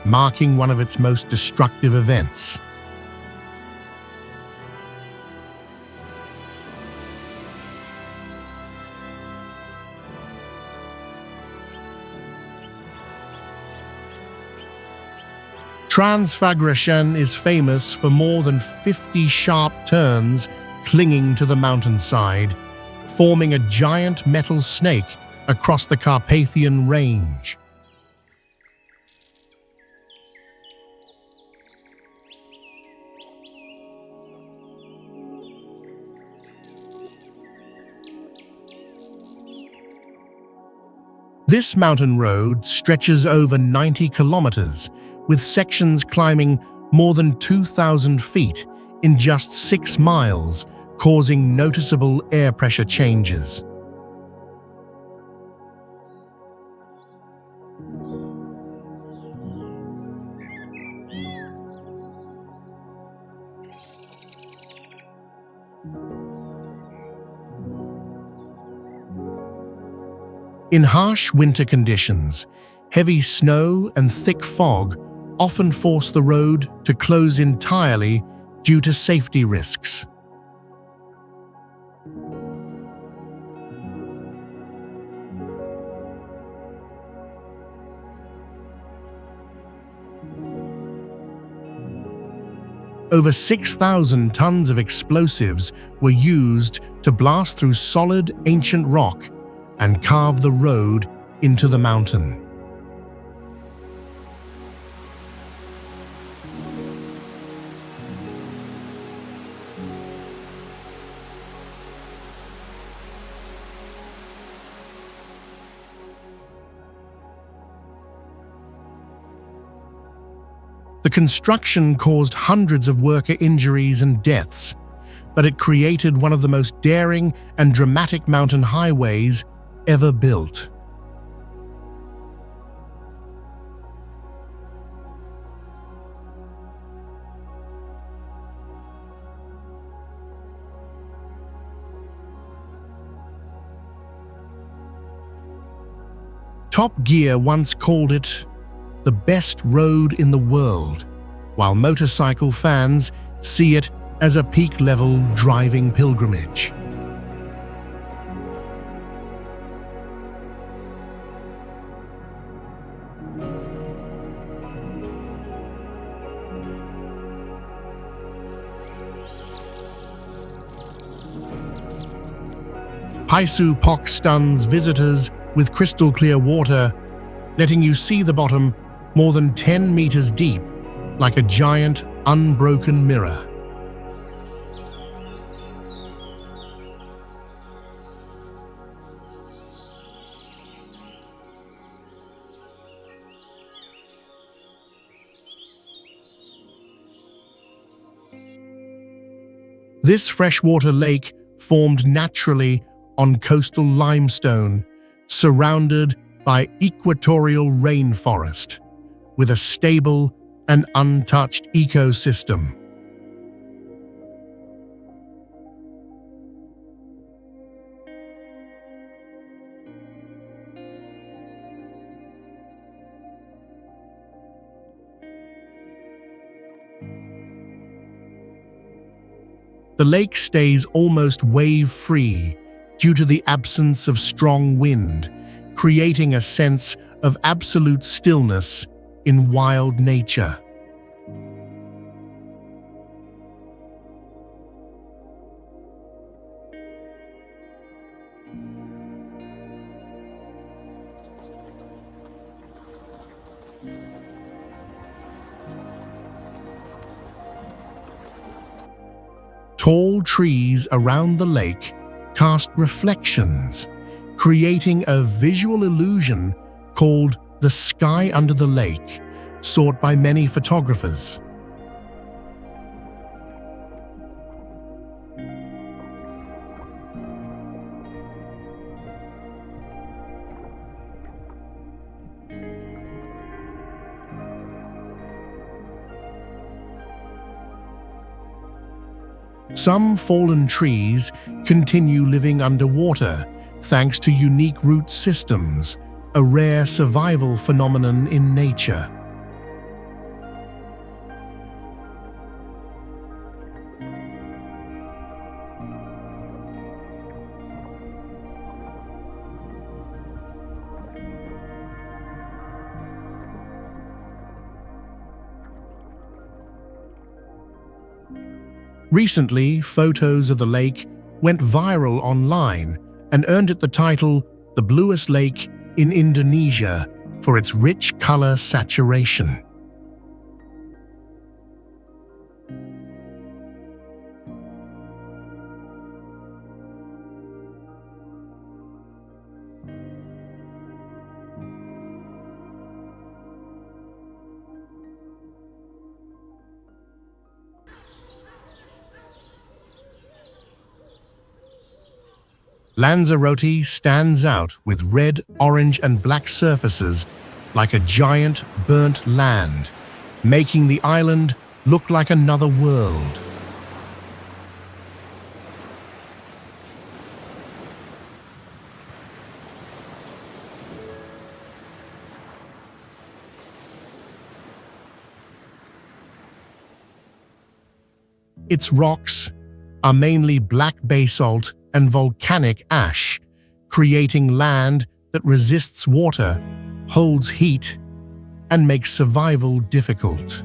marking one of its most destructive events. Transfagration is famous for more than 50 sharp turns clinging to the mountainside, forming a giant metal snake across the Carpathian Range. This mountain road stretches over 90 kilometers, with sections climbing more than 2,000 feet in just 6 miles, causing noticeable air pressure changes. In harsh winter conditions, heavy snow and thick fog often force the road to close entirely due to safety risks. Over 6,000 tons of explosives were used to blast through solid ancient rock and carve the road into the mountain. The construction caused hundreds of worker injuries and deaths, but it created one of the most daring and dramatic mountain highways ever built. Top Gear once called it the best road in the world, while motorcycle fans see it as a peak-level driving pilgrimage. Paisu Pok stuns visitors with crystal-clear water, letting you see the bottom more than 10 meters deep, like a giant, unbroken mirror. This freshwater lake formed naturally on coastal limestone, surrounded by equatorial rainforest, with a stable and untouched ecosystem. The lake stays almost wave-free due to the absence of strong wind, creating a sense of absolute stillness in wild nature. Tall trees around the lake cast reflections, creating a visual illusion called the sky under the lake, sought by many photographers. Some fallen trees continue living underwater thanks to unique root systems, a rare survival phenomenon in nature. Recently, photos of the lake went viral online and earned it the title the bluest lake in Indonesia for its rich color saturation. Lanzarote stands out with red, orange, and black surfaces like a giant burnt land, making the island look like another world. Its rocks are mainly black basalt and volcanic ash, creating land that resists water, holds heat, and makes survival difficult.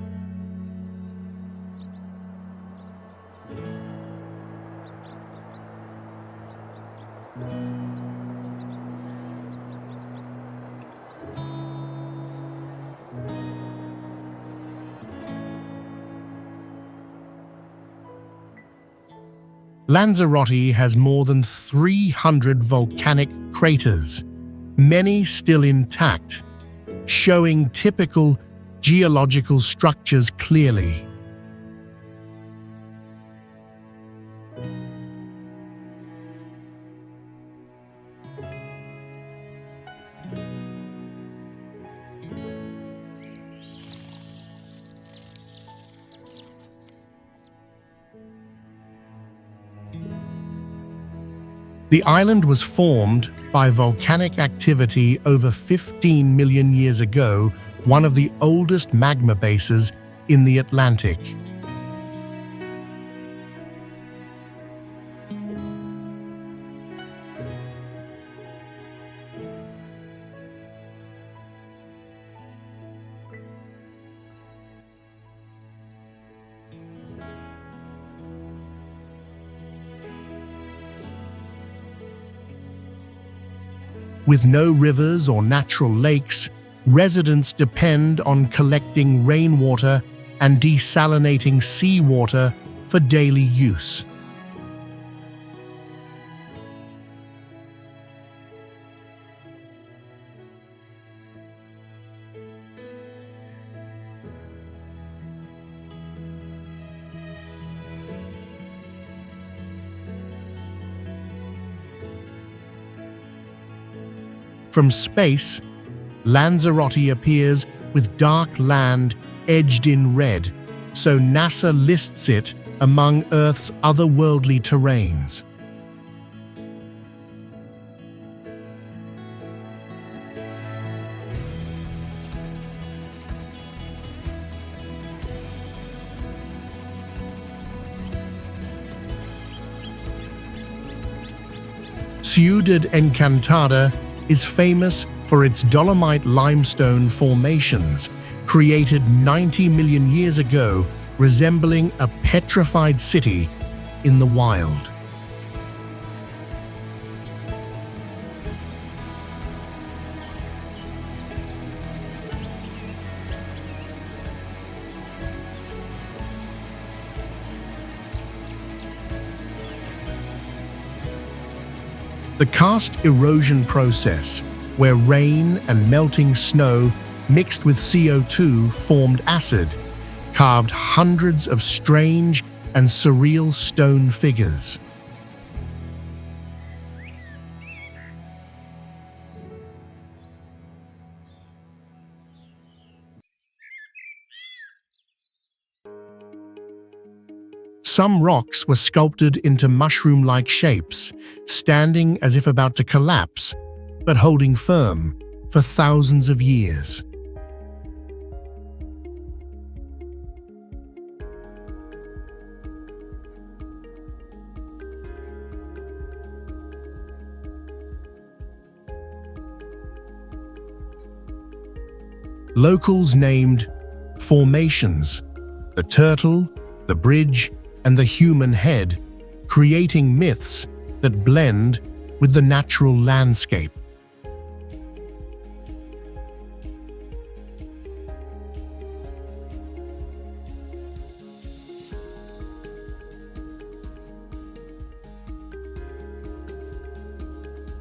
Lanzarote has more than 300 volcanic craters, many still intact, showing typical geological structures clearly. The island was formed by volcanic activity over 15 million years ago, one of the oldest magma bases in the Atlantic. With no rivers or natural lakes, residents depend on collecting rainwater and desalinating seawater for daily use. From space, Lanzarote appears with dark land edged in red, so NASA lists it among Earth's otherworldly terrains. Ciudad Encantada is famous for its dolomite limestone formations, created 90 million years ago, resembling a petrified city in the wild. The karst erosion process, where rain and melting snow mixed with CO2 formed acid, carved hundreds of strange and surreal stone figures. Some rocks were sculpted into mushroom-like shapes, standing as if about to collapse, but holding firm for thousands of years. Locals named formations the turtle, the bridge, and the human head, creating myths that blend with the natural landscape.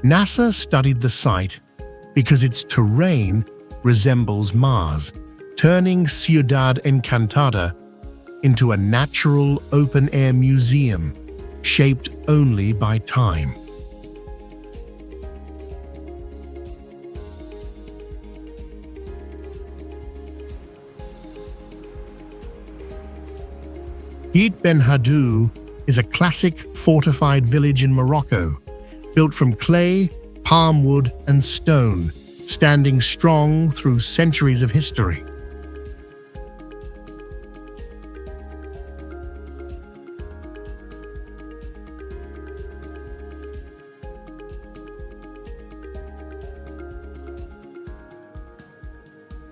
NASA studied the site because its terrain resembles Mars, turning Ciudad Encantada into a natural open-air museum shaped only by time. Git Ben Haddou is a classic fortified village in Morocco, built from clay, palm wood, and stone, standing strong through centuries of history.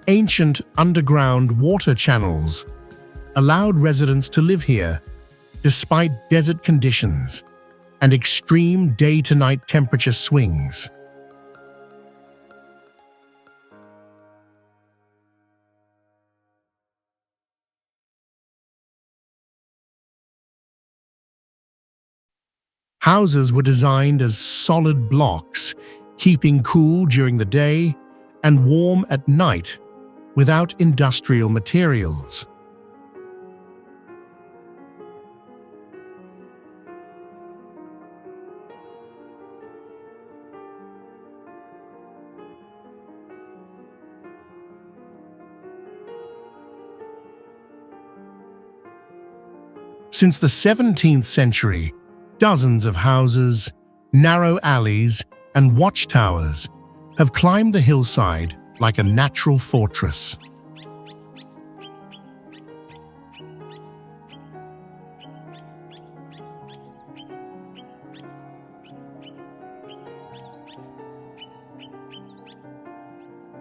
Ancient underground water channels allowed residents to live here despite desert conditions and extreme day-to-night temperature swings. Houses were designed as solid blocks, keeping cool during the day and warm at night without industrial materials. Since the 17th century, dozens of houses, narrow alleys, and watchtowers have climbed the hillside like a natural fortress.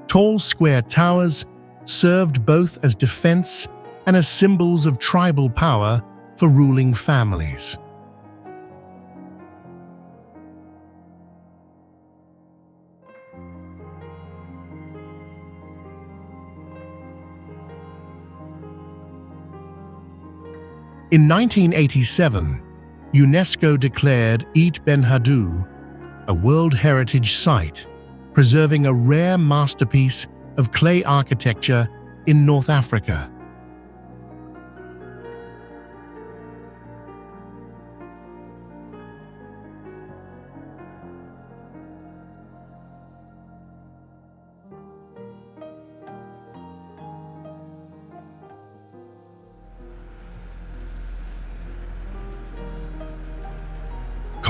Tall square towers served both as defense and as symbols of tribal power for ruling families. In 1987, UNESCO declared Git Ben Haddou a World Heritage Site, preserving a rare masterpiece of clay architecture in North Africa.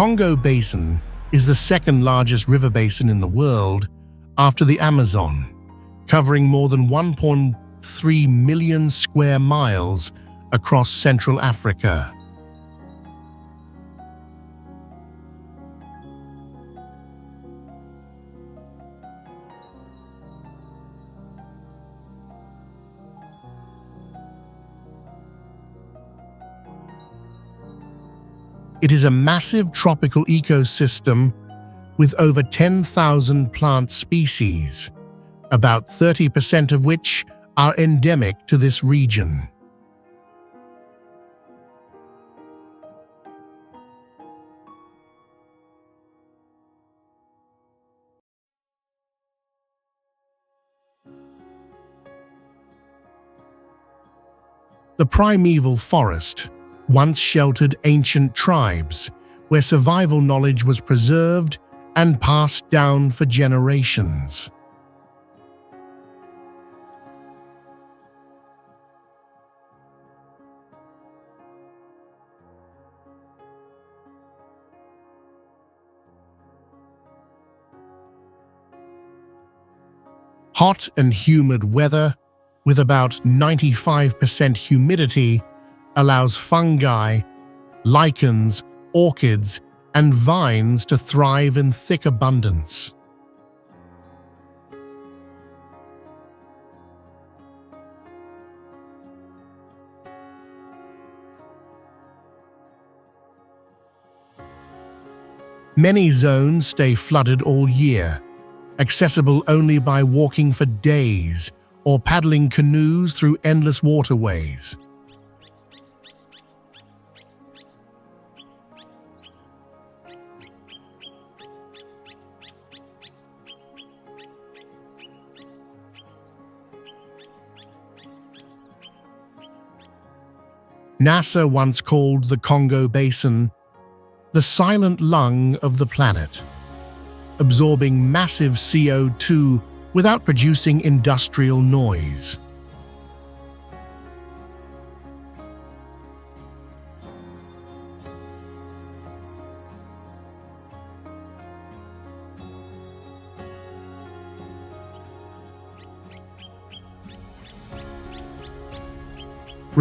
Congo Basin is the second largest river basin in the world after the Amazon, covering more than 1.3 million square miles across Central Africa. It is a massive tropical ecosystem with over 10,000 plant species, about 30% of which are endemic to this region. The primeval forest once sheltered ancient tribes, where survival knowledge was preserved and passed down for generations. Hot and humid weather, with about 95% humidity, allows fungi, lichens, orchids, and vines to thrive in thick abundance. Many zones stay flooded all year, accessible only by walking for days or paddling canoes through endless waterways. NASA once called the Congo Basin the silent lung of the planet, absorbing massive CO2 without producing industrial noise.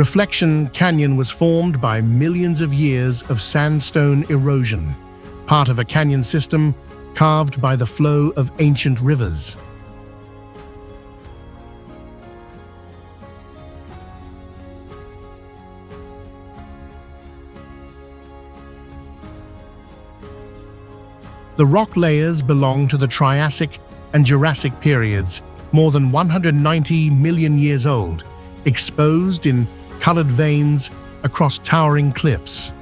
Reflection Canyon was formed by millions of years of sandstone erosion, part of a canyon system carved by the flow of ancient rivers. The rock layers belong to the Triassic and Jurassic periods, more than 190 million years old, exposed in colored veins across towering cliffs.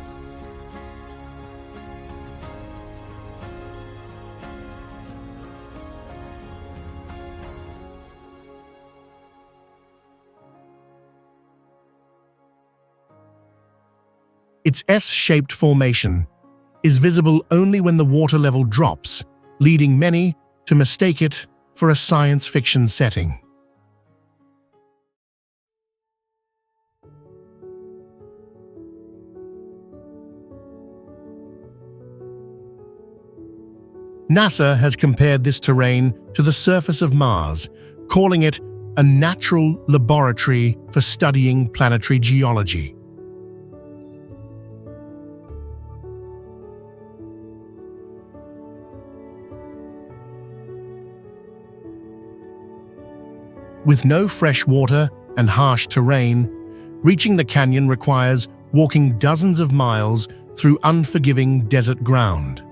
Its S-shaped formation is visible only when the water level drops, leading many to mistake it for a science fiction setting. NASA has compared this terrain to the surface of Mars, calling it a natural laboratory for studying planetary geology. With no fresh water and harsh terrain, reaching the canyon requires walking dozens of miles through unforgiving desert ground.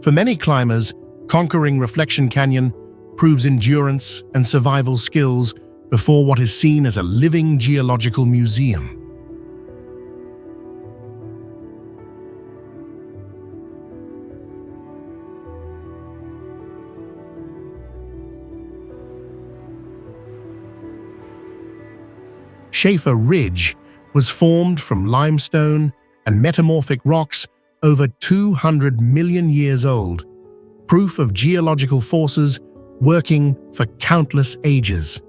For many climbers, conquering Reflection Canyon proves endurance and survival skills before what is seen as a living geological museum. Schaefer Ridge was formed from limestone and metamorphic rocks over 200 million years old, proof of geological forces working for countless ages.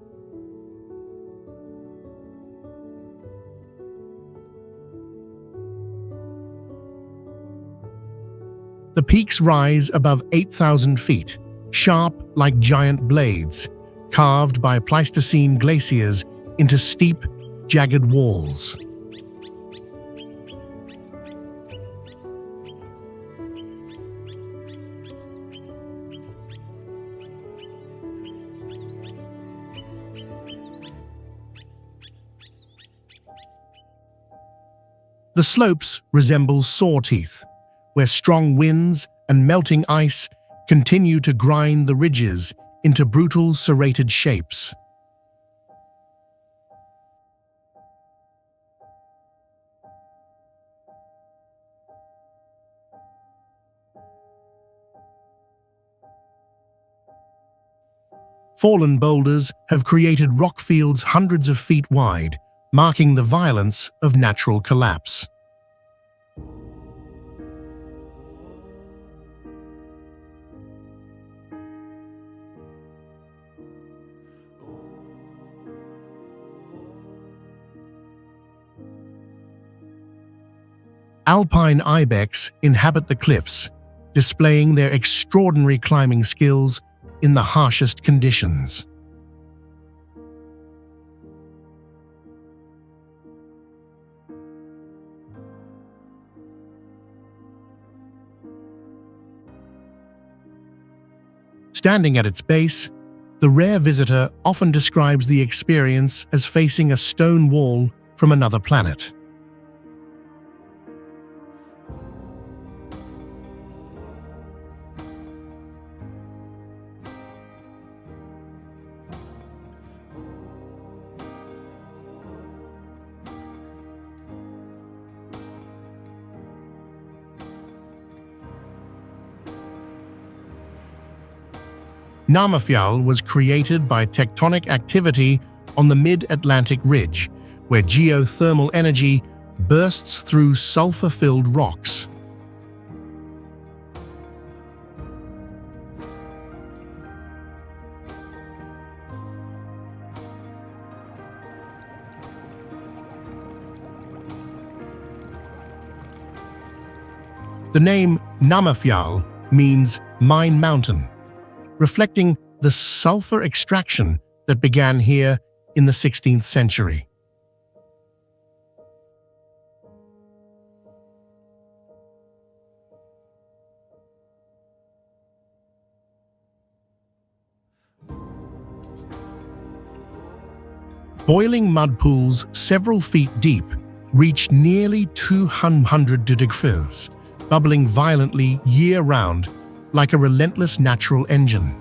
The peaks rise above 8,000 feet, sharp like giant blades, carved by Pleistocene glaciers into steep, jagged walls. The slopes resemble saw teeth, where strong winds and melting ice continue to grind the ridges into brutal serrated shapes. Fallen boulders have created rock fields hundreds of feet wide, marking the violence of natural collapse. Alpine ibex inhabit the cliffs, displaying their extraordinary climbing skills in the harshest conditions. Standing at its base, the rare visitor often describes the experience as facing a stone wall from another planet. Namafjall was created by tectonic activity on the mid-Atlantic ridge, where geothermal energy bursts through sulfur-filled rocks. The name Namafjall means mine mountain, reflecting the sulfur extraction that began here in the 16th century. Boiling mud pools several feet deep reach nearly 200 degrees, bubbling violently year-round like a relentless natural engine.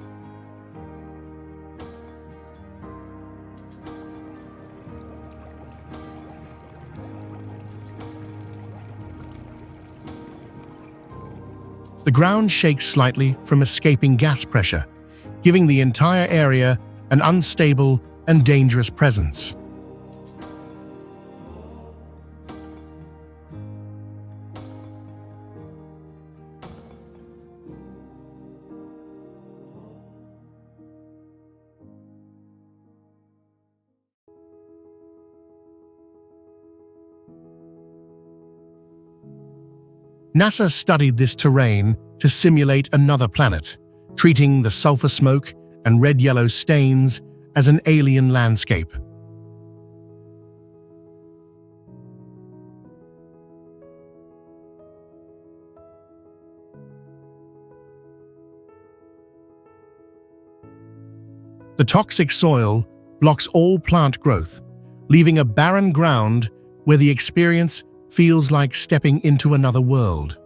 The ground shakes slightly from escaping gas pressure, giving the entire area an unstable and dangerous presence. NASA studied this terrain to simulate another planet, treating the sulfur smoke and red-yellow stains as an alien landscape. The toxic soil blocks all plant growth, leaving a barren ground where the experience feels like stepping into another world.